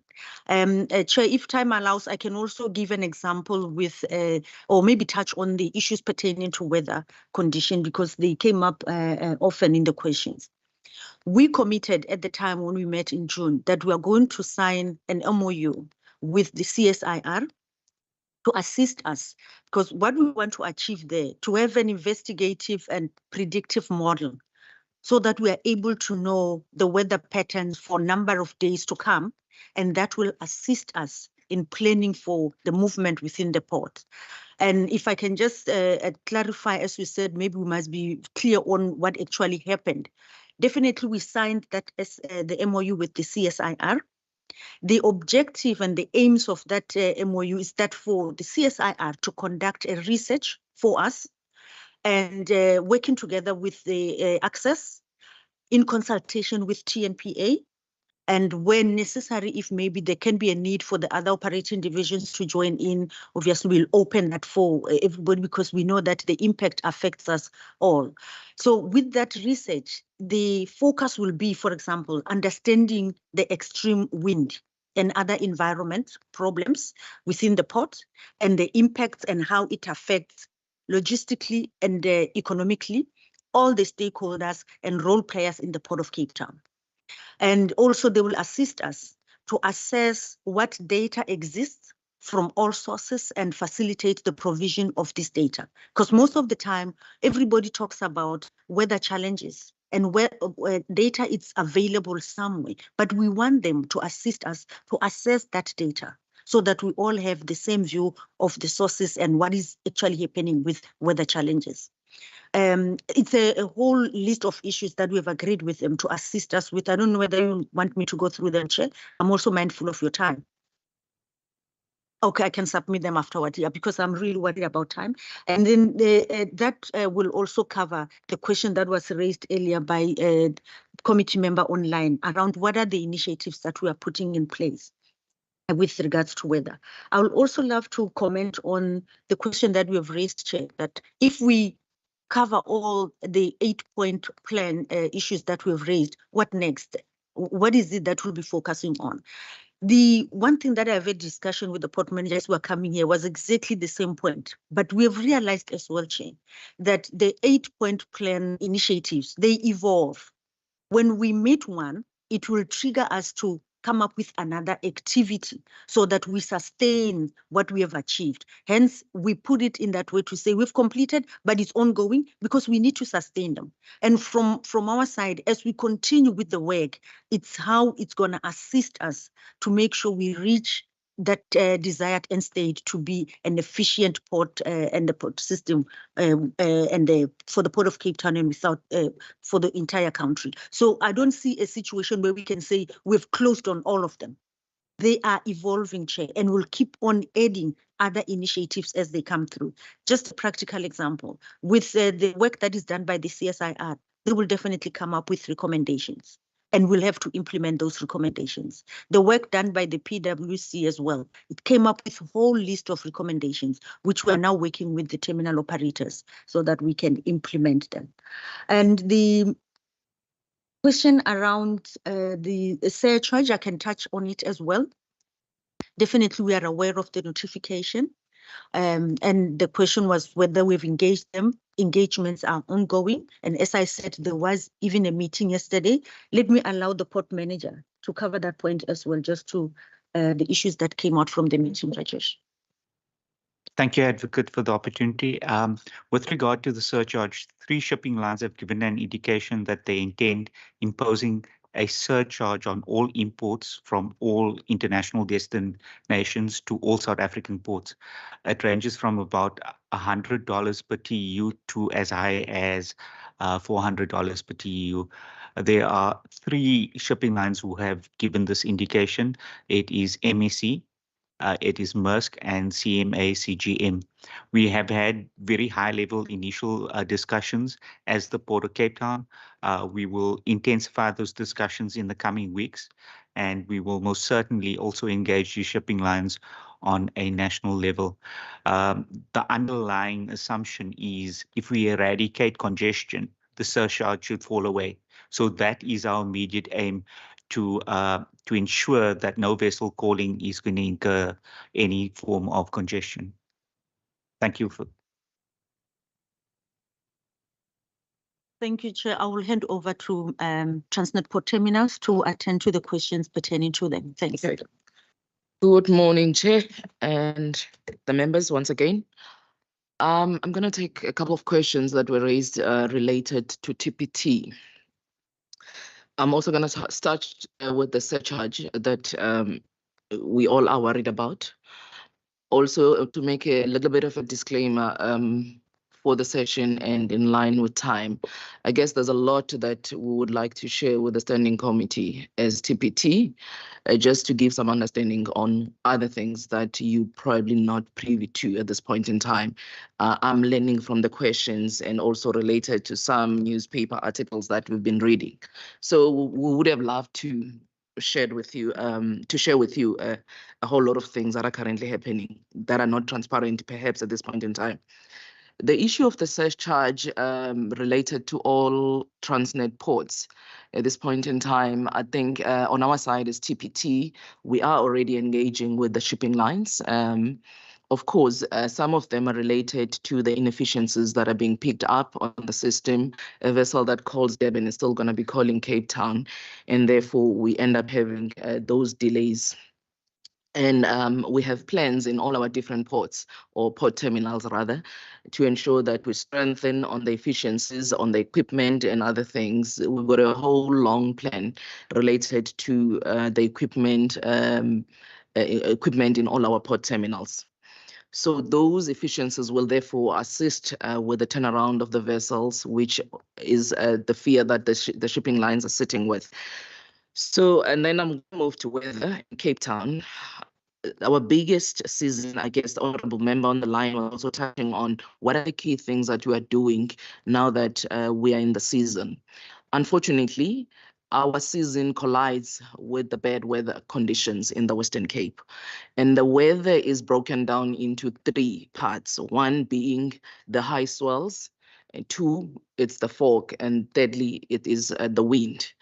Chair, if time allows, I can also give an example with, or maybe touch on the issues pertaining to weather condition, because they came up often in the questions. We committed at the time when we met in June that we are going to sign an MOU with the CSIR to assist us, because what we want to achieve there, to have an investigative and predictive model so that we are able to know the weather patterns for a number of days to come, and that will assist us in planning for the movement within the port. And if I can just clarify, as we said, maybe we must be clear on what actually happened. Definitely, we signed that as the MOU with the CSIR. The objective and the aims of that MOU is that for the CSIR to conduct a research for us, and working together with the Access in consultation with TNPA, and when necessary, if maybe there can be a need for the other operating divisions to join in, obviously we'll open that for everybody because we know that the impact affects us all. So with that research, the focus will be, for example, understanding the extreme wind and other environment problems within the port and the impacts and how it affects logistically and economically all the stakeholders and role players in the Port of Cape Town. And also they will assist us to assess what data exists from all sources and facilitate the provision of this data. Because most of the time, everybody talks about weather challenges and where data is available somewhere, but we want them to assist us to assess that data so that we all have the same view of the sources and what is actually happening with weather challenges. It's a whole list of issues that we've agreed with them to assist us with. I don't know whether you want me to go through them, Chair. I'm also mindful of your time. Okay, I can submit them afterward, yeah, because I'm really worried about time. And then that will also cover the question that was raised earlier by a committee member online around what are the initiatives that we are putting in place with regards to weather. I would also love to comment on the question that we have raised, Chair, that if we cover all the 8-point plan issues that we've raised, what next? What is it that we'll be focusing on? The one thing that I've had discussion with the port managers who are coming here was exactly the same point. But we have realized as well, Chair, that the 8-point plan initiatives, they evolve. When we meet one, it will trigger us to come up with another activity so that we sustain what we have achieved. Hence, we put it in that way to say we've completed, but it's ongoing because we need to sustain them. And from our side, as we continue with the work, it's how it's going to assist us to make sure we reach that desired end state to be an efficient port and the port system for the Port of Cape Town and without for the entire country. So I don't see a situation where we can say we've closed on all of them. They are evolving, Chair, and we'll keep on adding other initiatives as they come through. Just a practical example, with the work that is done by the CSIR, they will definitely come up with recommendations, and we'll have to implement those recommendations. The work done by the PwC as well, it came up with a whole list of recommendations, which we're now working with the terminal operators so that we can implement them. And the question around the surcharge, I can touch on it as well. Definitely, we are aware of the notification. And the question was whether we've engaged them. Engagements are ongoing. And as I said, there was even a meeting yesterday. Let me allow the port manager to cover that point as well, just to the issues that came out from the meeting, Rajesh. Thank you, Advocate, for the opportunity. With regard to the surcharge, 3 shipping lines have given an indication that they intend imposing a surcharge on all imports from all international destinations to all South African ports. It ranges from about $100 per TEU to as high as $400 per TEU. There are 3 shipping lines who have given this indication. It is MSC, it is Maersk, and CMA CGM. We have had very high-level initial discussions as the Port of Cape Town. We will intensify those discussions in the coming weeks, and we will most certainly also engage the shipping lines on a national level. The underlying assumption is if we eradicate congestion, the surcharge should fall away. So that is our immediate aim, to ensure that no vessel calling is going to incur any form of congestion. Thank you. Thank you, Chair. I will hand over to Transnet Port Terminals to attend to the questions pertaining to them. Thanks. Okay. Good morning, Chair, and the members once again. I'm going to take a couple of questions that were raised related to TPT. I'm also going to start with the surcharge that we all are worried about. Also, to make a little bit of a disclaimer for the session and in line with time, I guess there's a lot that we would like to share with the Standing Committee as TPT, just to give some understanding on other things that you probably not privy to at this point in time. I'm learning from the questions and also related to some newspaper articles that we've been reading. So we would have loved to share with you a whole lot of things that are currently happening that are not transparent perhaps at this point in time. The issue of the surcharge related to all Transnet ports at this point in time, I think on our side as TPT, we are already engaging with the shipping lines. Of course, some of them are related to the inefficiencies that are being picked up on the system. A vessel that calls Durban is still going to be calling Cape Town, and therefore we end up having those delays. And we have plans in all our different ports, or port terminals rather, to ensure that we strengthen on the efficiencies, on the equipment and other things. We've got a whole long plan related to the equipment in all our port terminals. So those efficiencies will therefore assist with the turnaround of the vessels, which is the fear that the shipping lines are sitting with. So, and then I'm going to move to weather in Cape Town. Our biggest season, I guess the honorable member on the line was also touching on what are the key things that we are doing now that we are in the season. Unfortunately, our season collides with the bad weather conditions in the Western Cape. And the weather is broken down into 3 parts. 1 being the high swells, and 2, it's the fog, and thirdly, it is the wind.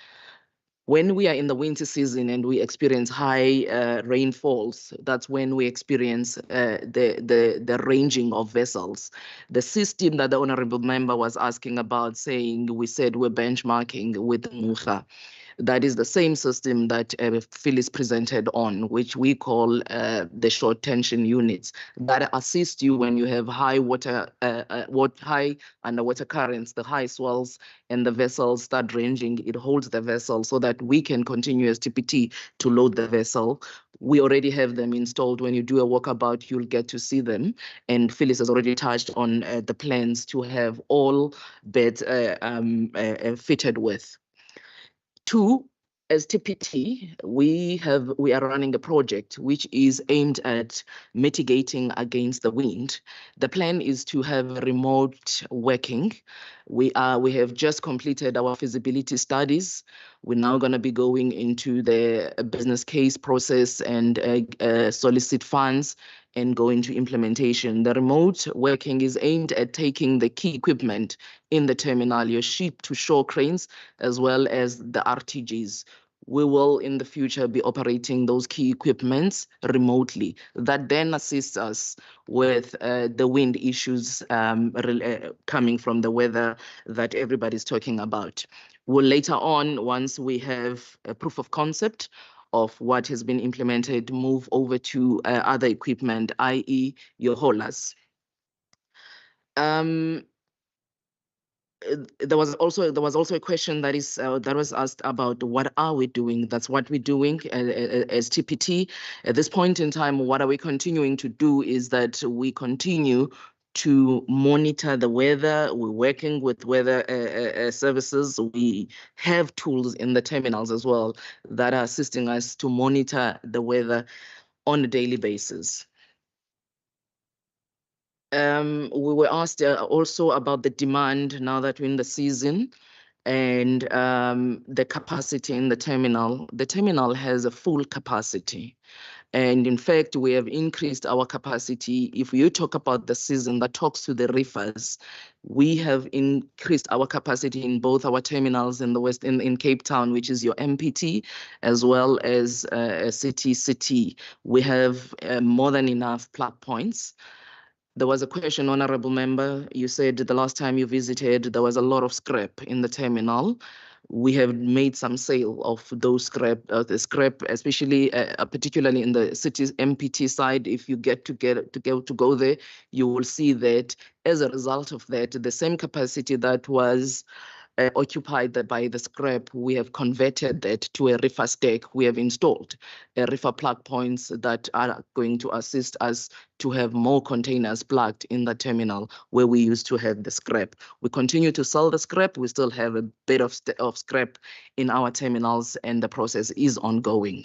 When we are in the winter season and we experience high rainfalls, that's when we experience the ranging of vessels. The system that the honorable member was asking about, saying we said we're benchmarking with Mucha. That is the same system that Phyllis presented on, which we call the short tension units that assist you when you have high high underwater currents, the high swells, and the vessels start ranging. It holds the vessel so that we can continue as TPT to load the vessel. We already have them installed. When you do a walkabout, you'll get to see them. And Phyllis has already touched on the plans to have all beds fitted with. Two, as TPT, we are running a project which is aimed at mitigating against the wind. The plan is to have remote working. We have just completed our feasibility studies. We're now going to be going into the business case process and solicit funds and go into implementation. The remote working is aimed at taking the key equipment in the terminal, your ship-to-shore cranes, as well as the RTGs. We will, in the future, be operating those key equipments remotely. That then assists us with the wind issues coming from the weather that everybody's talking about. We'll later on, once we have a proof of concept of what has been implemented, move over to other equipment, i.e. your haulers. There was also a question that was asked about what are we doing. That's what we're doing as TPT. At this point in time, what are we continuing to do is that we continue to monitor the weather. We're working with weather services. We have tools in the terminals as well that are assisting us to monitor the weather on a daily basis. We were asked also about the demand now that we're in the season and the capacity in the terminal. The terminal has a full capacity. And in fact, we have increased our capacity. If you talk about the season that talks to the reefers, we have increased our capacity in both our terminals in the west, in Cape Town, which is your MPT, as well as City. We have more than enough plug points. There was a question, Honorable Member. You said the last time you visited, there was a lot of scrap in the terminal. We have made some sale of those the scrap, especially particularly in the city's MPT side. If you get to go there, you will see that as a result of that, the same capacity that was occupied by the scrap, we have converted that to a reefer stack. We have installed reefer plug points that are going to assist us to have more containers plugged in the terminal where we used to have the scrap. We continue to sell the scrap. We still have a bit of scrap in our terminals, and the process is ongoing.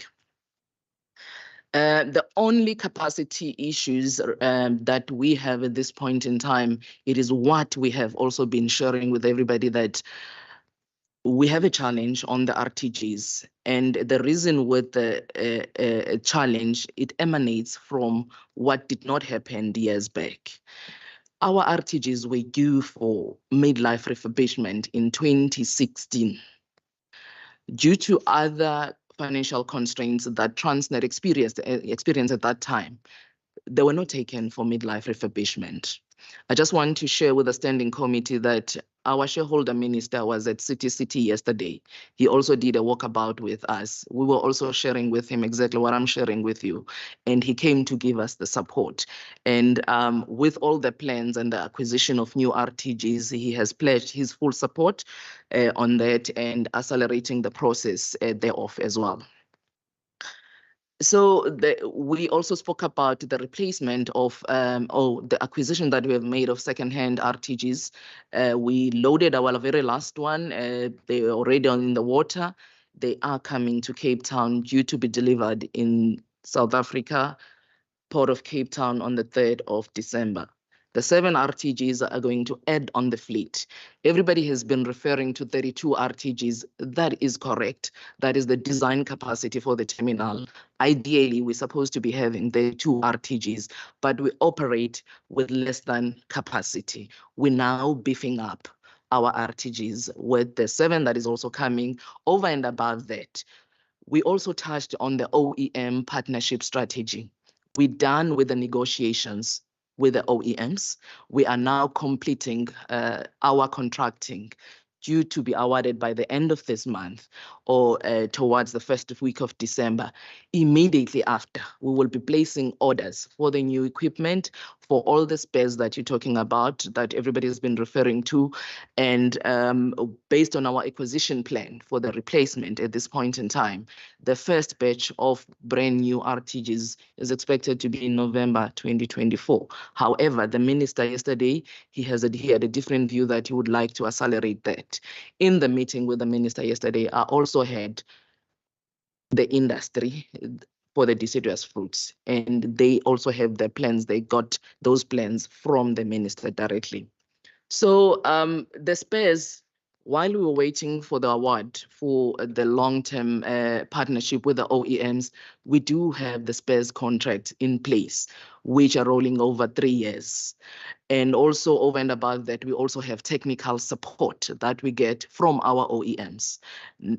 The only capacity issues that we have at this point in time, it is what we have also been sharing with everybody, that we have a challenge on the RTGs. And the reason with the challenge, it emanates from what did not happen years back. Our RTGs were due for midlife refurbishment in 2016. Due to other financial constraints that Transnet experienced at that time, they were not taken for midlife refurbishment. I just want to share with the standing committee that our shareholder minister was at City yesterday. He also did a walkabout with us. We were also sharing with him exactly what I'm sharing with you. And he came to give us the support. And with all the plans and the acquisition of new RTGs, he has pledged his full support on that and accelerating the process thereof as well. So we also spoke about the replacement of, the acquisition that we have made of second-hand RTGs. We loaded our very last one. They are already in the water. They are coming to Cape Town, due to be delivered in South Africa, Port of Cape Town on the 3rd of December. The 7 RTGs are going to add on the fleet. Everybody has been referring to 32 RTGs. That is correct. That is the design capacity for the terminal. Ideally, we're supposed to be having the 2 RTGs, but we operate with less than capacity. We're now beefing up our RTGs, with the 7 that is also coming over and above that. We also touched on the OEM partnership strategy. We're done with the negotiations with the OEMs. We are now completing our contracting, due to be awarded by the end of this month or towards the first week of December. Immediately after, we will be placing orders for the new equipment, for all the spares that you're talking about, that everybody has been referring to. And based on our acquisition plan for the replacement at this point in time, the first batch of brand new RTGs is expected to be in November 2024. However, the minister yesterday, he had a different view that he would like to accelerate that. In the meeting with the minister yesterday, I also had the industry for the deciduous fruits, and they also have the plans. They got those plans from the minister directly. So the spares, while we were waiting for the award for the long-term partnership with the OEMs, we do have the spares contract in place, which are rolling over 3 years. And also over and above that, we also have technical support that we get from our OEMs.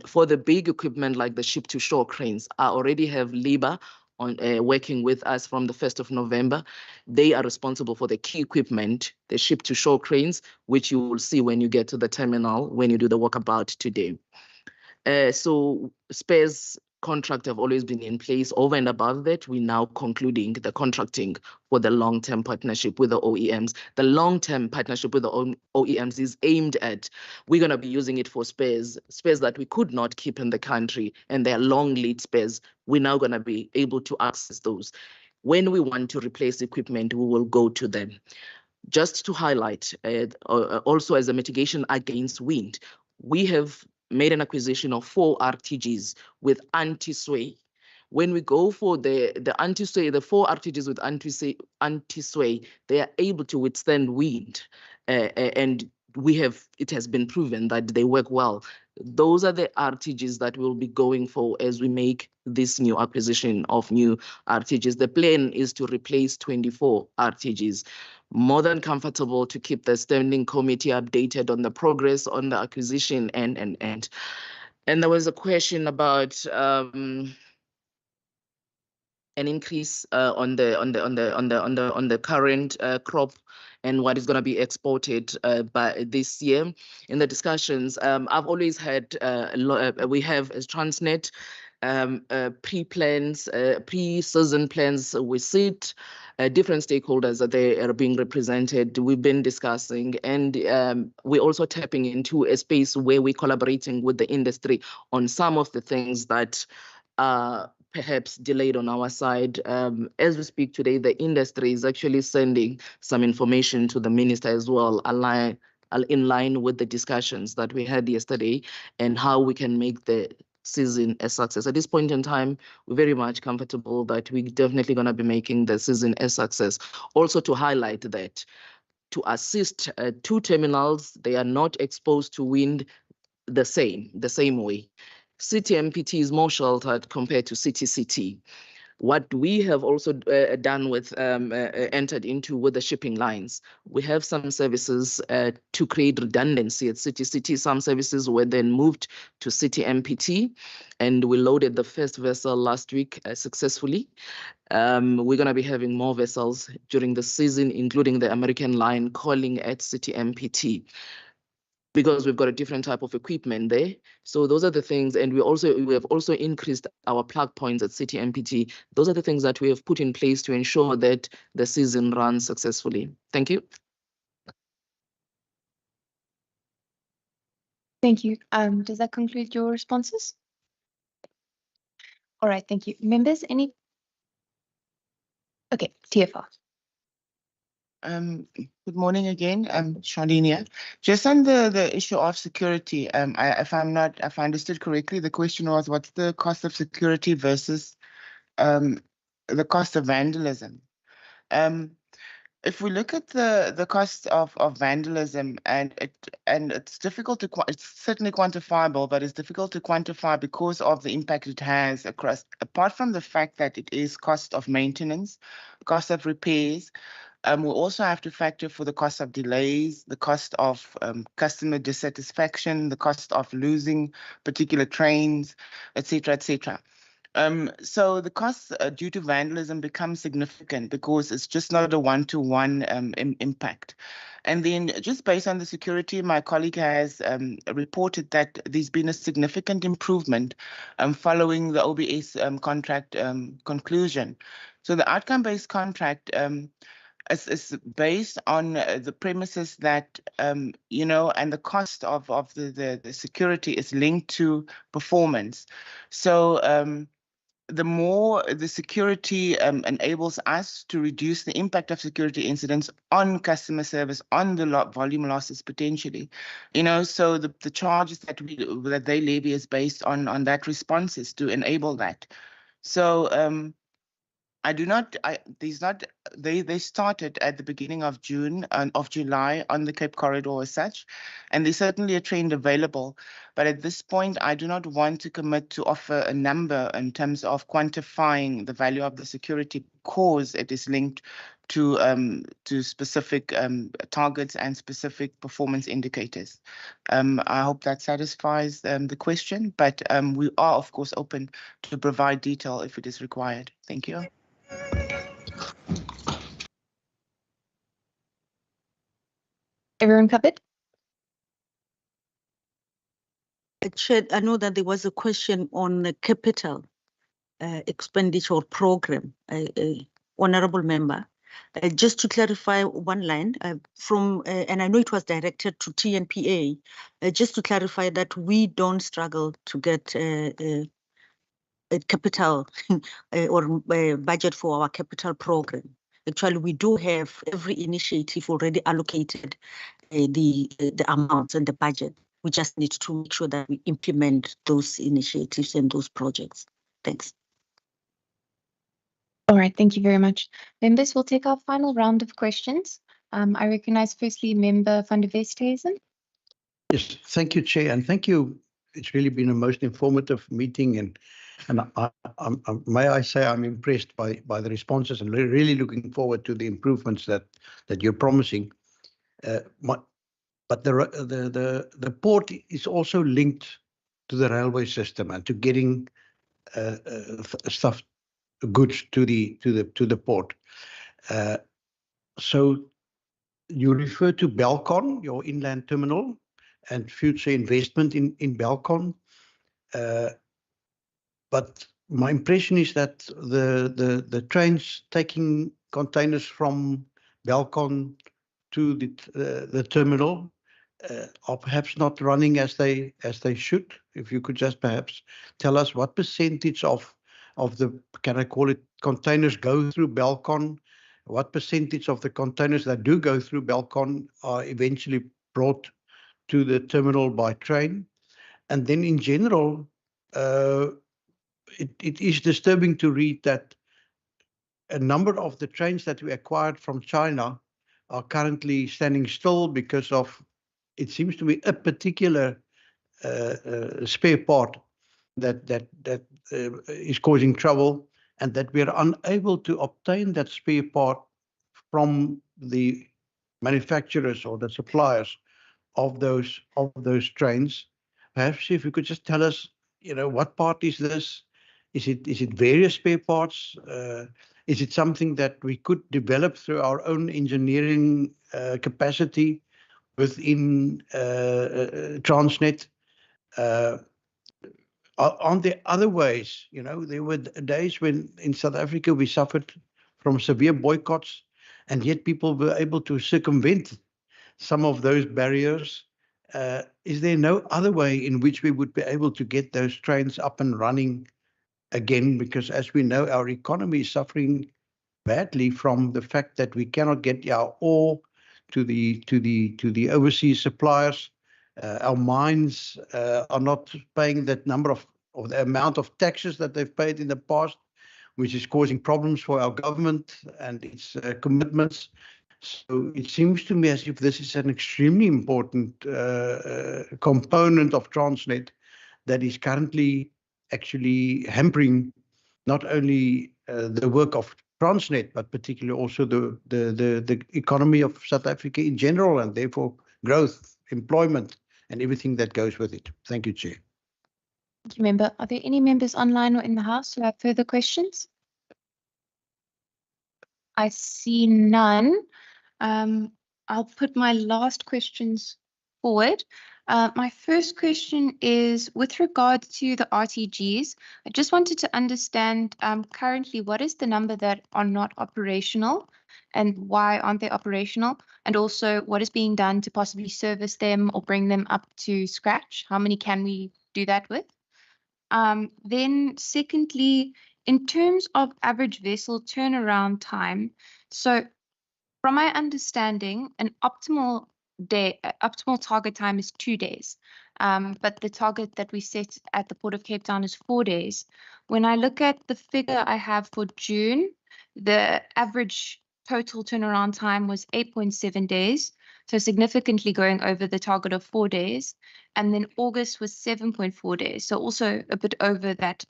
For the big equipment like the ship-to-shore cranes, I already have LIBA on working with us from the 1st of November. They are responsible for the key equipment, the ship-to-shore cranes, which you will see when you get to the terminal, when you do the walkabout today. So spares contract have always been in place. Over and above that, we're now concluding the contracting for the long-term partnership with the OEMs. The long-term partnership with the OEMs is aimed at, we're going to be using it for spares that we could not keep in the country, and they're long lead spares. We're now going to be able to access those. When we want to replace equipment, we will go to them. Just to highlight, also as a mitigation against wind, we have made an acquisition of 4 RTGs with anti-sway. When we go for the anti-sway, the 4 RTGs with anti-sway, they are able to withstand wind, and it has been proven that they work well. Those are the RTGs that we'll be going for as we make this new acquisition of new RTGs. The plan is to replace 24 RTGs. More than comfortable to keep the standing committee updated on the progress on the acquisition and there was a question about an increase on the current crop and what is going to be exported by this year. In the discussions, I've always had we have as Transnet pre-plans, pre-season plans. We sit different stakeholders that they are being represented. We've been discussing, and we're also tapping into a space where we're collaborating with the industry on some of the things that are perhaps delayed on our side. As we speak today, the industry is actually sending some information to the minister as well, in line with the discussions that we had yesterday and how we can make the season a success. At this point in time, we're very much comfortable that we're definitely going to be making the season a success. Also to highlight that to assist 2 terminals, they are not exposed to wind the same way. City MPT is more sheltered compared to City. What we have also done with, entered into with the shipping lines, we have some services to create redundancy at City. Some services were then moved to City MPT, and we loaded the first vessel last week successfully. We're going to be having more vessels during the season, including the American line calling at City MPT, because we've got a different type of equipment there. So those are the things, and we have also increased our plug points at City MPT. Those are the things that we have put in place to ensure that the season runs successfully. Thank you. Thank you. Does that conclude your responses? All right, thank you. Members, any? Okay, TFR. Good morning again. I'm Charlene. Just on the issue of security, if I understood correctly, the question was, what's the cost of security versus the cost of vandalism? If we look at the cost of vandalism, and it's difficult to it's certainly quantifiable, but it's difficult to quantify because of the impact it has across. Apart from the fact that it is cost of maintenance, cost of repairs, We'll also have to factor for the cost of delays, the cost of customer dissatisfaction, the cost of losing particular trains, etc., etc. So the costs due to vandalism become significant because it's just not a one-to-one impact. And then just based on the security, my colleague has reported that there's been a significant improvement following the OBS contract conclusion. So the outcome-based contract is based on the premises that, you know, and the cost of the security is linked to performance. So the more the security enables us to reduce the impact of security incidents on customer service, on the volume losses potentially, you know, so the charges that they levy is based on that responses to enable that. So they started at the beginning of June and of July on the Cape Corridor as such, and there's certainly a trend available. But at this point, I do not want to commit to offer a number in terms of quantifying the value of the security because it is linked to specific targets and specific performance indicators. I hope that satisfies the question, but we are of course open to provide detail if it is required. Thank you. Everyone covered? Chair, I know that there was a question on the capital expenditure program, honorable member. Just to clarify one line from, and I know it was directed to TNPA, just to clarify that we don't struggle to get a capital or budget for our capital program. Actually, we do have every initiative already allocated the amounts and the budget. We just need to make sure that we implement those initiatives and those projects. Thanks. All right, thank you very much. Members, we'll take our final round of questions. I recognize firstly Member van der Westhuizen. Yes, thank you, Chair, and thank you. It's really been a most informative meeting, and may I say I'm impressed by the responses and really looking forward to the improvements that you're promising. But the port is also linked to the railway system and to getting goods to the port. So you refer to Belcon, your inland terminal, and future investment in Belcon. But my impression is that the trains taking containers from Belcon to the terminal are perhaps not running as they should. If you could just perhaps tell us what percentage of the, can I call it, containers go through Belcon? What percentage of the containers that do go through Belcon are eventually brought to the terminal by train? And then in general, it is disturbing to read that a number of the trains that we acquired from China are currently standing still because of, it seems to be a particular spare part that is causing trouble, and that we are unable to obtain that spare part from the manufacturers or the suppliers of those trains. Perhaps if you could just tell us, you know, what part is this? Is it various spare parts? Is it something that we could develop through our own engineering capacity within Transnet? Aren't there other ways? You know, there were days when in South Africa we suffered from severe boycotts, and yet people were able to circumvent some of those barriers. Is there no other way in which we would be able to get those trains up and running again? Because as we know, our economy is suffering badly from the fact that we cannot get our ore to the overseas suppliers. Our mines are not paying that number of the amount of taxes that they've paid in the past, which is causing problems for our government and its commitments. So it seems to me as if this is an extremely important component of Transnet that is currently actually hampering not only the work of Transnet, but particularly also the economy of South Africa in general, and therefore growth, employment, and everything that goes with it. Thank you, Chair. Thank you, Member. Are there any members online or in the House who have further questions? I see none. I'll put my last questions forward. My first question is with regard to the RTGs. I just wanted to understand currently what is the number that are not operational and why aren't they operational? And also what is being done to possibly service them or bring them up to scratch? How many can we do that with? Then secondly, in terms of average vessel turnaround time, so from my understanding, an optimal target time is 2 days. But the target that we set at the Port of Cape Town is 4 days. When I look at the figure I have for June, the average total turnaround time was 8.7 days, so significantly going over the target of 4 days. And then August was 7.4 days, so also a bit over that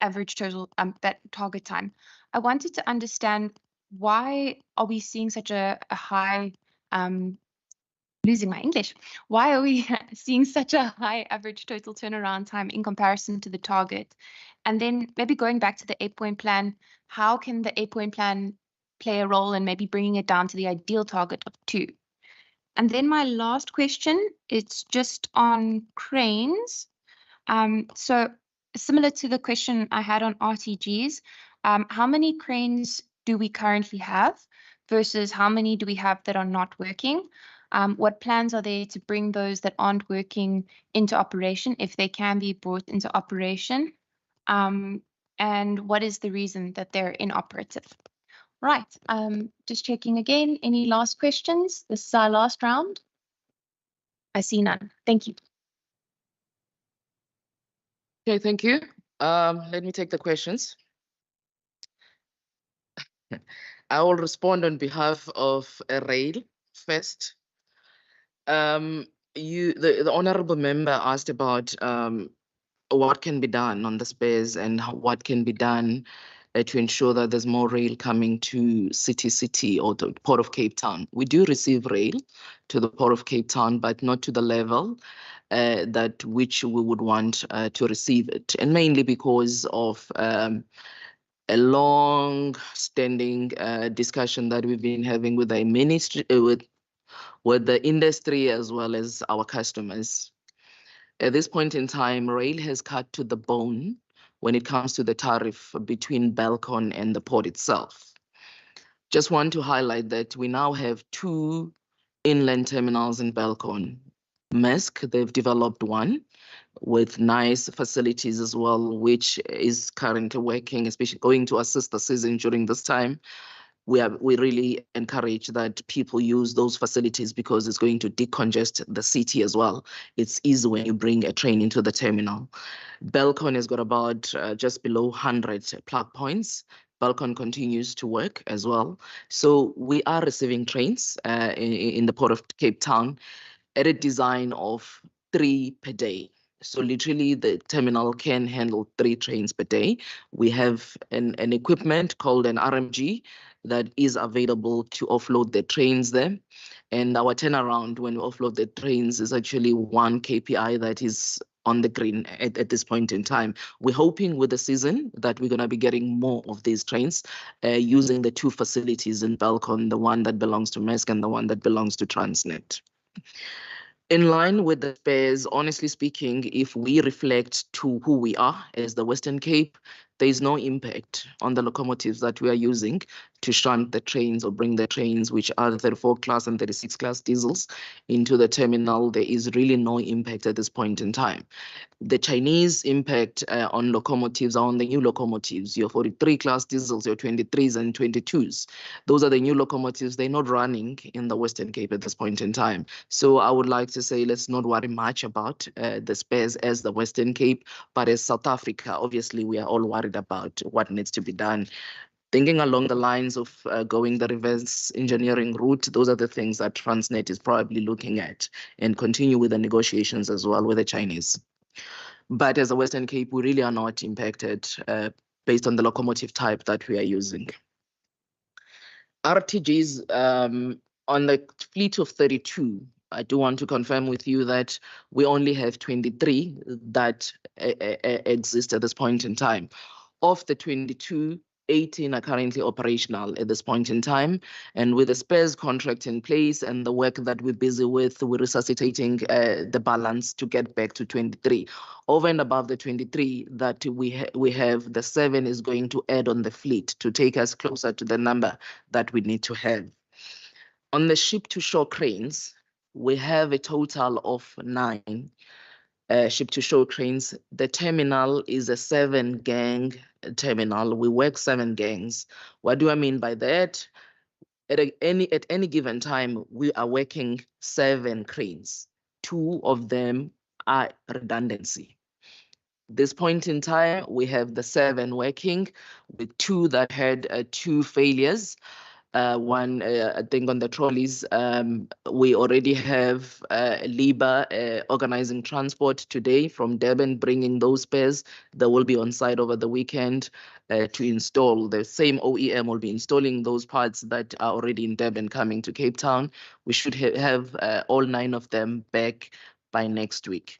average total, that target time. I wanted to understand why are we seeing such a high, losing my English, why are we seeing such a high average total turnaround time in comparison to the target? And then maybe going back to the 8-point plan, how can the 8-point plan play a role in maybe bringing it down to the ideal target of 2? And then my last question, it's just on cranes. So similar to the question I had on RTGs, how many cranes do we currently have versus how many do we have that are not working? What plans are there to bring those that aren't working into operation, if they can be brought into operation? And what is the reason that they're inoperative? Right, just checking again, any last questions? This is our last round. I see none. Thank you. Okay, thank you. Let me take the questions. I will respond on behalf of Rail first. The honorable member asked about what can be done on the spares and what can be done to ensure that there's more rail coming to City or the Port of Cape Town. We do receive rail to the Port of Cape Town, but not to the level that which we would want to receive it, and mainly because of a long-standing discussion that we've been having with the ministry, with the industry as well as our customers. At this point in time, rail has cut to the bone when it comes to the tariff between Belcon and the port itself. Just want to highlight that we now have 2 inland terminals in Belcon. Maersk, they've developed one with nice facilities as well, which is currently working, especially going to assist the season during this time. We really encourage that people use those facilities because it's going to decongest the city as well. It's easy when you bring a train into the terminal. Belcon has got about just below 100 plug points. Belcon continues to work as well. So we are receiving trains in the Port of Cape Town at a design of 3 per day. So literally the terminal can handle 3 trains per day. We have an equipment called an RMG that is available to offload the trains there. And our turnaround when we offload the trains is actually 1 KPI that is on the green at this point in time. We're hoping with the season that we're going to be getting more of these trains using the 2 facilities in Belcon, the one that belongs to Maersk and the one that belongs to Transnet. In line with the spares, honestly speaking, if we reflect to who we are as the Western Cape, there is no impact on the locomotives that we are using to shunt the trains or bring the trains, which are the 34 class and 36 class diesels, into the terminal. There is really no impact at this point in time. The Chinese impact on locomotives are on the new locomotives, your 43 class diesels, your 23s and 22s. Those are the new locomotives. They're not running in the Western Cape at this point in time. So I would like to say let's not worry much about the spares as the Western Cape, but as South Africa, obviously we are all worried about what needs to be done. Thinking along the lines of going the reverse engineering route, those are the things that Transnet is probably looking at, and continue with the negotiations as well with the Chinese. But as a Western Cape, we really are not impacted based on the locomotive type that we are using. RTGs on the fleet of 32, I do want to confirm with you that we only have 23 that exist at this point in time. Of the 22, 18 are currently operational at this point in time. And with the spares contract in place and the work that we're busy with, we're resuscitating the balance to get back to 23. Over and above the 23 that we have, the 7 is going to add on the fleet to take us closer to the number that we need to have. On the ship-to-shore cranes, we have a total of 9 ship-to-shore cranes. The terminal is a 7-gang terminal. We work 7 gangs. What do I mean by that? At any given time, we are working 7 cranes. 2 of them are redundancy. This point in time, we have the 7 working with 2 that had 2 failures. One, I think on the trolleys, we already have Liba organizing transport today from Durban, bringing those spares that will be on site over the weekend to install. The same OEM will be installing those parts that are already in Durban coming to Cape Town. We should have all 9 of them back by next week.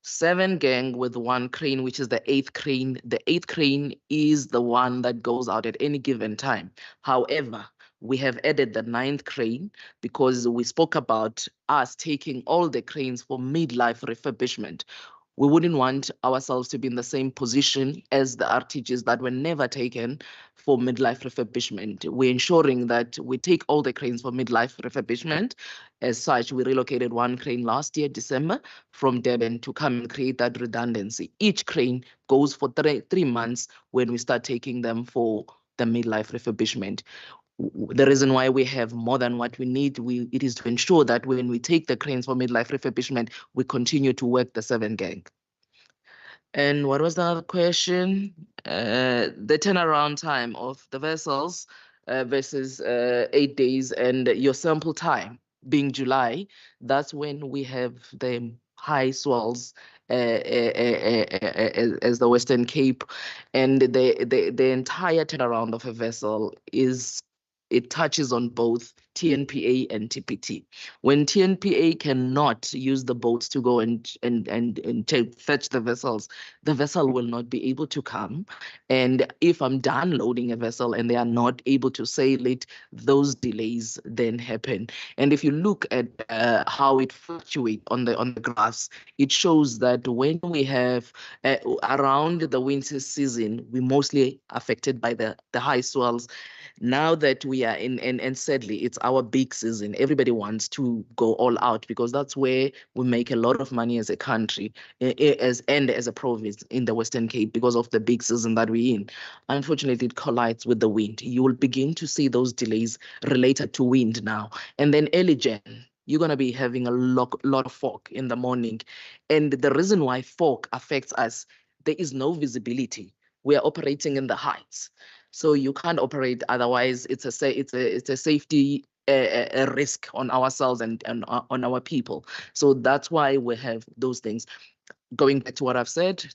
7 gang with 1 crane, which is the 8th crane. The 8th crane is the one that goes out at any given time. However, we have added the 9th crane because we spoke about us taking all the cranes for midlife refurbishment. We wouldn't want ourselves to be in the same position as the RTGs that were never taken for midlife refurbishment. We're ensuring that we take all the cranes for midlife refurbishment. As such, we relocated 1 crane last year, December, from Durban to come and create that redundancy. Each crane goes for 3 months when we start taking them for the midlife refurbishment. The reason why we have more than what we need, it is to ensure that when we take the cranes for midlife refurbishment, we continue to work the 7 gang. And what was the other question? The turnaround time of the vessels versus 8 days, and your sample time being July. That's when we have the high swells as the Western Cape, and the entire turnaround of a vessel it touches on both TNPA and TPT. When TNPA cannot use the boats to go and fetch the vessels, the vessel will not be able to come. And if I'm done loading a vessel and they are not able to sail it, those delays then happen. And if you look at how it fluctuates on the graphs, it shows that when we have around the winter season, we're mostly affected by the high swells. Now that we are in, and sadly, it's our big season. Everybody wants to go all out because that's where we make a lot of money as a country and as a province in the Western Cape because of the big season that we're in. Unfortunately, it collides with the wind. You will begin to see those delays related to wind now. And then early Jan, you're going to be having a lot of fog in the morning. And the reason why fog affects us, there is no visibility. We are operating in the heights. So you can't operate, otherwise it's a safety risk on ourselves and on our people. So that's why we have those things. Going back to what I've said,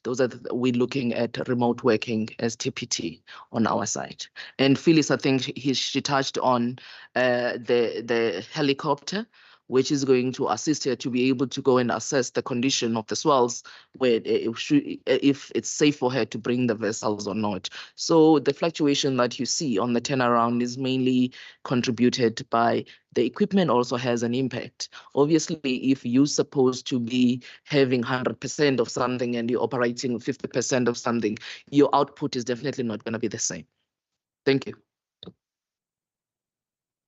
we're looking at remote working as TPT on our side. And Phyllis, I think she touched on the helicopter, which is going to assist her to be able to go and assess the condition of the swells, where if it's safe for her to bring the vessels or not. So the fluctuation that you see on the turnaround is mainly contributed by the equipment also has an impact. Obviously, if you're supposed to be having 100% of something and you're operating 50% of something, your output is definitely not going to be the same. Thank you.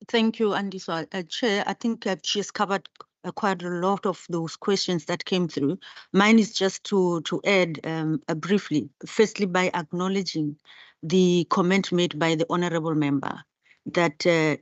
Thank you, Andiswa. Chair, I think she's covered quite a lot of those questions that came through. Mine is just to add briefly, firstly, by acknowledging the comment made by the honorable member that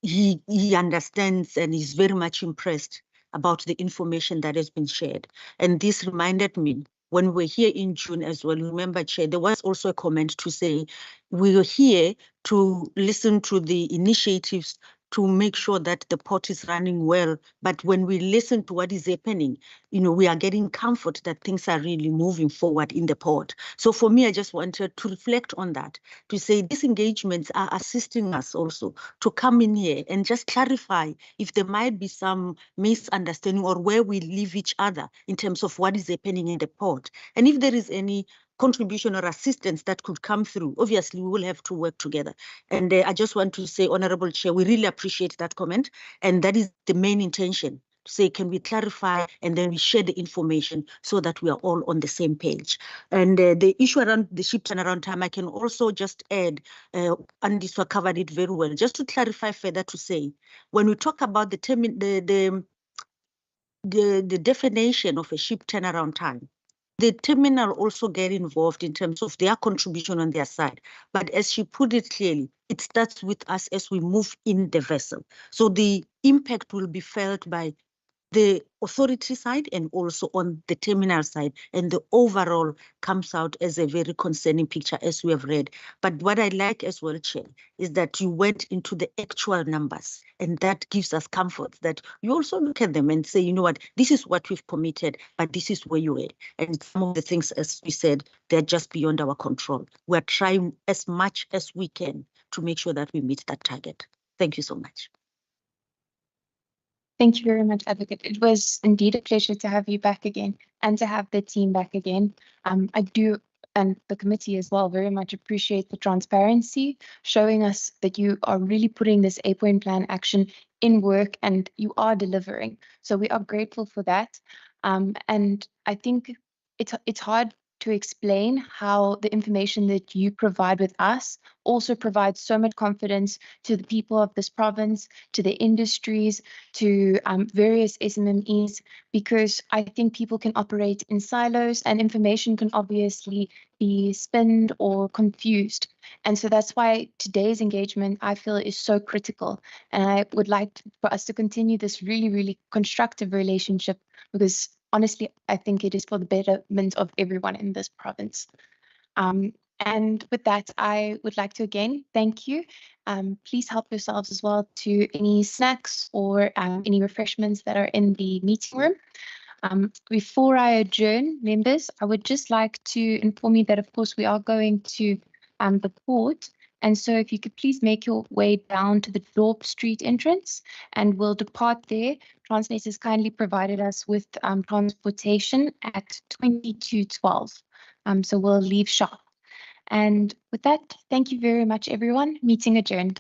he understands and is very much impressed about the information that has been shared. And this reminded me, when we were here in June as well, remember, Chair, there was also a comment to say we were here to listen to the initiatives to make sure that the port is running well. But when we listen to what is happening, we are getting comfort that things are really moving forward in the port. So for me, I just wanted to reflect on that, to say these engagements are assisting us also to come in here and just clarify if there might be some misunderstanding or where we leave each other in terms of what is happening in the port. And if there is any contribution or assistance that could come through, obviously we will have to work together. And I just want to say, Honorable Chair, we really appreciate that comment. And that is the main intention, to say, can we clarify and then we share the information so that we are all on the same page. And the issue around the ship turnaround time, I can also just add, and this one covered it very well, just to clarify further, to say, when we talk about the definition of a ship turnaround time, the terminal also get involved in terms of their contribution on their side. But as she put it clearly, it starts with us as we move in the vessel. So the impact will be felt by the authority side and also on the terminal side, and the overall comes out as a very concerning picture, as we have read. But what I like as well, Chair, is that you went into the actual numbers, and that gives us comfort that you also look at them and say, you know what, this is what we've committed, but this is where you are. And some of the things, as we said, they're just beyond our control. We're trying as much as we can to make sure that we meet that target. Thank you so much. Thank you very much, Advocate. It was indeed a pleasure to have you back again and to have the team back again. I do, and the committee as well, very much appreciate the transparency, showing us that you are really putting this 8-point plan action in work and you are delivering. So we are grateful for that. And I think it's hard to explain how the information that you provide with us also provides so much confidence to the people of this province, to the industries, to various SMMEs, because I think people can operate in silos and information can obviously be spinned or confused. And so that's why today's engagement, I feel, is so critical. And I would like for us to continue this really, really constructive relationship, because honestly, I think it is for the betterment of everyone in this province. And with that, I would like to again thank you. Please help yourselves as well to any snacks or any refreshments that are in the meeting room. Before I adjourn, members, I would just like to inform you that, of course, we are going to the port. And so if you could please make your way down to the Dorp Street entrance and we'll depart there. Transnet has kindly provided us with transportation at 22:12. So we'll leave sharp. And with that, thank you very much, everyone. Meeting adjourned.